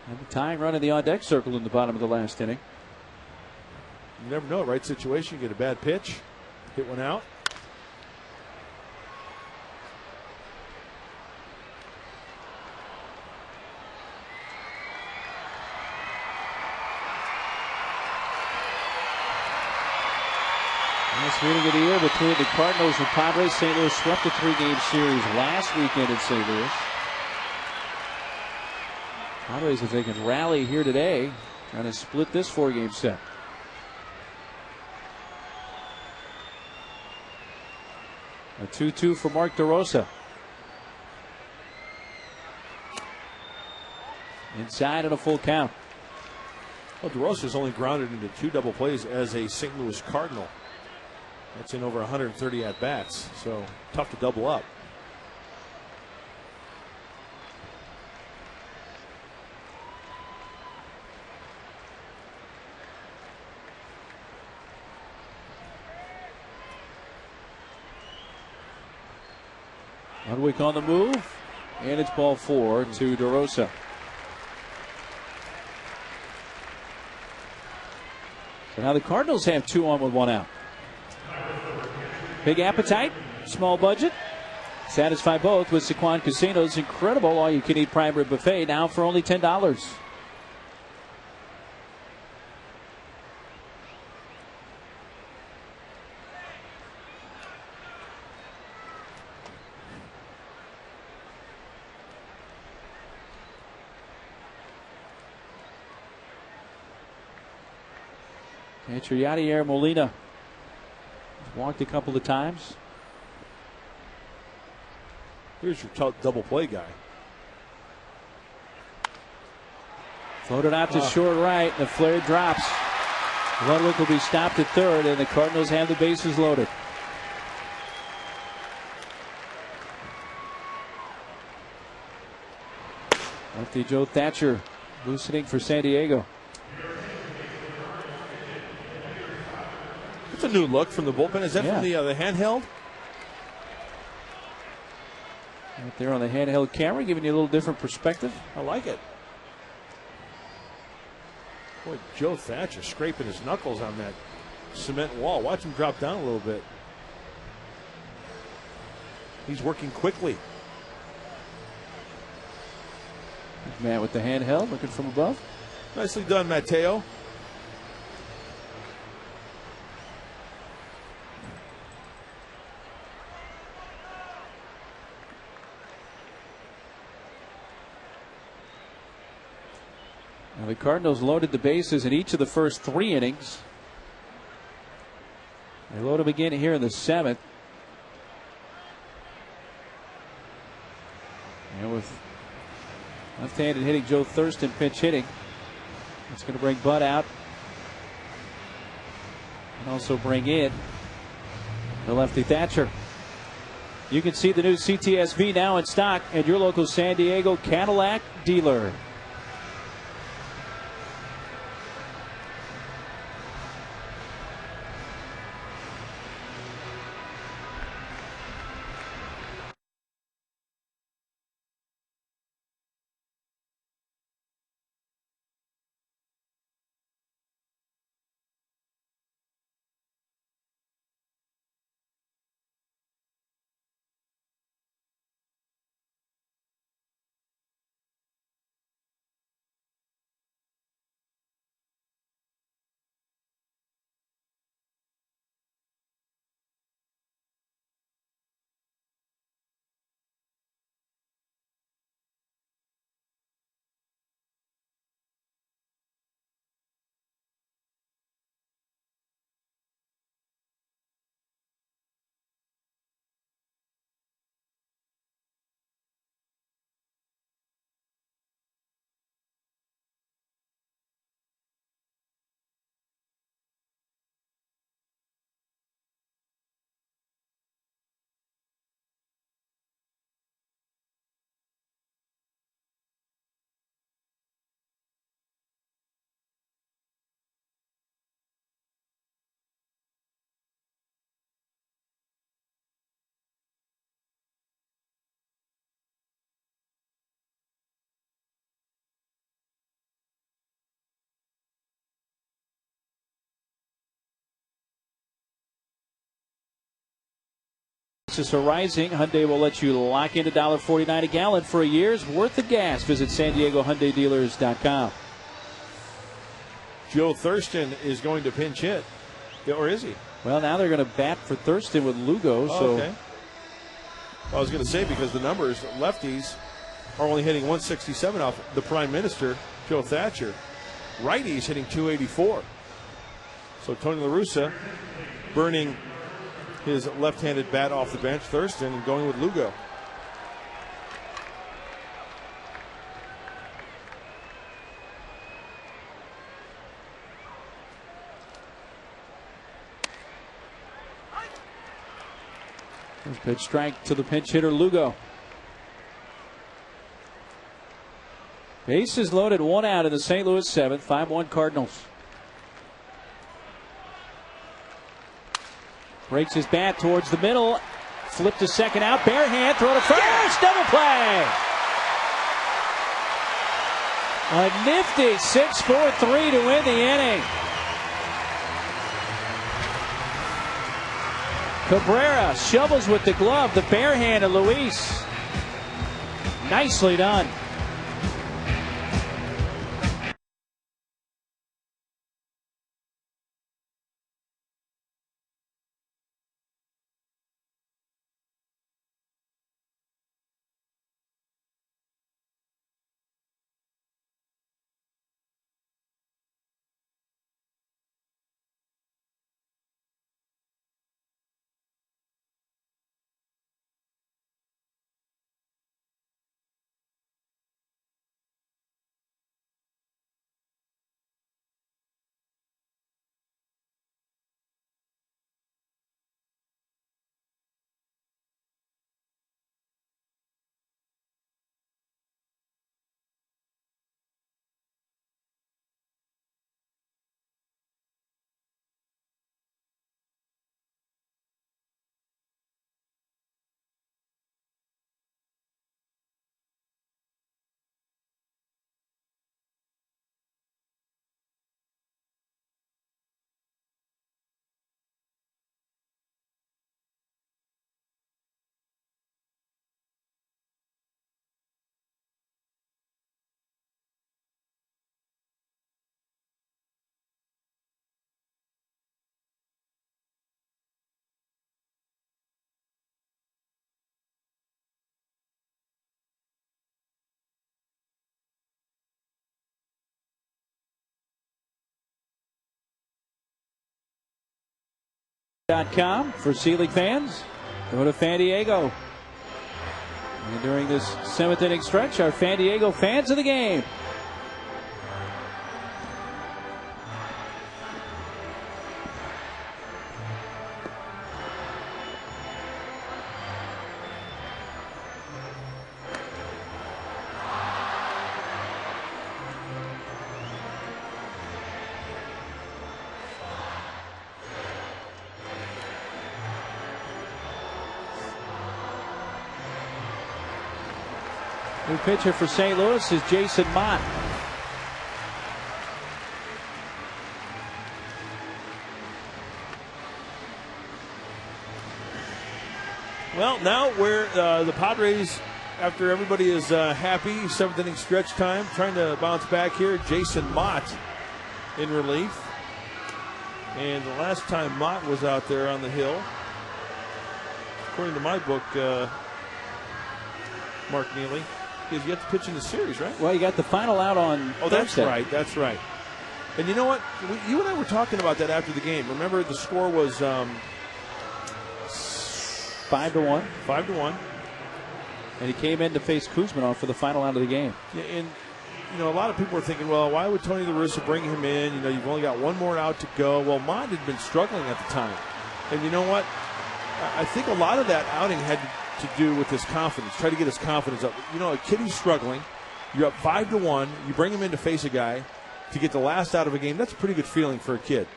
And the tying run in the on-deck circle in the bottom of the last inning. You never know, right situation, you get a bad pitch, hit one out. Last meeting of the year between the Cardinals and Padres. St. Louis swept a 3-game series last weekend in St. Louis. Padres, if they can rally here today, trying to split this 4-game set. A 2-2 for Mark DeRosa. Inside and a full count. Well, DeRosa's only grounded into 2 double plays as a St. Louis Cardinal. That's in over 130 at-bats, so tough to double up. Ludwig on the move, and it's ball 4 to DeRosa. So now the Cardinals have 2 on with 1 out. Big appetite, small budget. Satisfy both with Sequan Casino's incredible all-you-can-eat prime rib buffet now for only $10. Catcher Yadier Molina walked a couple of times. Here's your double play guy. Floated out to short right. The flare drops. Ludwig will be stopped at third, and the Cardinals have the bases loaded. Lefty Joe Thatcher loosening for San Diego. It's a new look from the bullpen. Is that Yeah. from the handheld? Right there on the handheld camera, giving you a little different perspective. I like it. Boy, Joe Thatcher scraping his knuckles on that cement wall. Watch him drop down a little bit. He's working quickly. Matt with the handheld, looking from above. Nicely done, Mateo. Now the Cardinals loaded the bases in each of the first 3 innings. They load them again here in the 7th. And with left-handed hitting Joe Thurston pinch hitting, it's going to bring Bud out and also bring in the lefty Thatcher. You can see the new CTSV now in stock at your local San Diego Cadillac dealer. Prices are rising. Hyundai will let you lock in $1.49 a gallon for a year's worth of gas. Visit SanDiegoHyundaiDealers.com. Joe Thurston is going to pinch hit. Yeah, or is he? Well, now they're going to bat for Thurston with Lugo. So okay. I was going to say, because the numbers, lefties are only hitting 167 off the Prime Minister, Joe Thatcher. Righties hitting 284. So Tony La Russa burning his left-handed bat off the bench, Thurston, and going with Lugo. First pitch strike to the pinch hitter Lugo. Bases loaded, 1 out in the St. Louis 7th. 5-1 Cardinals. Breaks his bat towards the middle. Flip to second out. Bare hand. Throw to first. Double play. A nifty 6-4-3 to win the inning. Cabrera shovels with the glove. The bare hand of Luis. Nicely done. .com for Sea League fans. Go to Fan Diego. And during this 7th inning stretch, our Fan Diego fans of the game. New pitcher for St. Louis is Jason Mott. Well, now we're the Padres, after everybody is happy, 7th inning stretch time, trying to bounce back here. Jason Mott in relief. And the last time Mott was out there on the hill, according to my book, Mark Neely, is yet to pitch in the series, right? Well, you got the final out on Thursday. That's right. And you know what? You and I were talking about that after the game. Remember, the score was 5-1. 5-1. And he came in to face Kuzmanov for the final out of the game. Yeah, and, you know, a lot of people were thinking, well, why would Tony La Russa bring him in? You know, you've only got one more out to go. Well, Mott had been struggling at the time. And you know what? I think a lot of that outing had to do with his confidence, try to get his confidence up. You know, a kid who's struggling, you're up 5-1, you bring him in to face a guy to get the last out of a game. That's a pretty good feeling for a kid.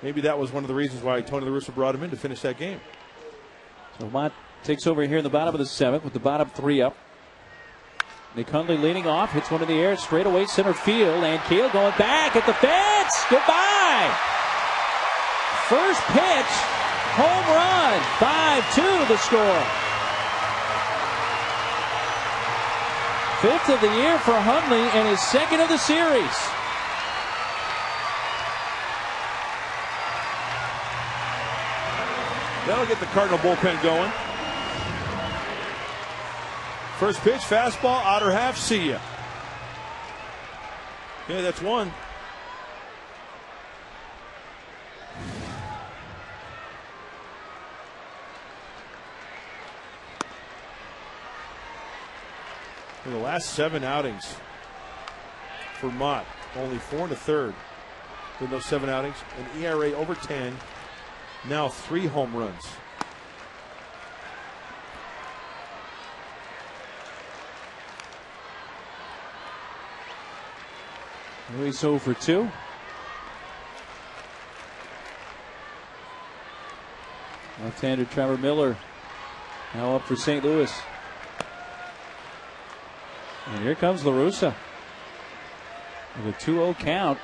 Maybe that was one of the reasons why Tony La Russa brought him in to finish that game. So Mott takes over here in the bottom of the 7th with the bottom 3 up. Nick Hundley leading off, hits one in the air, straight away center field, and Keel going back at the fence. Goodbye. First pitch, home run. 5-2 the score. 5th of the year for Hundley and his 2nd of the series. That'll get the Cardinal bullpen going. First pitch, fastball, outer half, see ya. Okay, that's one. In the last 7 outings for Mott, only 4 1/3 in those 7 outings. An ERA over 10. Now 3 home runs. He's 0 for 2. Left-hander Trevor Miller now up for St. Louis. And here comes La Russa with a 2-0 count.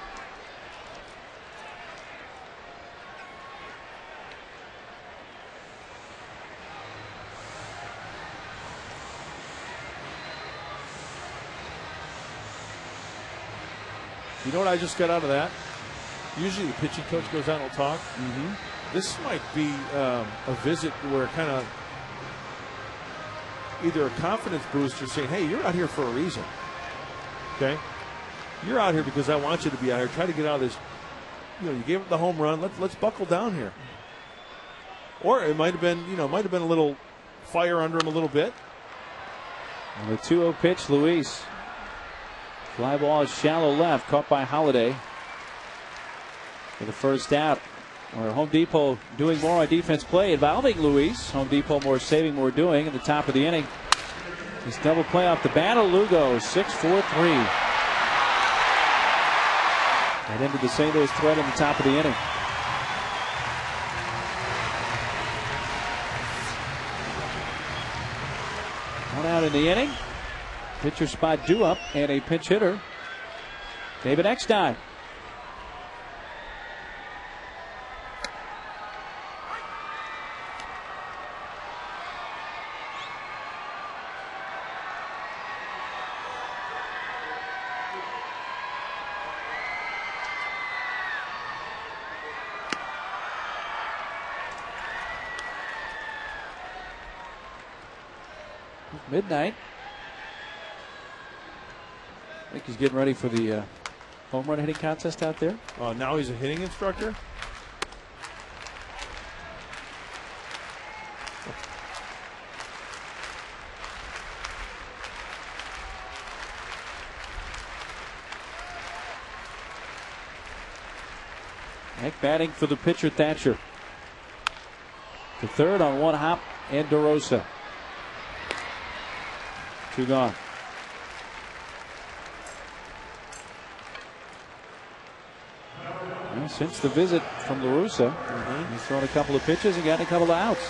You know what I just got out of that? Usually the pitching coach goes out and will talk. This might be a visit where kind of either a confidence booster saying, hey, you're out here for a reason. Okay? You're out here because I want you to be out here. Try to get out of this. You know, you gave up the home run. Let's buckle down here. Or it might have been, might have been a little fire under him a little bit. And the 2-0 pitch, Luis. Fly ball is shallow left, caught by Holiday for the first out. Where Home Depot doing more on defense play involving Luis. Home Depot more saving, more doing at the top of the inning. This double play off the bat of Lugo, 6-4-3. That ended the St. Louis threat in the top of the inning. One out in the inning. Pitcher spot due up and a pinch hitter, David Eckstein. Midnight. I think he's getting ready for the home run hitting contest out there. Now he's a hitting instructor. Heck batting for the pitcher, Thatcher. To third on one hop, and DeRosa. 2 gone. Well, since the visit from La Russa, he's thrown a couple of pitches and gotten a couple of outs.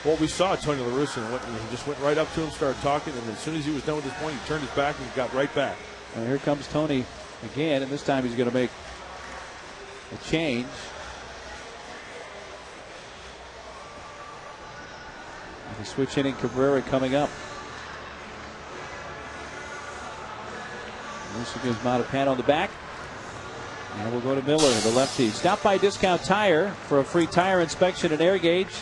Well, we saw Tony La Russa, and he just went right up to him, started talking, and as soon as he was done with his point, he turned his back and got right back. Well, here comes Tony again, and this time he's going to make a change. The switch inning Cabrera coming up. Russa gives him out a pat on the back. And we'll go to Miller, the lefty. Stop by Discount Tire for a free tire inspection and air gauge.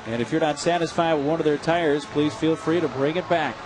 And if you're not satisfied with one of their tires, please feel free to bring it back.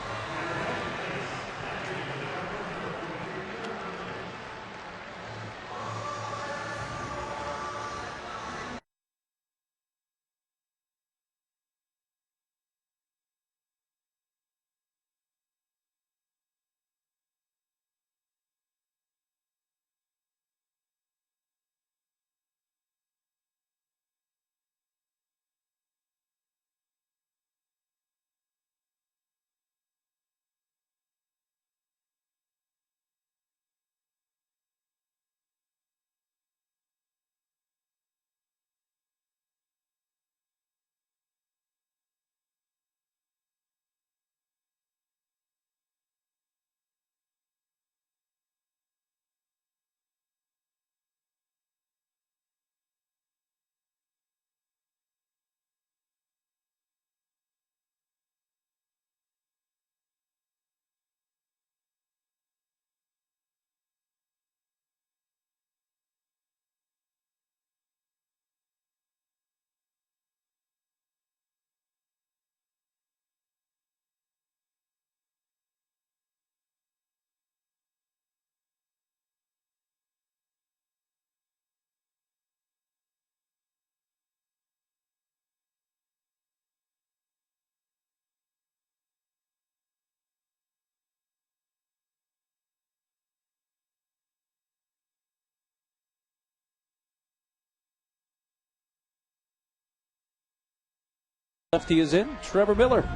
Lefty is in, Trevor Miller.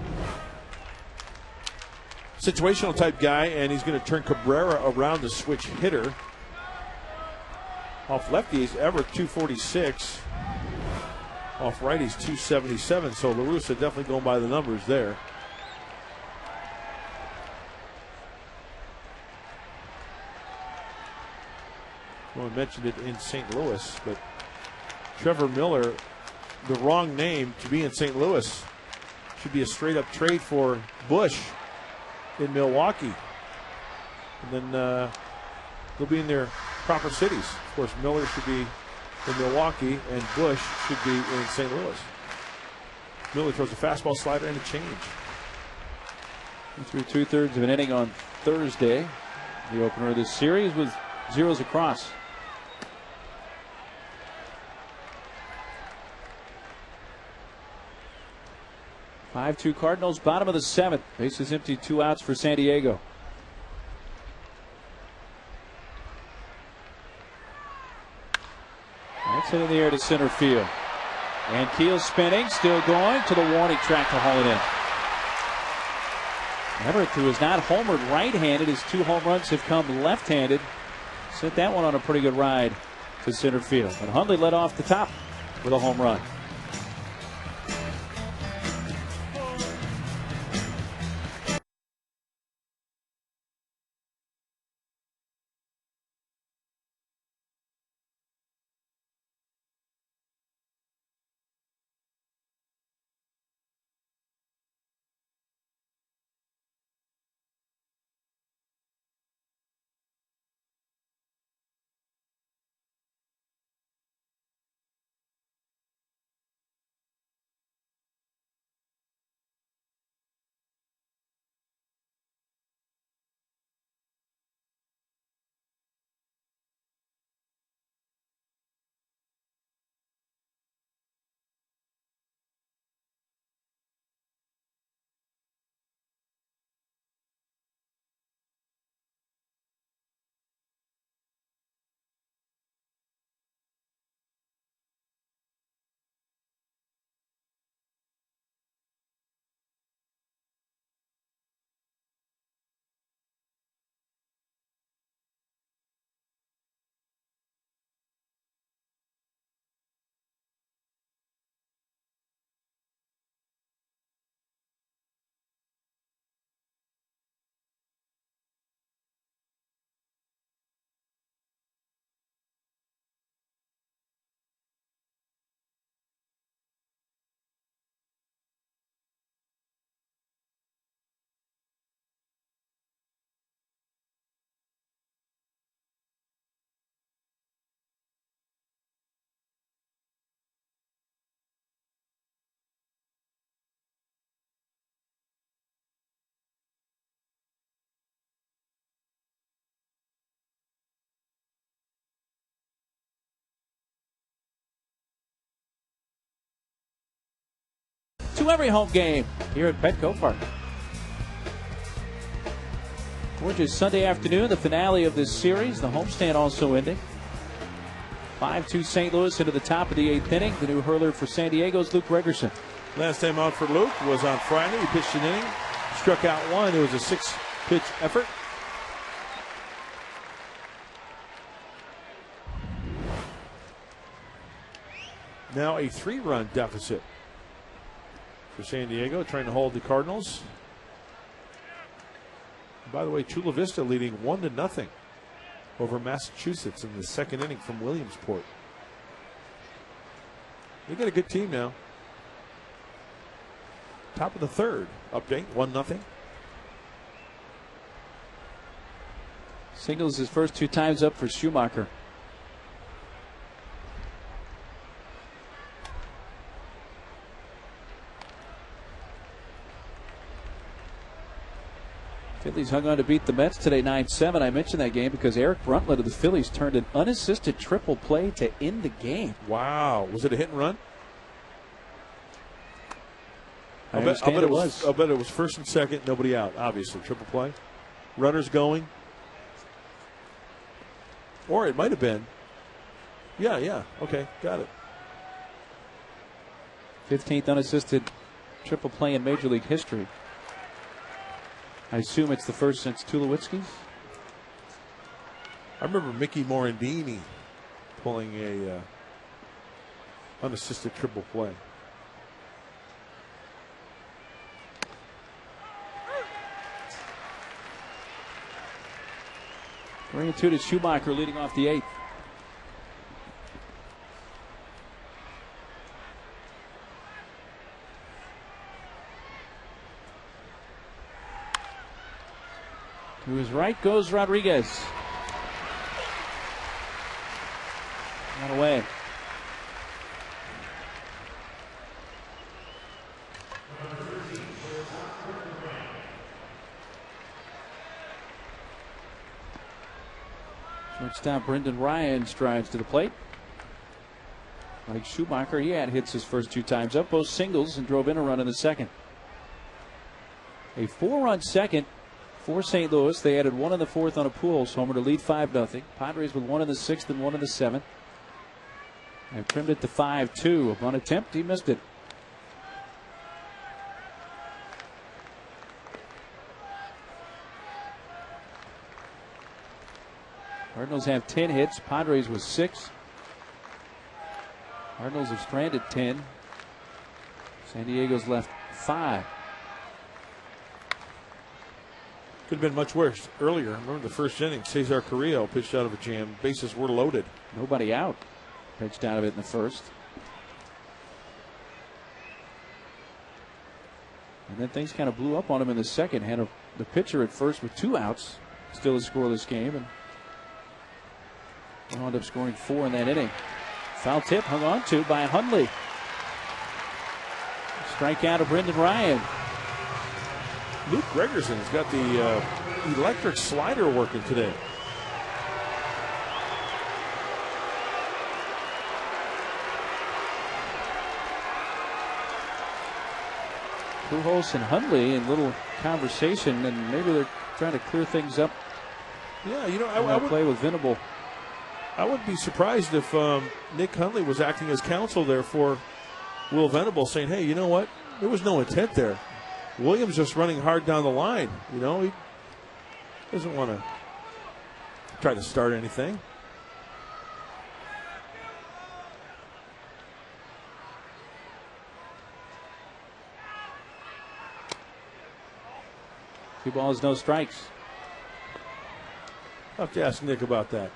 Situational type guy, and he's going to turn Cabrera around to switch hitter. Off lefty, he's ever 246. Off righties, 277. So LaRussa definitely going by the numbers there. Well, we mentioned it in St. Louis, but Trevor Miller, the wrong name to be in St. Louis. Should be a straight-up trade for Bush in Milwaukee. And then they'll be in their proper cities. Of course, Miller should be in Milwaukee, and Bush should be in St. Louis. Miller throws a fastball, slider, and a change. He threw 2/3 of an inning on Thursday, the opener of this series, with zeros across. Five-2 Cardinals, bottom of the seventh. Bases empty, 2 outs for San Diego. That's hit in the air to center field. And Keel spinning, still going to the warning track to haul it in. Everett, who is not homered right-handed, his 2 home runs have come left-handed. Sent that one on a pretty good ride to center field. And Hundley led off the top with a home run. To every home game here at Petco Park. Gorgeous Sunday afternoon, the finale of this series. The homestand also ending. 5-2 St. Louis into the top of the 8th inning. The new hurler for San Diego's Luke Gregerson. Last time out for Luke was on Friday. He pitched an inning, struck out 1. It was a 6-pitch effort. Now a 3-run deficit for San Diego, trying to hold the Cardinals. And by the way, Chula Vista leading 1-0 over Massachusetts in the 2nd inning from Williamsport. They got a good team now. Top of the 3rd, update, 1-0. Singles his first 2 times up for Schumacher. Phillies hung on to beat the Mets today 9-7. I mentioned that game because Eric Bruntlett of the Phillies turned an unassisted triple play to end the game. Wow. Was it a hit and run? I bet it was. I'll bet it was 1st and 2nd, nobody out, obviously. Triple play. Runners going. Or it might have been. Yeah. Okay, got it. 15th unassisted triple play in Major League history. I assume it's the first since Tulowitzki's. I remember Mickey Morandini pulling unassisted triple play. Bring it to Schumacher leading off the 8th. To his right goes Rodriguez. Not away. Shortstop Brendan Ryan strides to the plate. Like Schumacher, he had hits his first 2 times up, both singles, and drove in a run in the second. A 4-run second for St. Louis. They added 1 in the 4th on a Pujols homer to lead 5-0. Padres with 1 in the 6th and 1 in the 7th. They've trimmed it to 5-2. A bunt attempt, he missed it. Cardinals have 10 hits. Padres with 6. Cardinals have stranded 10. San Diego's left 5. Could have been much worse earlier. Remember the first inning, Cesar Carrillo pitched out of a jam. Bases were loaded. Nobody out. Pitched out of it in the first. And then things kind of blew up on him in the second. Had the pitcher at first with 2 outs. Still a scoreless game. And wound up scoring 4 in that inning. Foul tip hung on to by Hundley. Strikeout of Brendan Ryan. Luke Gregerson has got the electric slider working today. Pujols and Hundley in little conversation, and maybe they're trying to clear things up. Yeah, you know, I would play with Venable. I wouldn't be surprised if Nick Hundley was acting as counsel there for Will Venable, saying, hey, you know what? There was no intent there. Williams just running hard down the line. You know, he doesn't want to try to start anything. Two balls, no strikes. I'll have to ask Nick about that.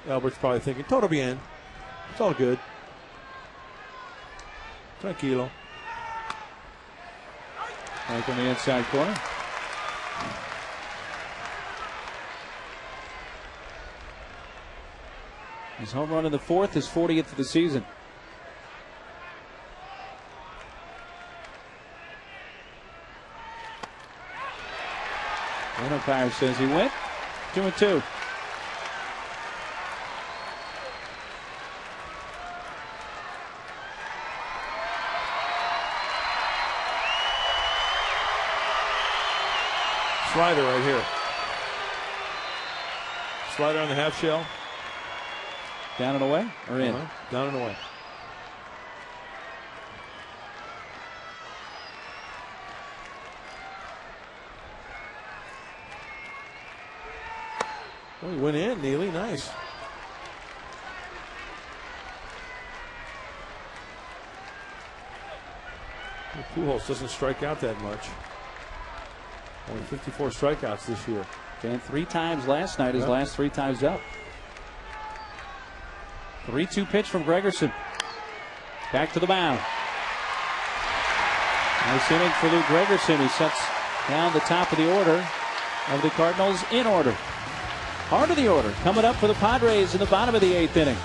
Albert's probably thinking, todo bien. It's all good. Tranquilo. Back on the inside corner. His home run in the 4th, his 40th of the season. The umpire says he went 2-2. Slider right here. Slider on the half shell. Down and away or in? Down and away. Well, he went in, Neely. Nice. Pujols doesn't strike out that much. Only 54 strikeouts this year. And 3 times last night, his last 3 times up. 3-2 pitch from Gregerson. Back to the mound. Nice inning for Lou Gregerson. He sets down the top of the order of the Cardinals in order. Heart of the order coming up for the Padres in the bottom of the 8th inning.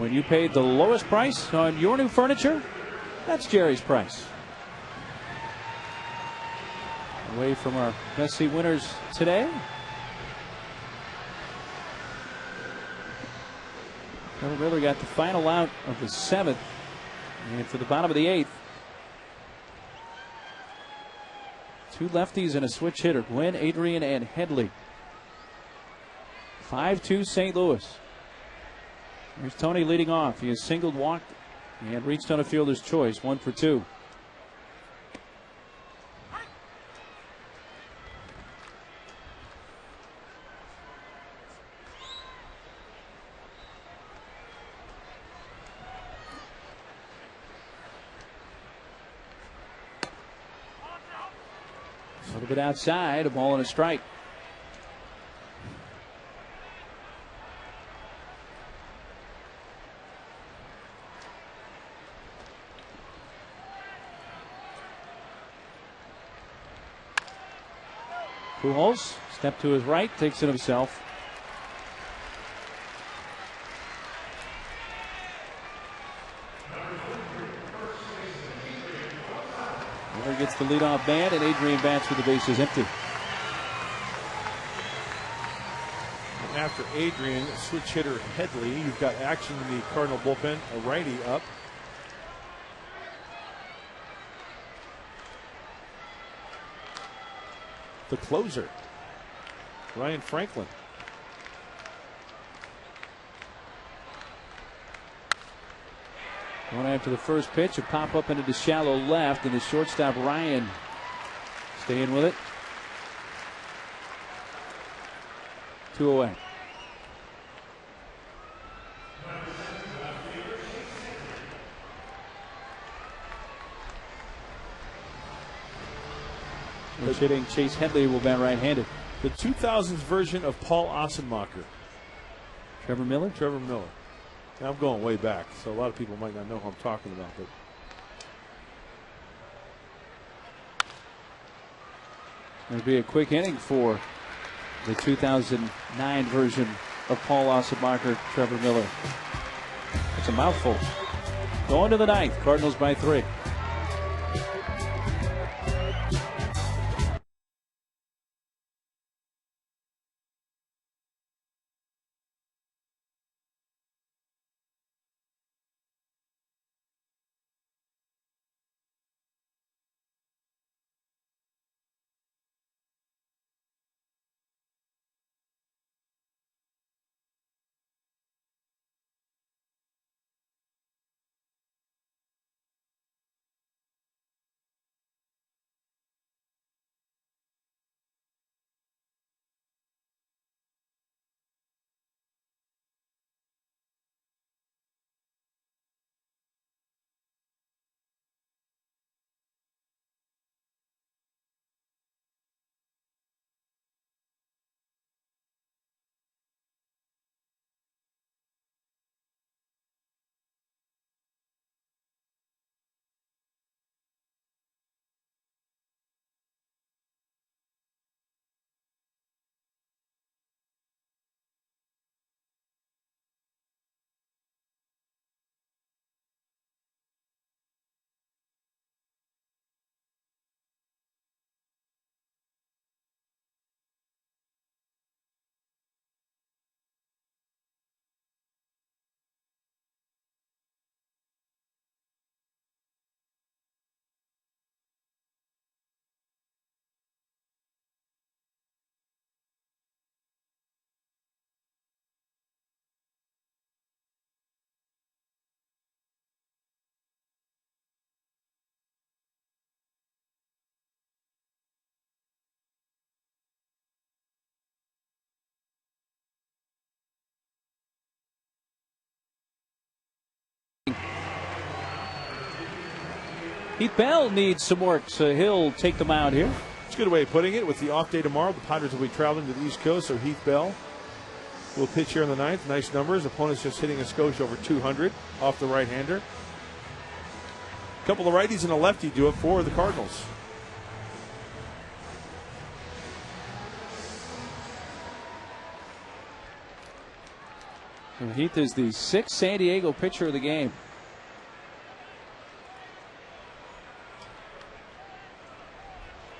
When you paid the lowest price on your new furniture, that's Jerry's price. Away from our best seat winners today. Trevor Miller got the final out of the 7th. And for the bottom of the 8th, 2 lefties and a switch hitter, Gwen, Adrian, and Headley. 5-2 St. Louis. Here's Tony leading off. He has singled, walked, and reached on a fielder's choice. 1 for 2. A little bit outside, a ball and a strike. Pujols, step to his right, takes it himself. Miller gets the leadoff man, and Adrian bats with the bases empty. And after Adrian, switch hitter Headley, you've got action in the Cardinal bullpen, a righty up. The closer, Ryan Franklin. Going after the first pitch, a pop up into the shallow left, and the shortstop Ryan staying with it. 2 away. Which hitting Chase Headley will bat right-handed. The 2000s version of Paul Ossenmacher. Trevor Miller? Trevor Miller. Now, I'm going way back, so a lot of people might not know who I'm talking about. But it'll be a quick inning for the 2009 version of Paul Ossenmacher, Trevor Miller. It's a mouthful. Going to the 9th, Cardinals by 3. Heath Bell needs some work, so he'll take the mound here. it's a good way of putting it. With the off day tomorrow, the Padres will be traveling to the East Coast, so Heath Bell will pitch here in the 9th. Nice numbers. Opponent's just hitting a skosh over 200 off the right-hander. A couple of righties and a lefty do it for the Cardinals. So Heath is the 6th San Diego pitcher of the game.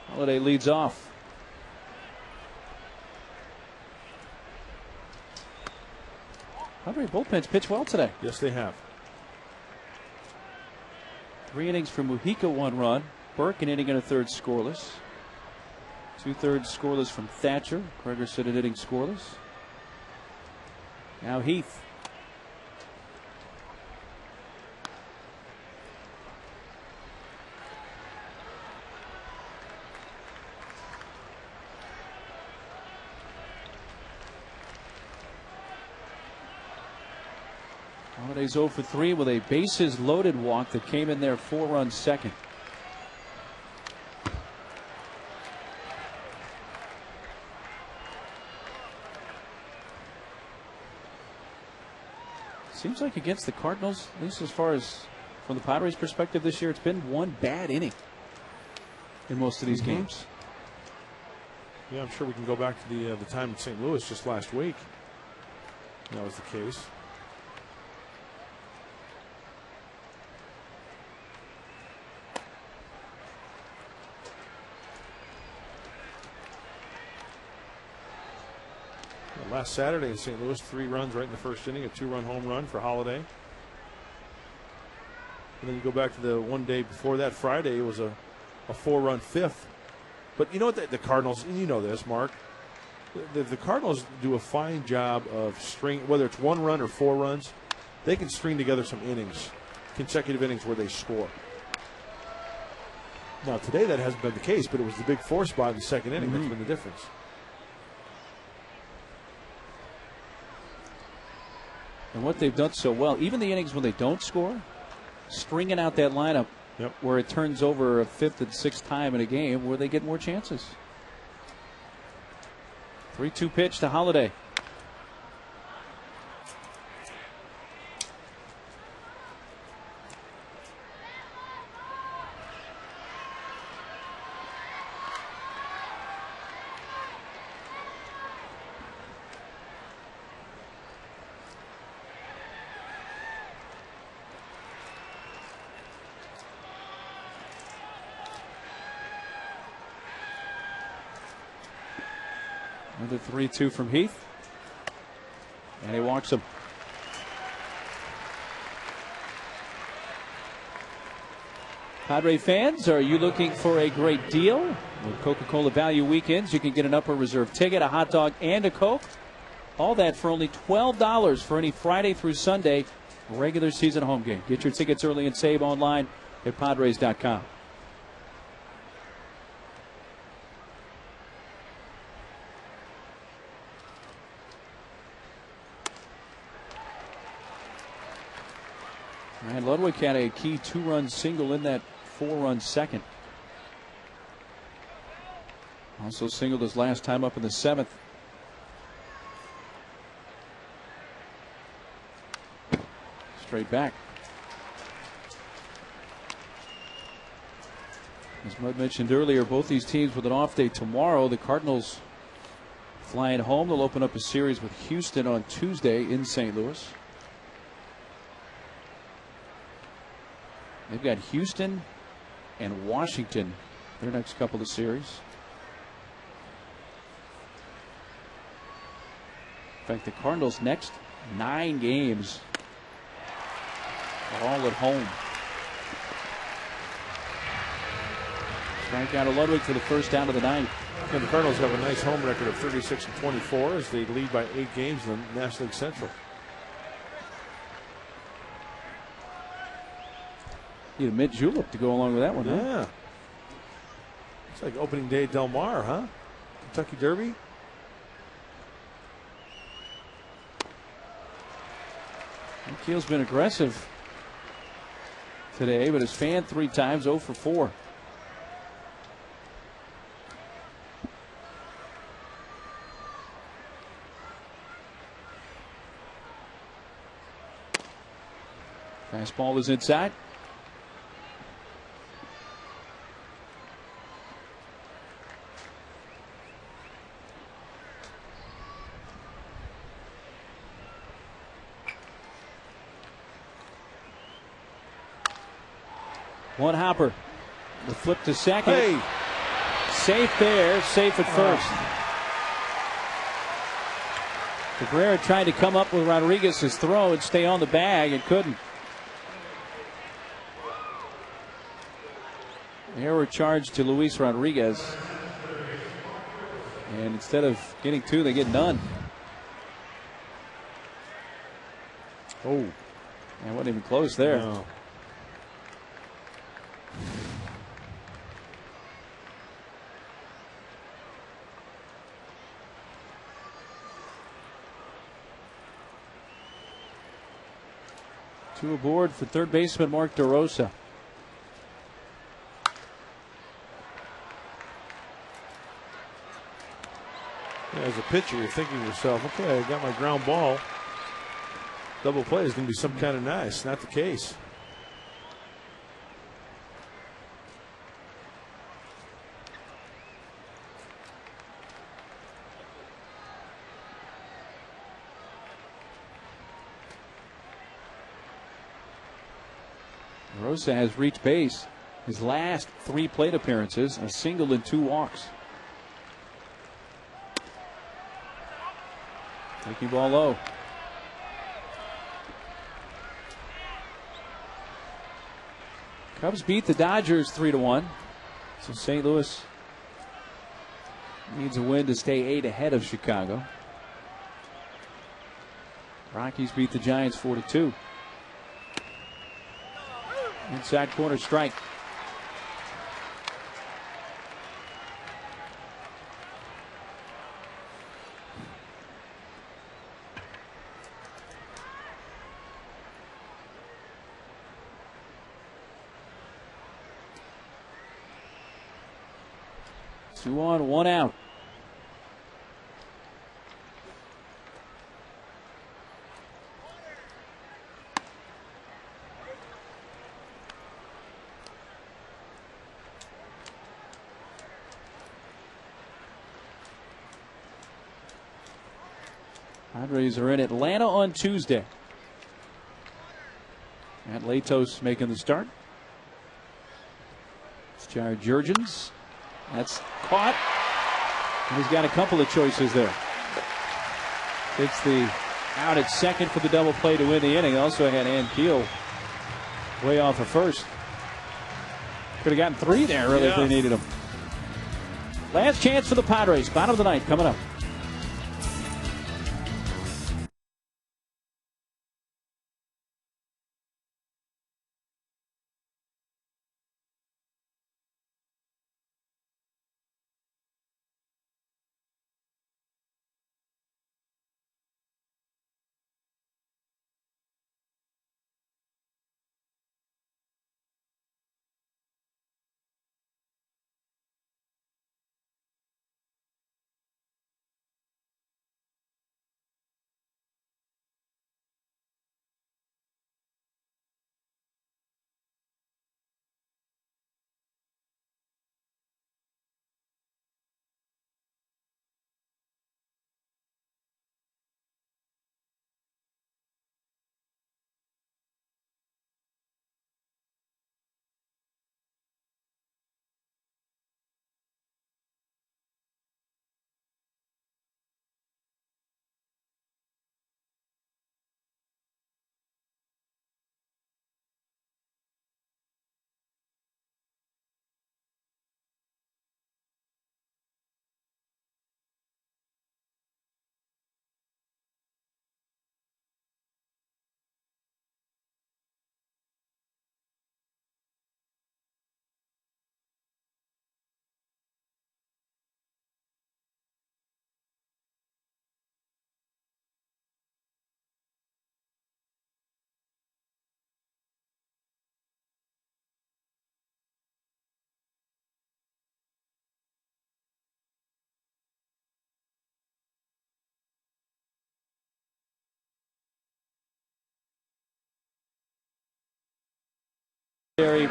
Holiday leads off. Padre bullpens pitch well today. Yes, they have. 3 innings for Mujica, 1 run. Burke an inning and a third scoreless. 2/3 scoreless from Thatcher. Gregerson an inning scoreless. Now Heath. Holiday's 0 for 3 with a bases loaded walk that came in there 4-run second. Seems like against the Cardinals, at least as far as from the Padres' perspective this year, it's been one bad inning in most of these games. Yeah, I'm sure we can go back to the time in St. Louis just last week. That was the case. Last Saturday in St. Louis, 3 runs right in the first inning, a 2-run home run for Holiday. And then you go back to the one day before that, Friday, it was a 4-run 5th. But you know what, the Cardinals, and you know this, Mark, the Cardinals do a fine job of whether it's 1 run or 4 runs, they can string together some innings, consecutive innings where they score. Now, today that hasn't been the case, but it was the big 4 spot in the second inning that's been the difference. And what they've done so well, even the innings when they don't score, stringing out that lineup where it turns over a 5th and 6th time in a game where they get more chances. 3-2 pitch to Holiday. Another 3-2 from Heath. And he walks him. Padre fans, are you looking for a great deal? With Coca-Cola Value Weekends, you can get an upper reserve ticket, a hot dog, and a Coke. All that for only $12 for any Friday through Sunday regular season home game. Get your tickets early and save online at Padres.com. And Ludwig had a key 2-run single in that 4-run second. Also singled his last time up in the 7th. Straight back. As Mud mentioned earlier, both these teams with an off day tomorrow. The Cardinals flying home. They'll open up a series with Houston on Tuesday in St. Louis. They've got Houston and Washington their next couple of series. In fact, the Cardinals' next 9 games are all at home. Strike out of Ludwig for the first down of the 9th. And the Cardinals have a nice home record of 36-24 as they lead by 8 games in the National League Central. Need a mint julep to go along with that one, huh? Yeah. It's like opening day at Del Mar, huh? Kentucky Derby. Keel's been aggressive today, but has fanned 3 times, 0 for 4. Fastball is inside. One hopper. The flip to second. Hey. Safe there. Safe at first. Cabrera tried to come up with Rodriguez's throw and stay on the bag and couldn't. Error charge to Luis Rodriguez. And instead of getting two, they get none. Oh. And wasn't even close there. No. Two aboard for third baseman Mark DeRosa. Yeah, as a pitcher, you're thinking to yourself, okay, I got my ground ball. Double play is going to be some kind of nice. Not the case. DeRosa has reached base his last 3 plate appearances, a single and 2 walks. Taking ball low. Cubs beat the Dodgers 3-1. So St. Louis needs a win to stay 8 ahead of Chicago. Rockies beat the Giants 4-2. Inside corner strike. Two on, one out. Padres are in Atlanta on Tuesday. Matt Latos making the start. It's Jared Jurgens. That's caught. And he's got a couple of choices there. Takes the out at second for the double play to win the inning. Also had Ann Keel way off of first. Could have gotten 3 there, really, if they needed them. Last chance for the Padres. Bottom of the ninth coming up.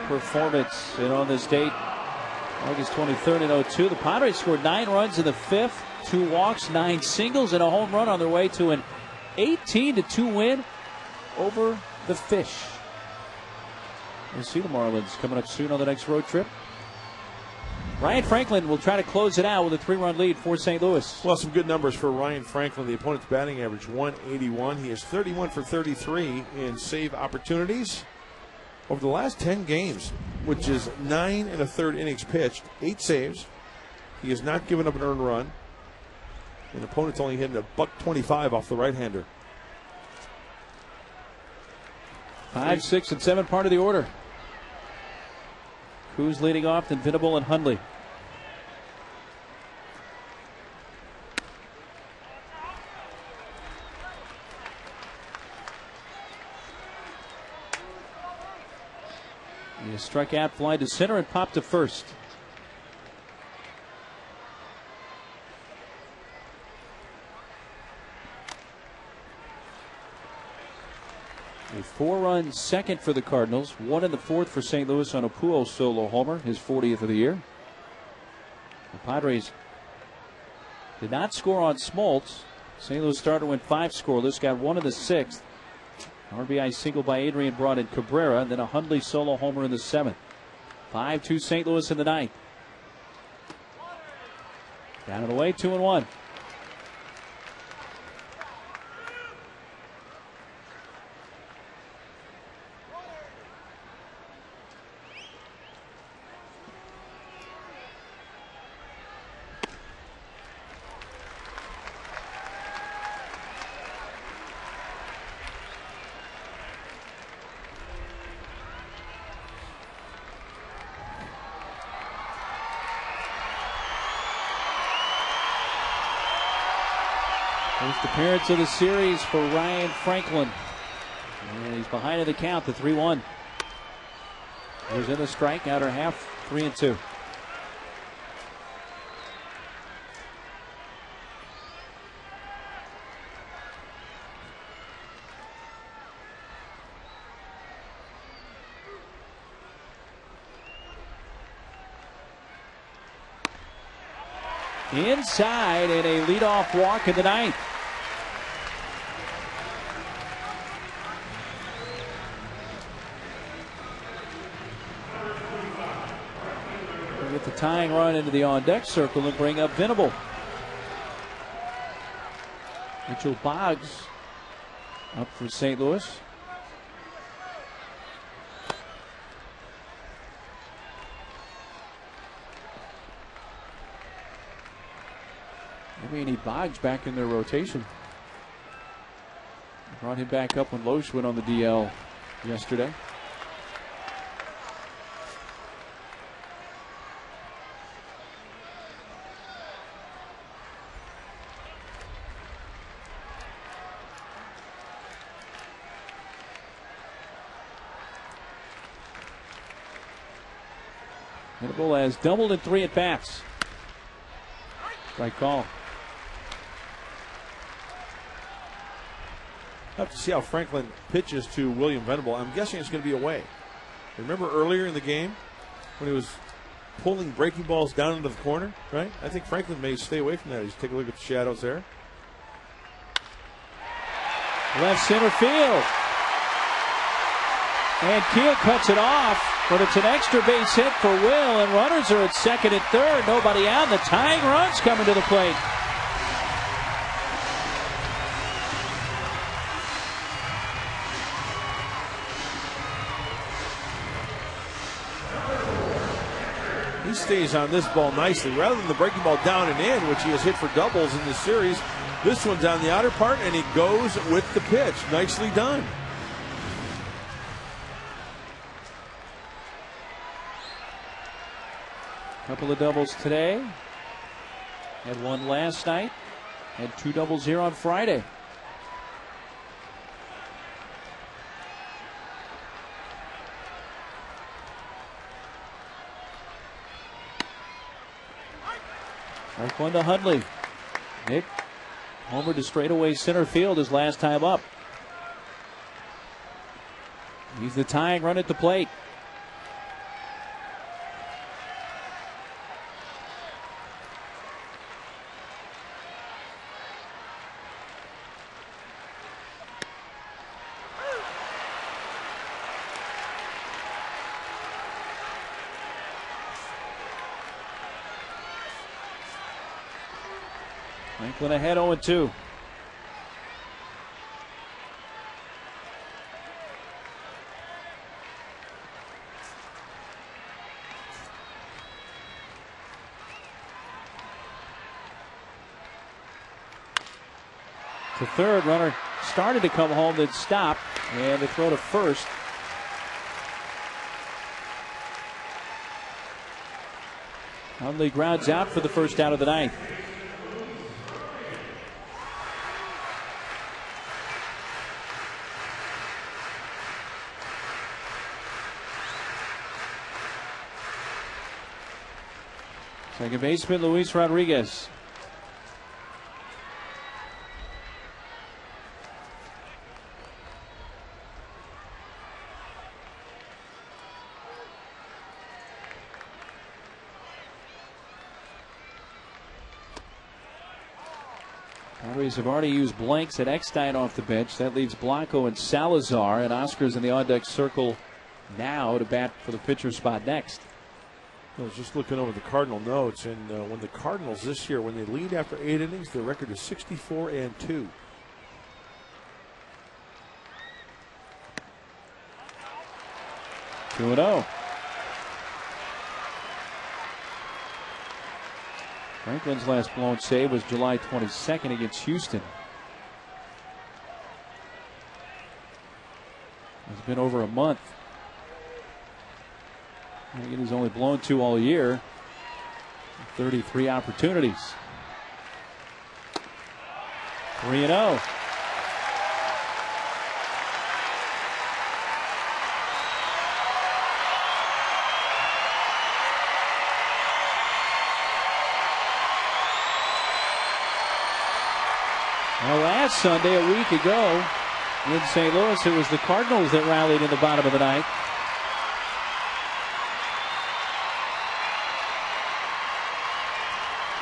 Performance, and on this date, August 23rd in 02, the Padres scored 9 runs in the 5th, 2 walks, 9 singles, and a home run on their way to an 18-2 win over the Fish. We'll see the Marlins coming up soon on the next road trip. Ryan Franklin will try to close it out with a 3-run lead for St. Louis. Well, some good numbers for Ryan Franklin. The opponent's batting average 181. He is 31 for 33 in save opportunities over the last 10 games, which is 9 1/3 innings pitched, 8 saves. He has not given up an earned run. And the opponent's only hitting $125 off the right-hander. 5, 6, and 7 part of the order. Who's leading off? Then Venable and Hundley. He struck out, fly to center, and popped to first. A 4-run second for the Cardinals. 1 in the 4th for St. Louis on a Pujols solo homer, his 40th of the year. The Padres did not score on Smoltz. St. Louis starter went 5 scoreless, got 1 in the 6th. RBI single by Adrian brought in Cabrera, and then a Hundley solo homer in the 7th. 5-2 St. Louis in the 9th. Down and away, 2-1. First appearance of the series for Ryan Franklin. And he's behind in the count, the 3-1. He's in the strike, outer half, 3-2. Inside, and a leadoff walk in the 9th. Get the tying run into the on-deck circle and bring up Venable. Mitchell Boggs up for St. Louis. Maybe need Boggs back in their rotation. Brought him back up when Loesch went on the DL yesterday. Venable has doubled in 3 at-bats. Strike call. Have to see how Franklin pitches to William Venable. I'm guessing it's going to be away. Remember earlier in the game when he was pulling breaking balls down into the corner, right? I think Franklin may stay away from that. He's take a look at the shadows there. Left center field. And Keel cuts it off, but it's an extra base hit for Will, and runners are at second and third. Nobody out. The tying run's coming to the plate. He stays on this ball nicely. Rather than the breaking ball down and in, which he has hit for doubles in this series, this one's on the outer part, and he goes with the pitch. Nicely done. Couple of doubles today. Had one last night. Had 2 doubles here on Friday. Strike one to Hundley. Nick homered to straightaway center field his last time up. He's the tying run at the plate. Franklin ahead 0-2. To third, runner started to come home, then stopped, and they throw to first. Hundley grounds out for the first out of the ninth. Second baseman Luis Rodriguez. Padres have already used Blanks and Eckstein off the bench. That leaves Blanco and Salazar, and Oscar's in the on-deck circle now to bat for the pitcher spot next. I was just looking over the Cardinal notes, and when the Cardinals this year, when they lead after 8 innings, their record is 64-2. 2-0. Franklin's last blown save was July 22nd against Houston. It's been over a month. He's only blown 2 all year. 33 opportunities. 3-0. Now, last Sunday, a week ago, in St. Louis, it was the Cardinals that rallied in the bottom of the ninth.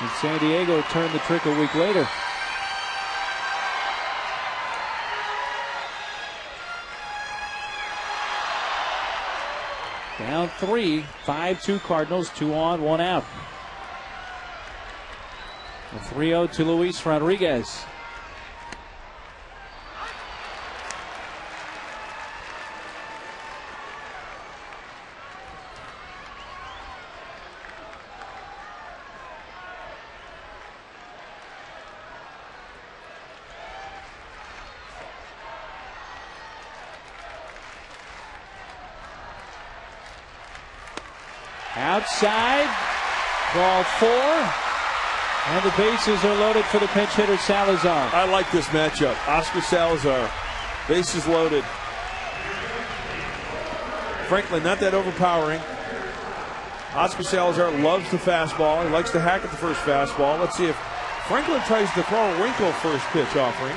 And San Diego turned the trick a week later. Down 3, 5-2 Cardinals, 2 on, 1 out. A 3-0 to Luis Rodriguez. Outside, ball 4, and the bases are loaded for the pinch hitter Salazar. I like this matchup. Oscar Salazar, bases loaded. Franklin, not that overpowering. Oscar Salazar loves the fastball. He likes to hack at the first fastball. Let's see if Franklin tries to throw a wrinkle first pitch offering.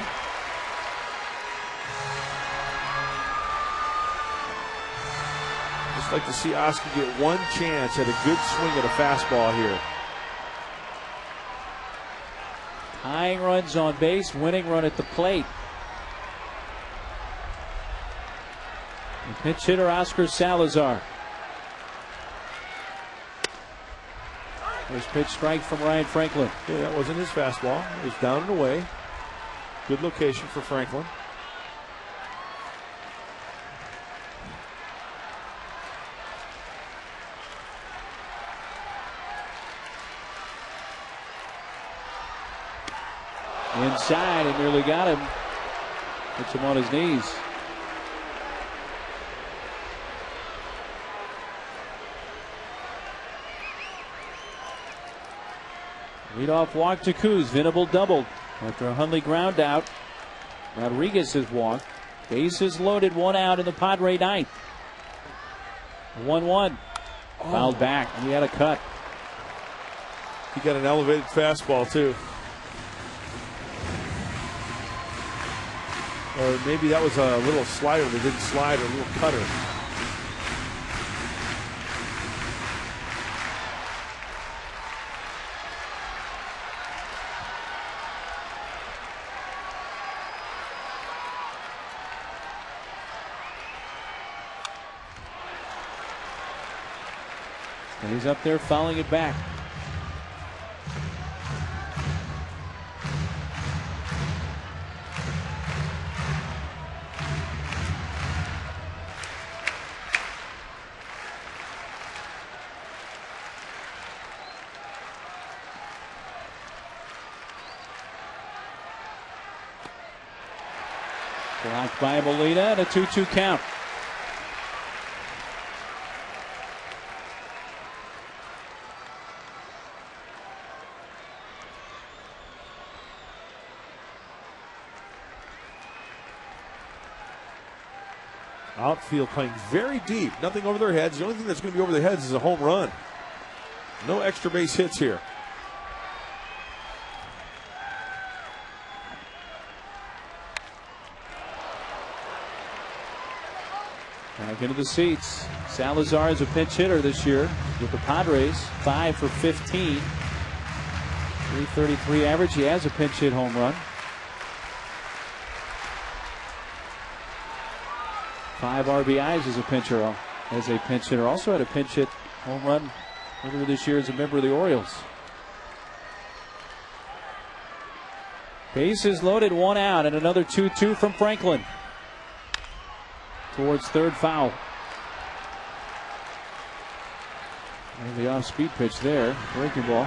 Just like to see Oscar get one chance at a good swing at a fastball here. Tying runs on base, winning run at the plate. The pinch hitter Oscar Salazar. First pitch strike from Ryan Franklin. Yeah, that wasn't his fastball. It was down and away. Good location for Franklin. Inside and nearly got him. Puts him on his knees. Leadoff walk to Kuz. Venable doubled after a Hundley ground out. Rodriguez has walked. Bases loaded, 1 out in the Padre ninth. 1-1. Fouled back. He had a cut. He got an elevated fastball too. Or maybe that was a little slider that didn't slide, or a little cutter. And he's up there fouling it back. Blocked by Molina and a 2-2 count. Outfield playing very deep. Nothing over their heads. The only thing that's going to be over their heads is a home run. No extra base hits here. Back into the seats. Salazar is a pinch hitter this year with the Padres. 5 for 15. 333 average. He has a pinch hit home run. 5 RBIs as a pinch hitter. Also had a pinch hit home run earlier this year as a member of the Orioles. Bases loaded, 1 out, and another 2-2 from Franklin. Towards third foul. And the off-speed pitch there. Breaking ball.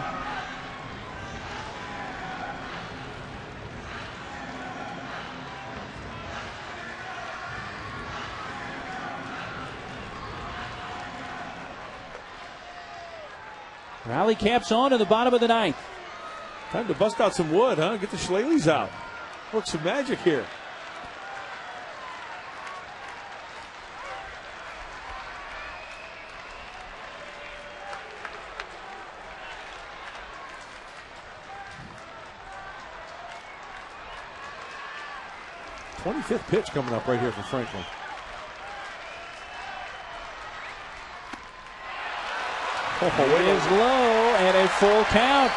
Rally caps on in the bottom of the 9th. Time to bust out some wood, huh? Get the shillelaghs out. Work some magic here. Fifth pitch coming up right here for Franklin. It is low and a full count.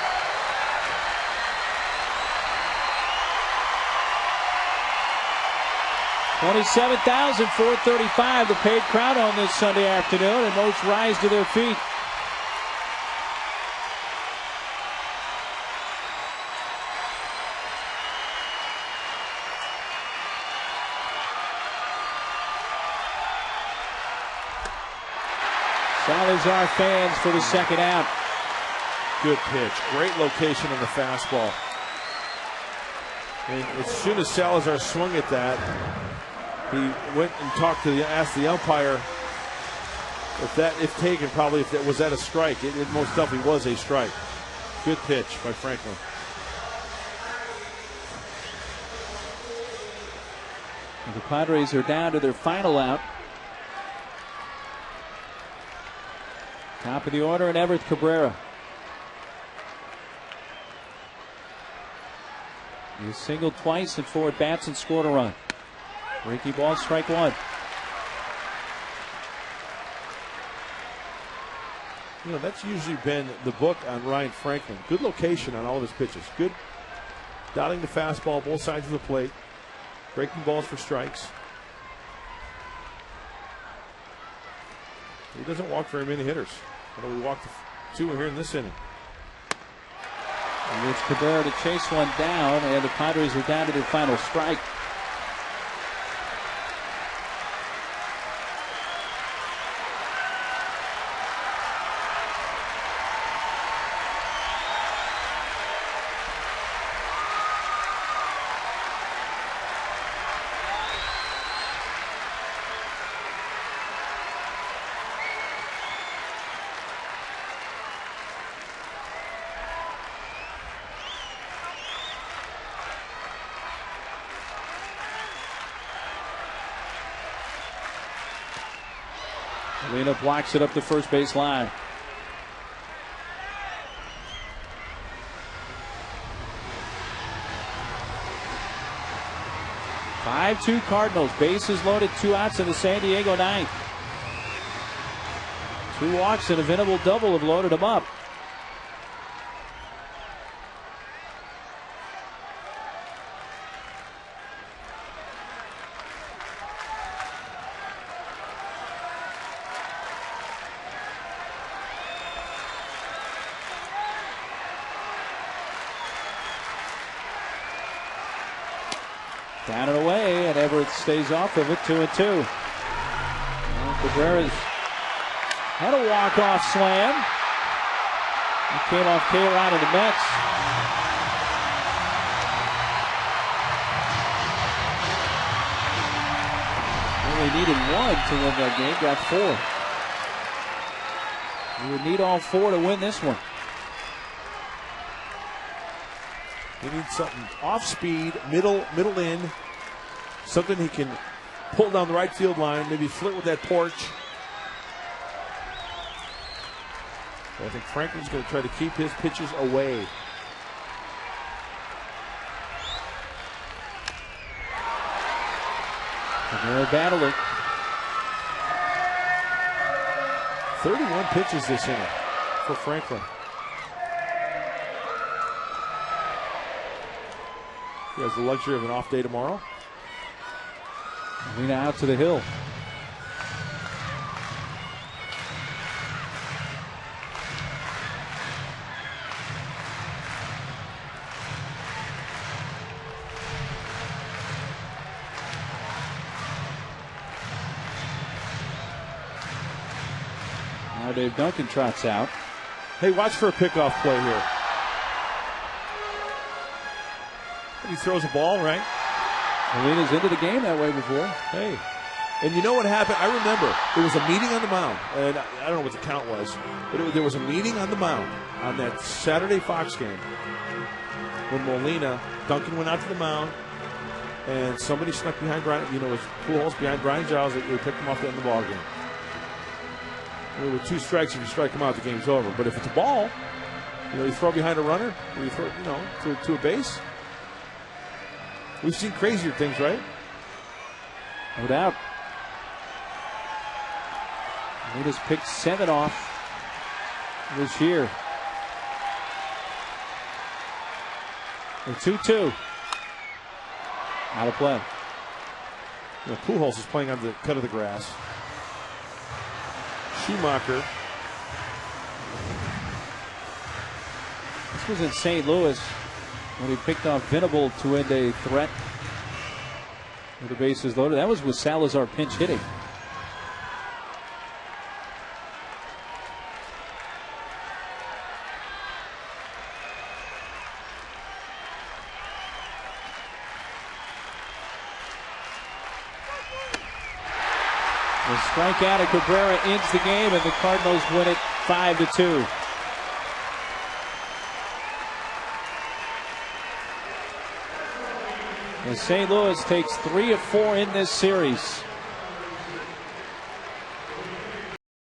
$27,435, the paid crowd on this Sunday afternoon, and most rise to their feet. Salazar fans for the second out. Good pitch. Great location on the fastball. And as soon as Salazar swung at that, he went and asked the umpire if taken, probably if that was that a strike. It most definitely was a strike. Good pitch by Franklin. And the Padres are down to their final out. Top of the order, and Everett Cabrera. He singled twice and 4 at-bats and scored a run. Breaking ball, strike 1. You know, that's usually been the book on Ryan Franklin. Good location on all of his pitches. Good dotting the fastball, both sides of the plate. Breaking balls for strikes. He doesn't walk very many hitters. Although we walked 2 here in this inning. And it's Cabrera to chase one down, and the Padres are down to their final strike. Molina blocks it up the first base line. (5-2) Cardinals. Bases loaded, 2 outs in the San Diego 9th. 2 walks and a Venable double have loaded them up. Down and away, and Everett stays off of it, 2-2. Cabrera's had a walk-off slam. He came off K-Rod of the Mets. only needed 1 to win that game, got 4. He would need all 4 to win this one. He needs something off speed, middle in, something he can pull down the right field line, maybe flirt with that porch. But I think Franklin's going to try to keep his pitches away. And they're battling. 31 pitches this inning for Franklin. He has the luxury of an off day tomorrow. Molina out to the hill. Now Dave Duncan trots out. Hey, watch for a pickoff play here. He throws a ball, right? Molina's into the game that way before. Hey. And you know what happened? I remember there was a meeting on the mound, and I don't know what the count was, but there was a meeting on the mound on that Saturday Fox game when Duncan went out to the mound, and somebody snuck behind Brian, it was Pujols behind Brian Giles. They picked him off to end the ball game. With 2 strikes, if you strike him out, the game's over. But if it's a ball, you throw behind a runner, or you throw, to a base. We've seen crazier things, right? No doubt. Molina's picked 7 off this year. The 2-2. Out of play. Pujols is playing on the cut of the grass. Schumacher. This was in St. Louis when he picked off Venable to end a threat with the bases loaded. That was with Salazar pinch hitting. The strikeout of Cabrera ends the game, and the Cardinals win it 5-2. And St. Louis takes 3 of 4 in this series.